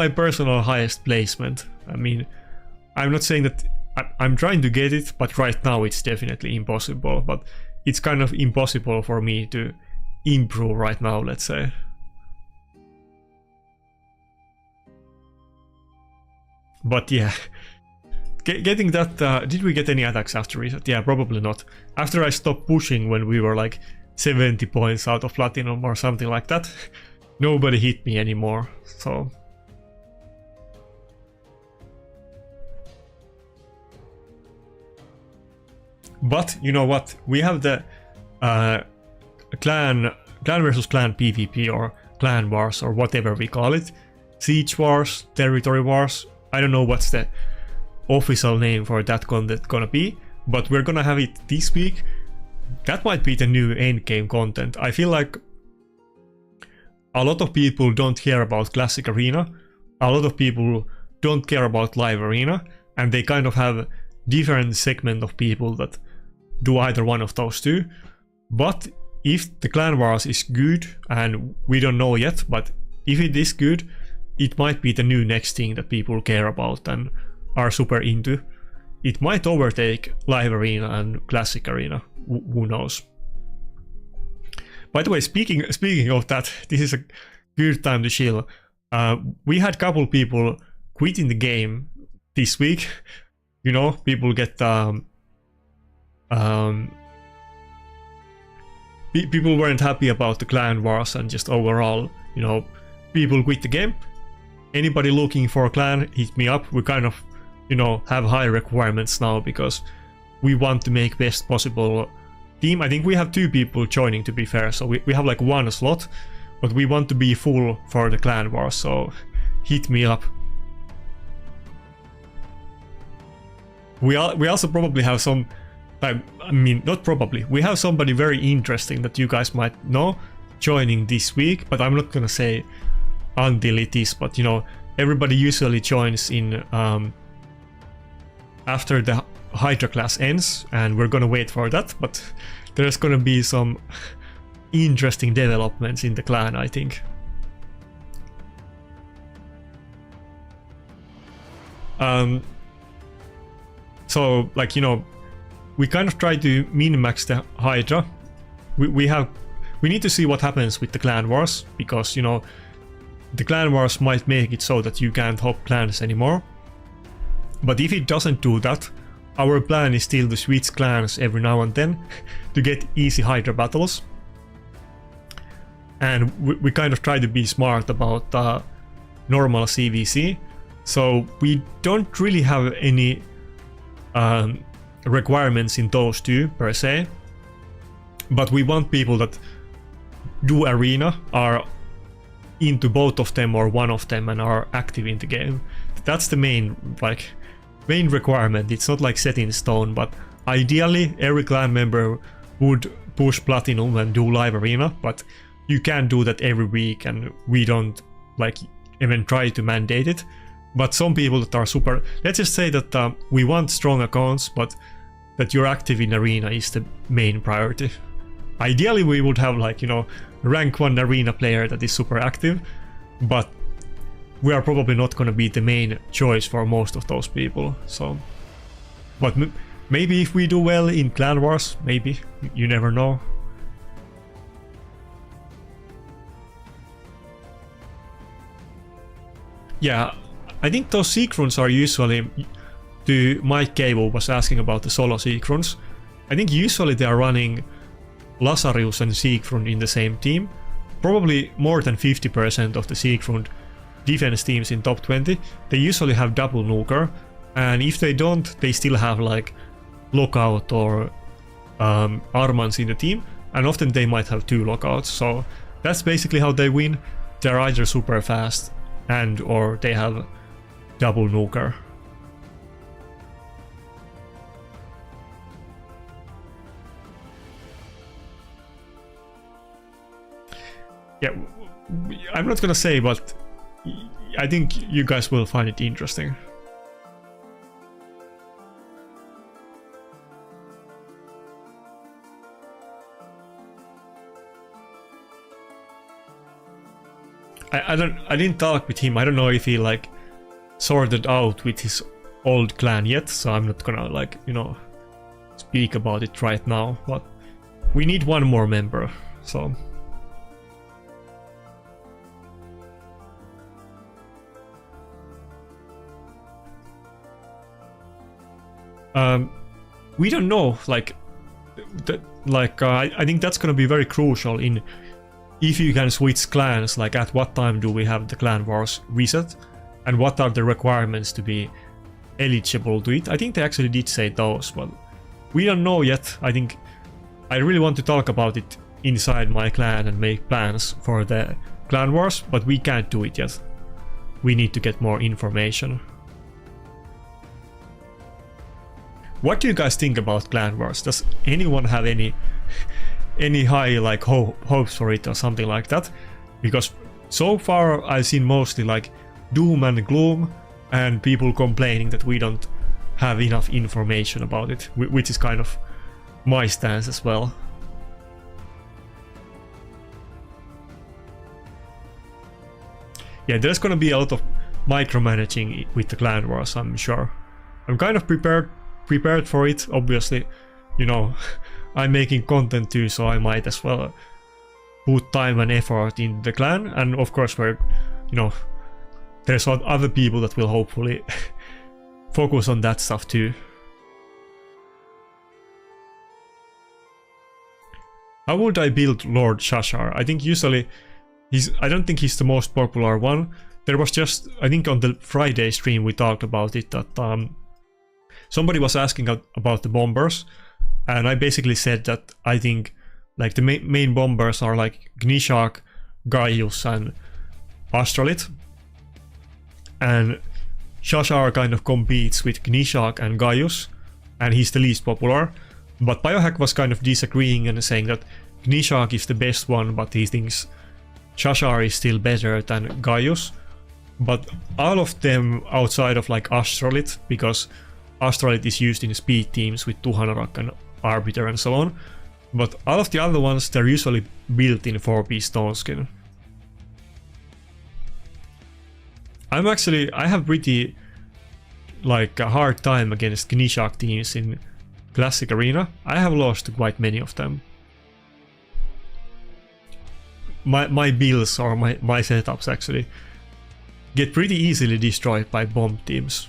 personal highest placement. I mean, I'm not saying that I'm trying to get it, but right now it's definitely impossible, but it's kind of impossible for me to improve right now, let's say. But yeah, getting that, did we get any attacks after reset? Yeah, probably not. After I stopped pushing when we were like 70 points out of Platinum or something like that, nobody hit me anymore, so... But you know what? We have the clan versus clan PvP or clan wars or whatever we call it. Siege wars, territory wars. I don't know what's the official name for that content gonna be, but we're gonna have it this week. That might be the new endgame content. I feel like a lot of people don't care about Classic Arena. A lot of people don't care about Live Arena, and they kind of have different segment of people that do either one of those two. But if the clan wars is good, and we don't know yet, but if it is good, it might be the new next thing that people care about and are super into. It might overtake Live Arena and Classic Arena, who knows. By the way, speaking of that, this is a good time to chill. We had a couple people quitting the game this week. You know, people get people weren't happy about the clan wars and just overall, you know, people quit the game. Anybody looking for a clan, hit me up. We kind of, you know, have high requirements now because we want to make best possible team. I think we have 2 people joining, to be fair, so we have like 1 slot, but we want to be full for the clan wars, so hit me up. we also probably have some, I mean, not probably, we have somebody very interesting that you guys might know joining this week, but I'm not gonna say until it is, but you know, everybody usually joins in after the Hydra class ends, and we're gonna wait for that, but there's gonna be some interesting developments in the clan, I think. So, like, you know, we kind of try to min-max the Hydra. We need to see what happens with the clan wars, because, you know, the clan wars might make it so that you can't hop clans anymore. But if it doesn't do that, our plan is still to switch clans every now and then to get easy Hydra battles. And we kind of try to be smart about normal CVC. So we don't really have any requirements in those two per se. But we want people that do arena, are into both of them or one of them, and are active in the game. That's the main requirement. It's not like set in stone, but ideally every clan member would push platinum and do live arena, but you can't do that every week, and we don't like even try to mandate it. But some people that are super, let's just say that we want strong accounts, but that you're active in arena is the main priority. Ideally we would have, like, you know, rank 1 arena player that is super active, but we are probably not going to be the main choice for most of those people. So, but maybe if we do well in clan wars, maybe, you never know. Yeah, I think those seek runes are usually, to Mike Cable was asking about the solo seek runes, I think usually they are running Lazarus and Siegfried in the same team. Probably more than 50% of the Siegfried defense teams in top 20, they usually have double nuker, and if they don't, they still have like Lockout or Armans in the team, and often they might have 2 lockouts. So that's basically how they win. They're either super fast and or they have double nuker. Yeah, I'm not gonna say, but I think you guys will find it interesting. I didn't talk with him. I don't know if he like sorted out with his old clan yet, so I'm not gonna, like, you know, speak about it right now, but we need one more member, so. We don't know, like, I think that's gonna be very crucial in if you can switch clans, like at what time do we have the clan wars reset, and what are the requirements to be eligible to it. I think they actually did say those, but we don't know yet. I think I really want to talk about it inside my clan and make plans for the clan wars, but we can't do it yet. We need to get more information. What do you guys think about clan wars? Does anyone have any high like hopes for it or something like that? Because so far I've seen mostly like doom and gloom and people complaining that we don't have enough information about it, which is kind of my stance as well. Yeah, there's gonna be a lot of micromanaging with the clan wars, I'm sure. I'm kind of prepared for it, obviously. You know, I'm making content too, so I might as well put time and effort in the clan, and of course we're, you know, there's other people that will hopefully focus on that stuff too. How would I build Lord Shashar? I think usually I don't think he's the most popular one. There was just, I think on the Friday stream we talked about it, that somebody was asking about the bombers, and I basically said that I think like the main bombers are like Gnishak, Gaius and Astrolith, and Shashar kind of competes with Gnishak and Gaius, and he's the least popular. But Biohack was kind of disagreeing and saying that Gnishak is the best one, but he thinks Chashar is still better than Gaius. But all of them outside of like Astrolith, because Astrolith is used in speed teams with Tuhanarok and Arbiter and so on. But all of the other ones, they're usually built in 4-piece stone skin. I have pretty like a hard time against Gnishak teams in Classic Arena. I have lost quite many of them. My builds or my setups actually get pretty easily destroyed by bomb teams.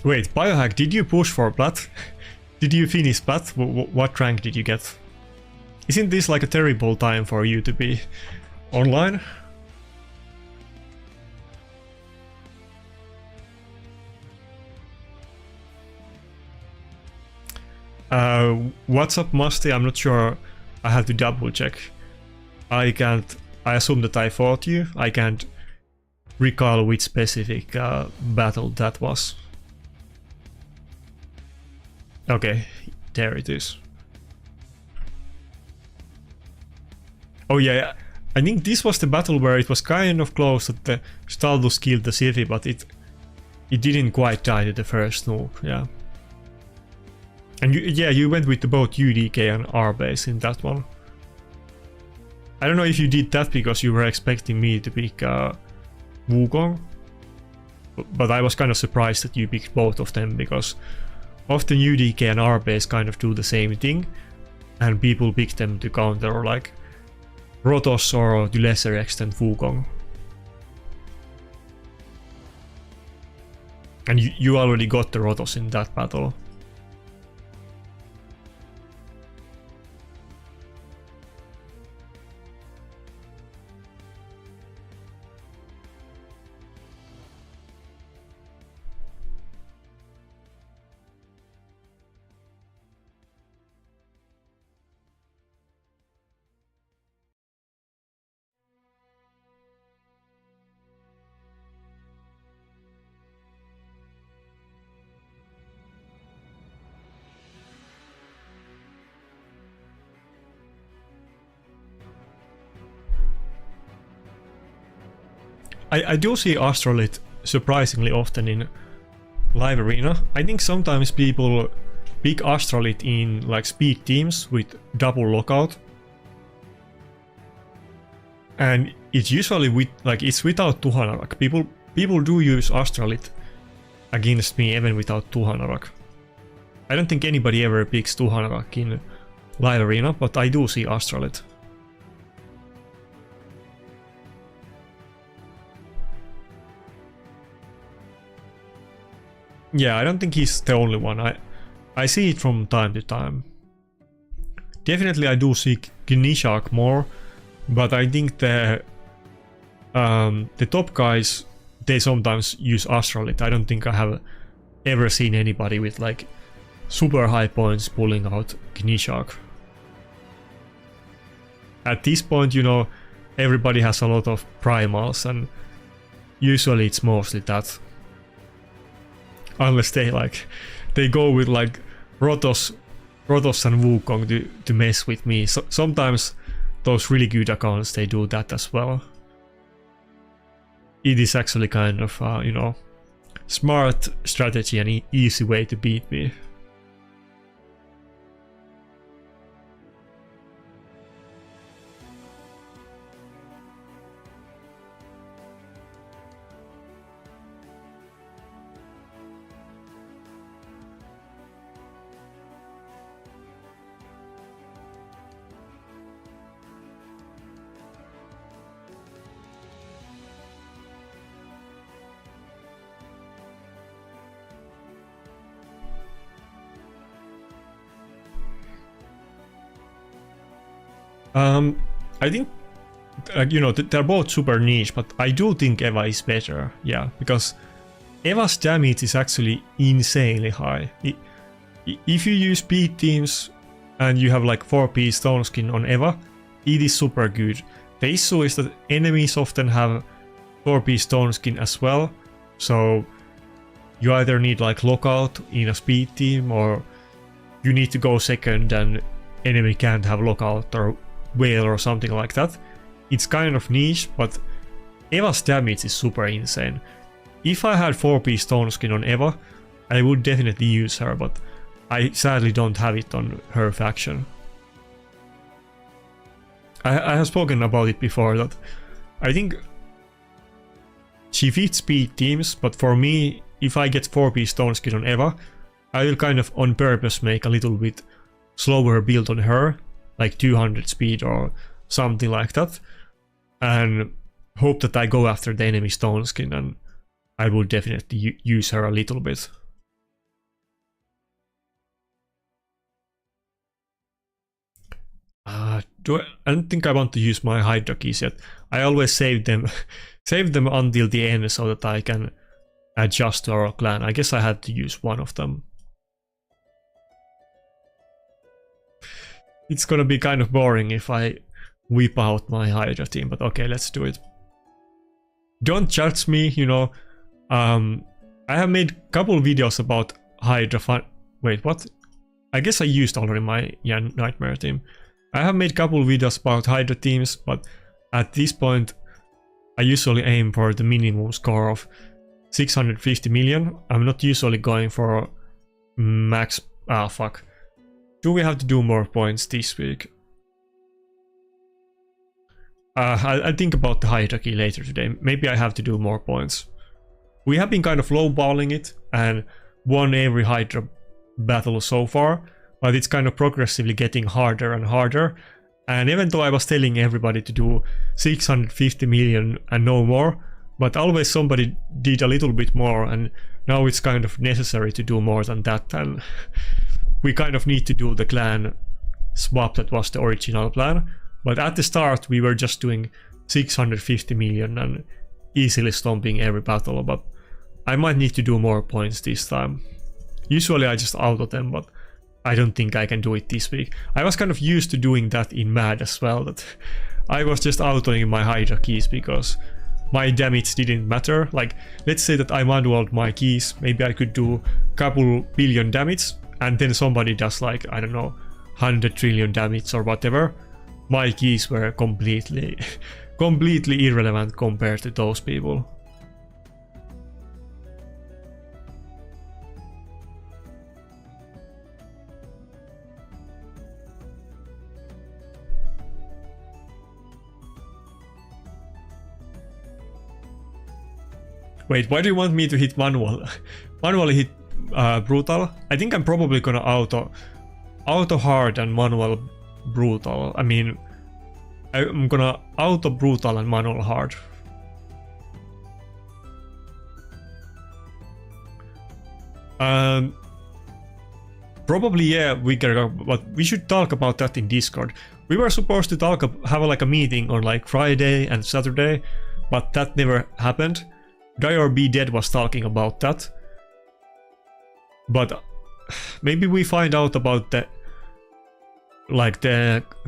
Wait, Biohack, did you push for Plat? Did you finish Plat? What rank did you get? Isn't this like a terrible time for you to be online? What's up, Musty? I'm not sure. I have to double check. I assume that I fought you. I can't recall which specific battle that was. Okay, there it is. Oh yeah, I think this was the battle where it was kind of close that the Staldus killed the Sylvie, but it didn't quite die to the first noob, yeah. And you went with both UDK and R-base in that one. I don't know if you did that because you were expecting me to pick Wukong, but I was kind of surprised that you picked both of them because often UDK and R-base kind of do the same thing, and people pick them to counter like Rotos or to lesser extent Wukong. And you already got the Rotos in that battle. I do see Astrolith surprisingly often in live arena. I think sometimes people pick Astrolith in like speed teams with double lockout, and it's usually with it's without Tuhanarak. People do use Astrolith against me even without Tuhanarak. I don't think anybody ever picks Tuhanarak in live arena, but I do see Astrolith. Yeah, I don't think he's the only one. I see it from time to time. Definitely I do see Gnishak more, but I think the top guys, they sometimes use Astrolith. I don't think I have ever seen anybody with like super high points pulling out Gnishak. At this point, you know, everybody has a lot of primals, and usually it's mostly that. Unless they go with like Rotos and Wukong to mess with me. So sometimes those really good accounts, they do that as well. It is actually kind of you know, smart strategy and easy way to beat me. I think, you know, they're both super niche, but I do think Eva is better, yeah, because Eva's damage is actually insanely high. If you use speed teams and you have like 4-piece stone skin on Eva, it is super good. The issue is that enemies often have 4-piece stone skin as well, so you either need like lockout in a speed team, or you need to go second and enemy can't have lockout or whale or something like that. It's kind of niche, but Eva's damage is super insane. If I had 4-piece stone skin on Eva, I would definitely use her, but I sadly don't have it on her faction. I have spoken about it before that I think she fits speed teams, but for me, if I get 4-piece stone skin on Eva, I will kind of on purpose make a little bit slower build on her, like 200 speed or something like that, and hope that I go after the enemy stone skin, and I will definitely use her a little bit. I don't think I want to use my Hydra keys yet. I always save them until the end so that I can adjust to our clan. I guess I had to use one of them. It's gonna be kind of boring if I whip out my Hydra team, but okay, let's do it. Don't judge me, you know. I have made a couple videos about Hydra fun. Wait, what? I guess I used already my Nightmare team. I have made a couple videos about Hydra teams, but at this point I usually aim for the minimum score of 650 million. I'm not usually going for max... Ah, fuck. Do we have to do more points this week? I'll think about the Hydra key later today. Maybe I have to do more points. We have been kind of lowballing it and won every Hydra battle so far, but it's kind of progressively getting harder and harder. And even though I was telling everybody to do 650 million and no more, but always somebody did a little bit more, and now it's kind of necessary to do more than that, and we kind of need to do the clan swap that was the original plan. But at the start we were just doing 650 million and easily stomping every battle, but I might need to do more points this time. Usually I just auto them, but I don't think I can do it this week. I was kind of used to doing that in MAD as well, that I was just autoing my Hydra keys because my damage didn't matter. Like, let's say that I manualed my keys, maybe I could do a couple billion damage, and then somebody does like, I don't know, 100 trillion damage or whatever. My keys were completely irrelevant compared to those people. Wait, why do you want me to hit manual? Manually hit brutal? I think I'm probably gonna auto hard and manual brutal. I mean, I'm gonna auto brutal and manual hard. Probably, yeah, we can, but we should talk about that in Discord. We were supposed to have like a meeting on like Friday and Saturday, but that never happened. Die or Be Dead was talking about that, but maybe we find out about the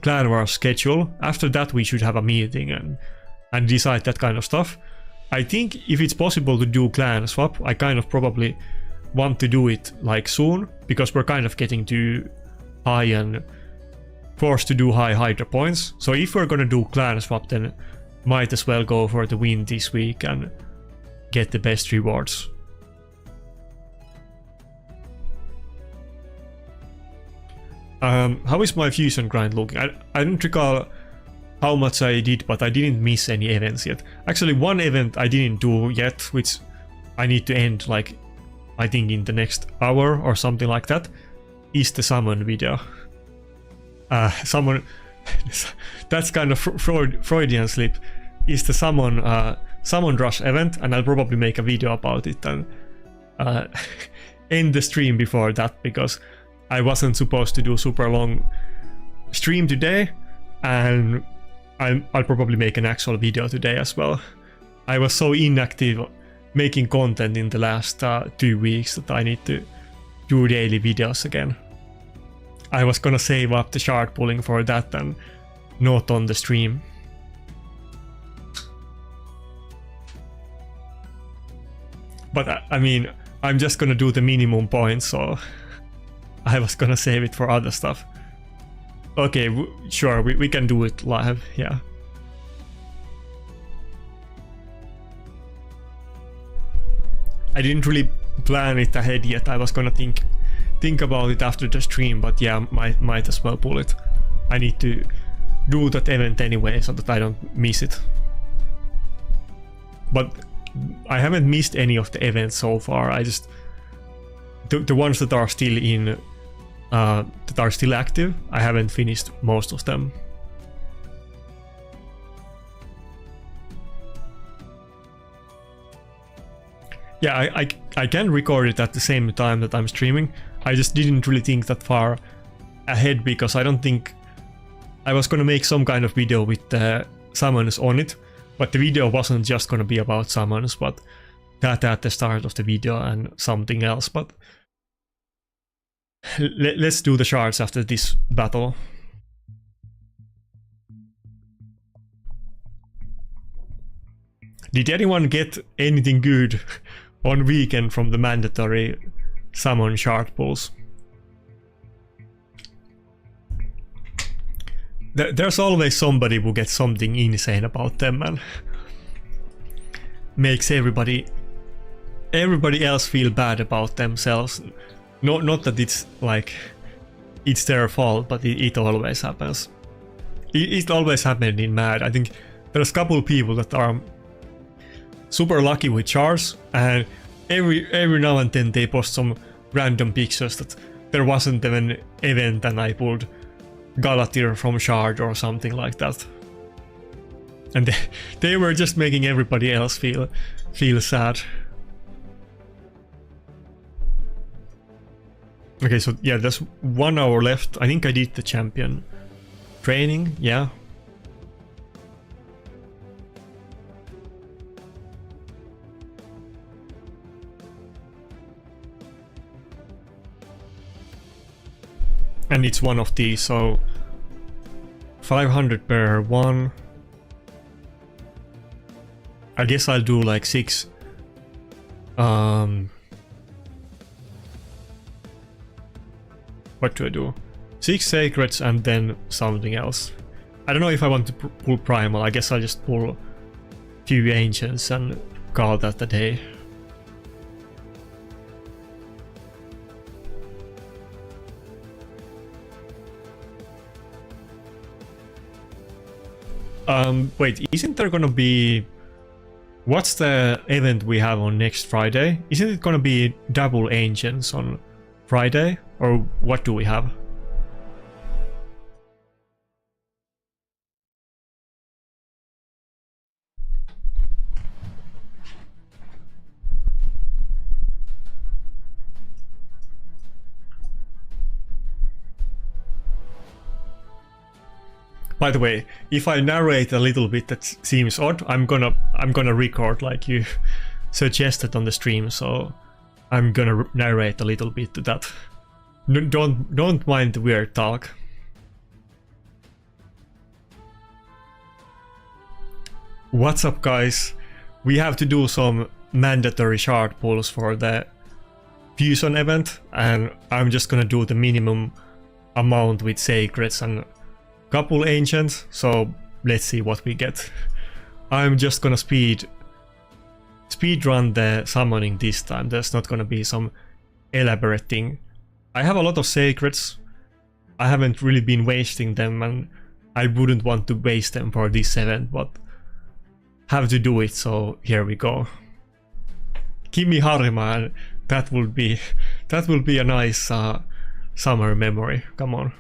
clan war schedule. After that we should have a meeting and decide that kind of stuff. I think if it's possible to do clan swap, I kind of probably want to do it like soon, because we're kind of getting too high and forced to do high Hydra points. So if we're gonna do clan swap, then might as well go for the win this week and get the best rewards. How is my fusion grind looking? I don't recall how much I did, but I didn't miss any events yet. Actually, one event I didn't do yet, which I need to end like, I think in the next hour or something like that, is the summon video. Summon... that's kind of Freudian slip. Is the summon rush event, and I'll probably make a video about it and end the stream before that, because I wasn't supposed to do super long stream today, and I'll probably make an actual video today as well. I was so inactive making content in the last 2 weeks that I need to do daily videos again. I was gonna save up the shard pulling for that and not on the stream. But I mean, I'm just gonna do the minimum points, so I was gonna save it for other stuff. Okay, sure, we can do it live, yeah. I didn't really plan it ahead yet. I was gonna think about it after the stream, but yeah, might as well pull it. I need to do that event anyway so that I don't miss it. But I haven't missed any of the events so far. I just the ones that are still in that are still active, I haven't finished most of them. Yeah, I can record it at the same time that I'm streaming. I just didn't really think that far ahead because I don't think I was gonna make some kind of video with summons on it, but the video wasn't just gonna be about summons, but that at the start of the video and something else. But let's do the shards after this battle. Did anyone get anything good on weekend from the mandatory summon shard pulls? There's always somebody who gets something insane about them and makes everybody else feel bad about themselves. Not that it's like it's their fault, but it always happens. It always happened in Mad. I think there's a couple of people that are super lucky with shards, and every now and then they post some random pictures that there wasn't even an event and I pulled Galatir from shard or something like that. And they were just making everybody else feel sad. Okay, so yeah, there's 1 hour left. I think I did the champion training, yeah. And it's one of these, so 500 per one. I guess I'll do like 6. What do I do? 6 sacreds and then something else. I don't know if I want to pull primal. I guess I'll just pull a few ancients and call that a day. Wait, isn't there gonna be... What's the event we have on next Friday? Isn't it gonna be double ancients on Friday? Or what do we have? By the way, if I narrate a little bit that seems odd, I'm gonna record like you suggested on the stream, so I'm gonna narrate a little bit to that. Don't mind the weird talk. What's up, guys? We have to do some mandatory shard pulls for the fusion event, and I'm just gonna do the minimum amount with sacreds and couple ancients, so let's see what we get. I'm just gonna speed run the summoning this time. There's not gonna be some elaborate thing. I have a lot of sacreds. I haven't really been wasting them, and I wouldn't want to waste them for this event, but have to do it, so here we go. Kimi Harima, and that will be a nice summer memory. Come on.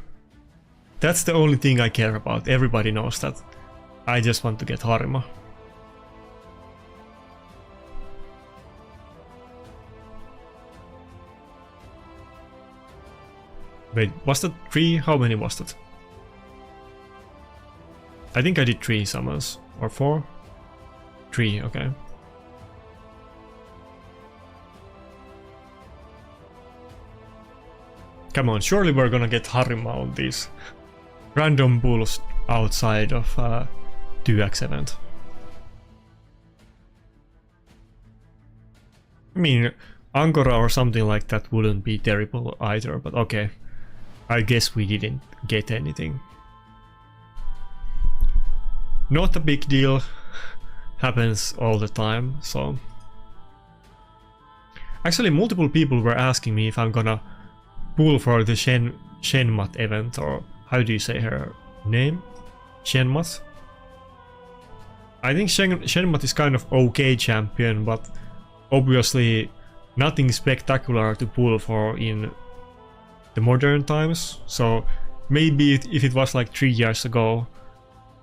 That's the only thing I care about. Everybody knows that. I just want to get Harima. Wait, was that 3? How many was that? I think I did 3 summons. Or 4? 3, okay. Come on, surely we're gonna get Harima on these random bulls outside of 2x event. I mean, Angora or something like that wouldn't be terrible either, but okay. I guess we didn't get anything. Not a big deal. Happens all the time, so... Actually, multiple people were asking me if I'm gonna pull for the Shenmat event, or how do you say her name? Shenmat? I think Shenmat is kind of okay champion, but obviously nothing spectacular to pull for in the modern times, so maybe if it was like 3 years ago,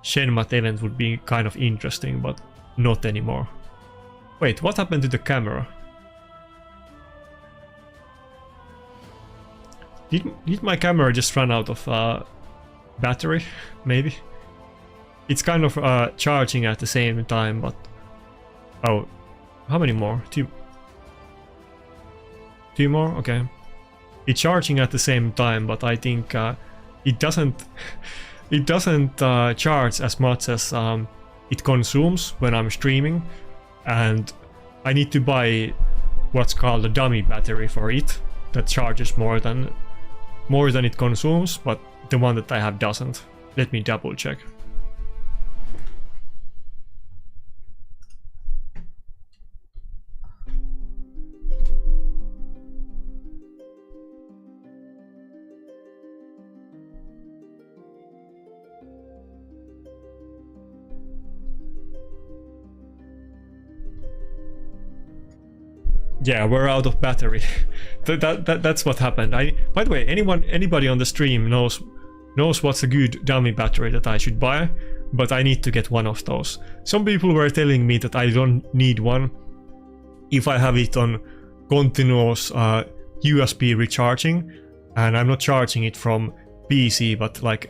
Shenmat event would be kind of interesting, but not anymore. Wait, what happened to the camera? Did my camera just run out of battery? Maybe? It's kind of charging at the same time, but... Oh, how many more? 2 more? Okay. It's charging at the same time, but I think it doesn't charge as much as it consumes when I'm streaming, and I need to buy what's called a dummy battery for it that charges more than it consumes, but the one that I have doesn't. Let me double check. Yeah, we're out of battery. That's what happened. By the way, anybody on the stream knows what's a good dummy battery that I should buy, but I need to get one of those. Some people were telling me that I don't need one if I have it on continuous USB recharging, and I'm not charging it from PC, but like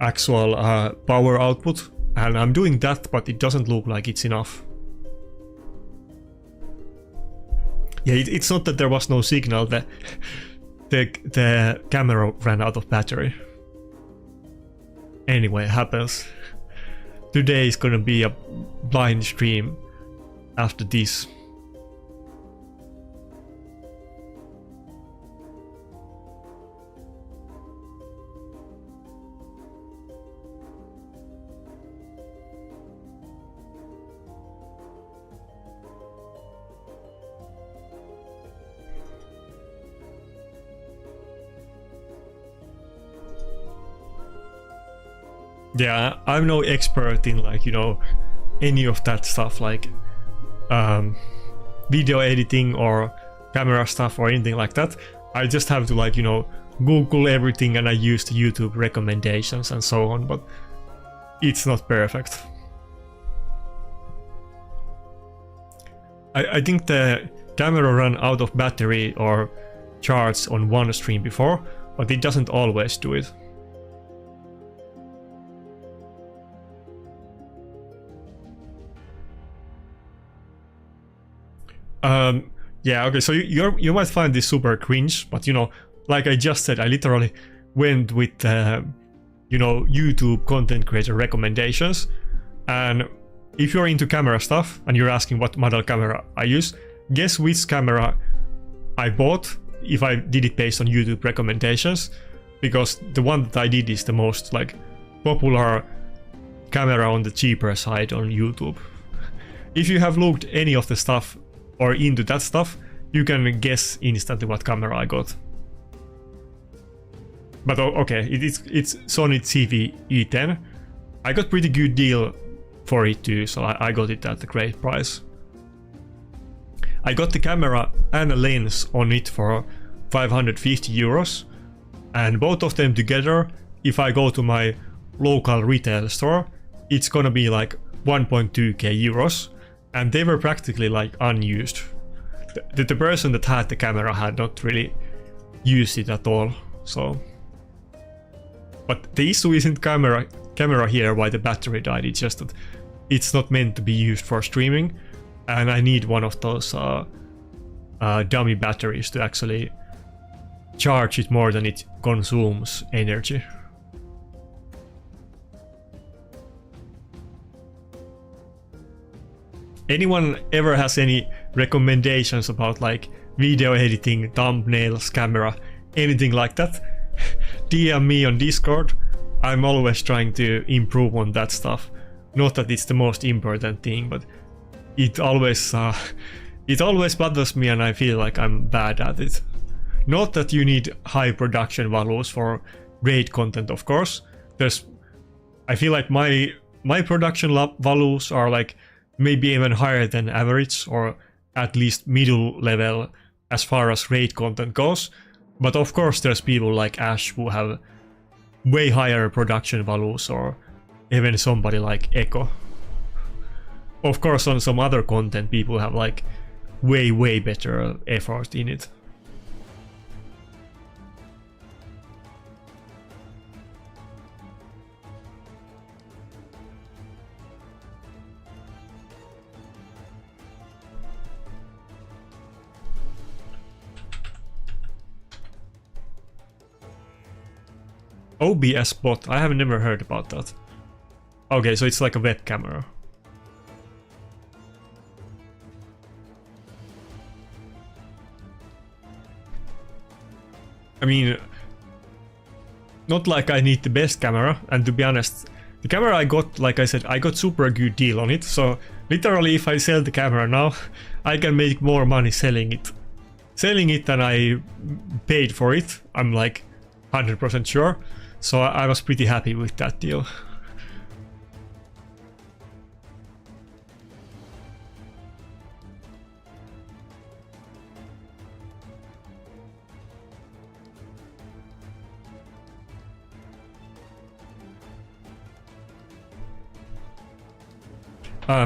actual power output, and I'm doing that, but it doesn't look like it's enough. Yeah, it's not that there was no signal, the camera ran out of battery. Anyway, happens. Today is gonna be a blind stream after this. Yeah, I'm no expert in, like, you know, any of that stuff, like video editing or camera stuff or anything like that. I just have to, like, you know, Google everything, and I use the YouTube recommendations and so on, but it's not perfect. I think the camera ran out of battery or charge on one stream before, but it doesn't always do it. Yeah, okay, so you might find this super cringe, but you know, like I just said, I literally went with you know, YouTube content creator recommendations, and if you're into camera stuff and you're asking what model camera I use, guess which camera I bought if I did it based on YouTube recommendations, because the one that I did is the most, like, popular camera on the cheaper side on YouTube. If you have looked any of the stuff or into that stuff, you can guess instantly what camera I got. But okay, it's Sony CV-E10. I got pretty good deal for it too, so I got it at a great price. I got the camera and a lens on it for 550 euros, and both of them together, if I go to my local retail store, it's gonna be like 1.2k euros. And they were practically, like, unused. The person that had the camera had not really used it at all, so... But the issue isn't camera camera here why the battery died. It's just that it's not meant to be used for streaming, and I need one of those dummy batteries to actually charge it more than it consumes energy. Anyone ever has any recommendations about like video editing, thumbnails, camera, anything like that? DM me on Discord. I'm always trying to improve on that stuff. Not that it's the most important thing, but it always bothers me and I feel like I'm bad at it. Not that you need high production values for great content, of course. I feel like my production values are like maybe even higher than average, or at least middle level as far as raid content goes. But of course there's people like Ash who have way higher production values, or even somebody like Echo. Of course on some other content people have like way better effort in it. OBS bot, I have never heard about that. Okay, so it's like a web camera. I mean, not like I need the best camera, and to be honest, the camera I got, like I said, I got super good deal on it, so literally if I sell the camera now, I can make more money selling it. Selling it than I paid for it, I'm like 100% sure. So I was pretty happy with that deal.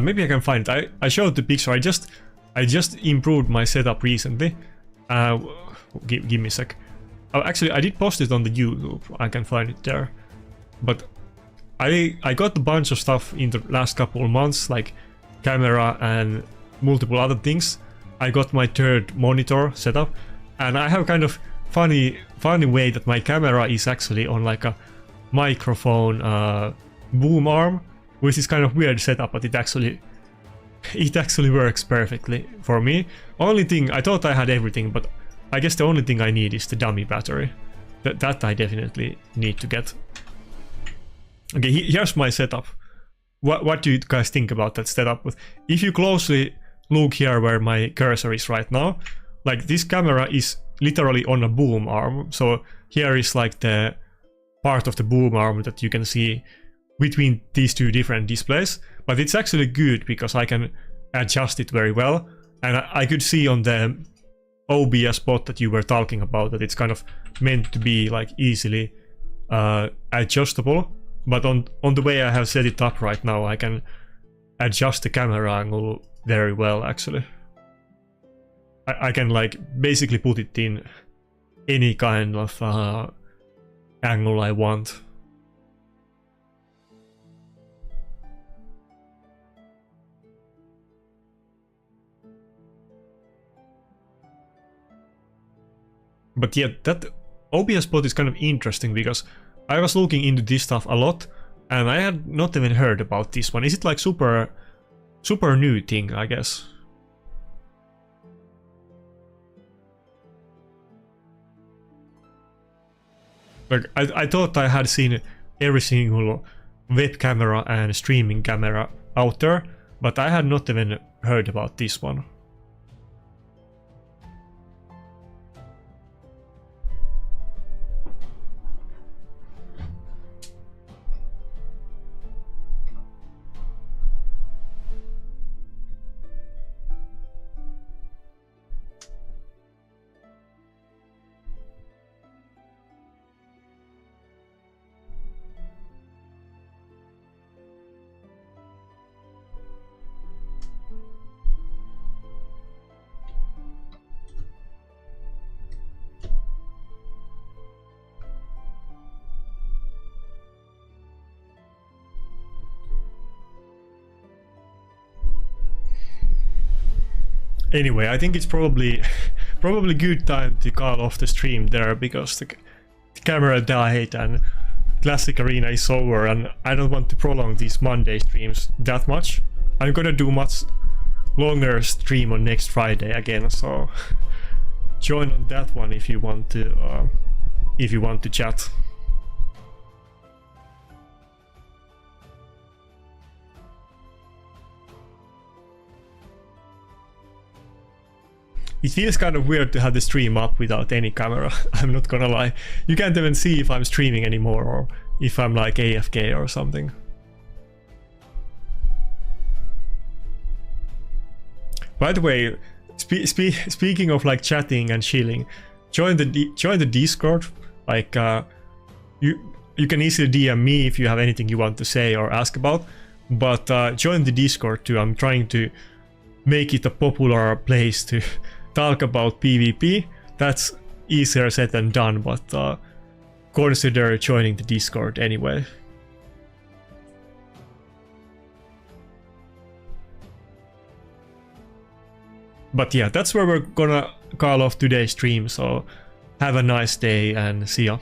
Maybe I can find it. I showed the picture. I just improved my setup recently. Give me a sec. Oh, actually, I did post it on the YouTube. I can find it there. But I got a bunch of stuff in the last couple of months, like camera and multiple other things. I got my third monitor set up, and I have kind of funny way that my camera is actually on like a microphone boom arm, which is kind of weird setup, but it actually works perfectly for me. Only thing, I thought I had everything, but I guess the only thing I need is the dummy battery. That I definitely need to get. Okay, here's my setup. What do you guys think about that setup? If you closely look here where my cursor is right now, like this camera is literally on a boom arm. So here is like the part of the boom arm that you can see between these two different displays. But it's actually good because I can adjust it very well. And I could see on the OBS bot that you were talking about that it's kind of meant to be like easily adjustable, but on the way I have set it up right now I can adjust the camera angle very well actually. I can like basically put it in any kind of angle I want. But yeah, that OBS bot is kind of interesting because I was looking into this stuff a lot and I had not even heard about this one. Is it like super new thing, I guess? Like I thought I had seen every single web camera and streaming camera out there, but I had not even heard about this one. Anyway, I think it's probably good time to call off the stream there, because the camera died and Classic Arena is over, and I don't want to prolong these Monday streams that much. I'm gonna do much longer stream on next Friday again, so join on that one if you want to chat. It feels kind of weird to have the stream up without any camera. I'm not gonna lie. You can't even see if I'm streaming anymore or if I'm like AFK or something. By the way, speaking of like chatting and chilling, join the Discord. Like you can easily DM me if you have anything you want to say or ask about. But join the Discord too. I'm trying to make it a popular place to talk about PvP. That's easier said than done, but consider joining the Discord anyway. But yeah, that's where we're gonna call off today's stream, so have a nice day and see ya.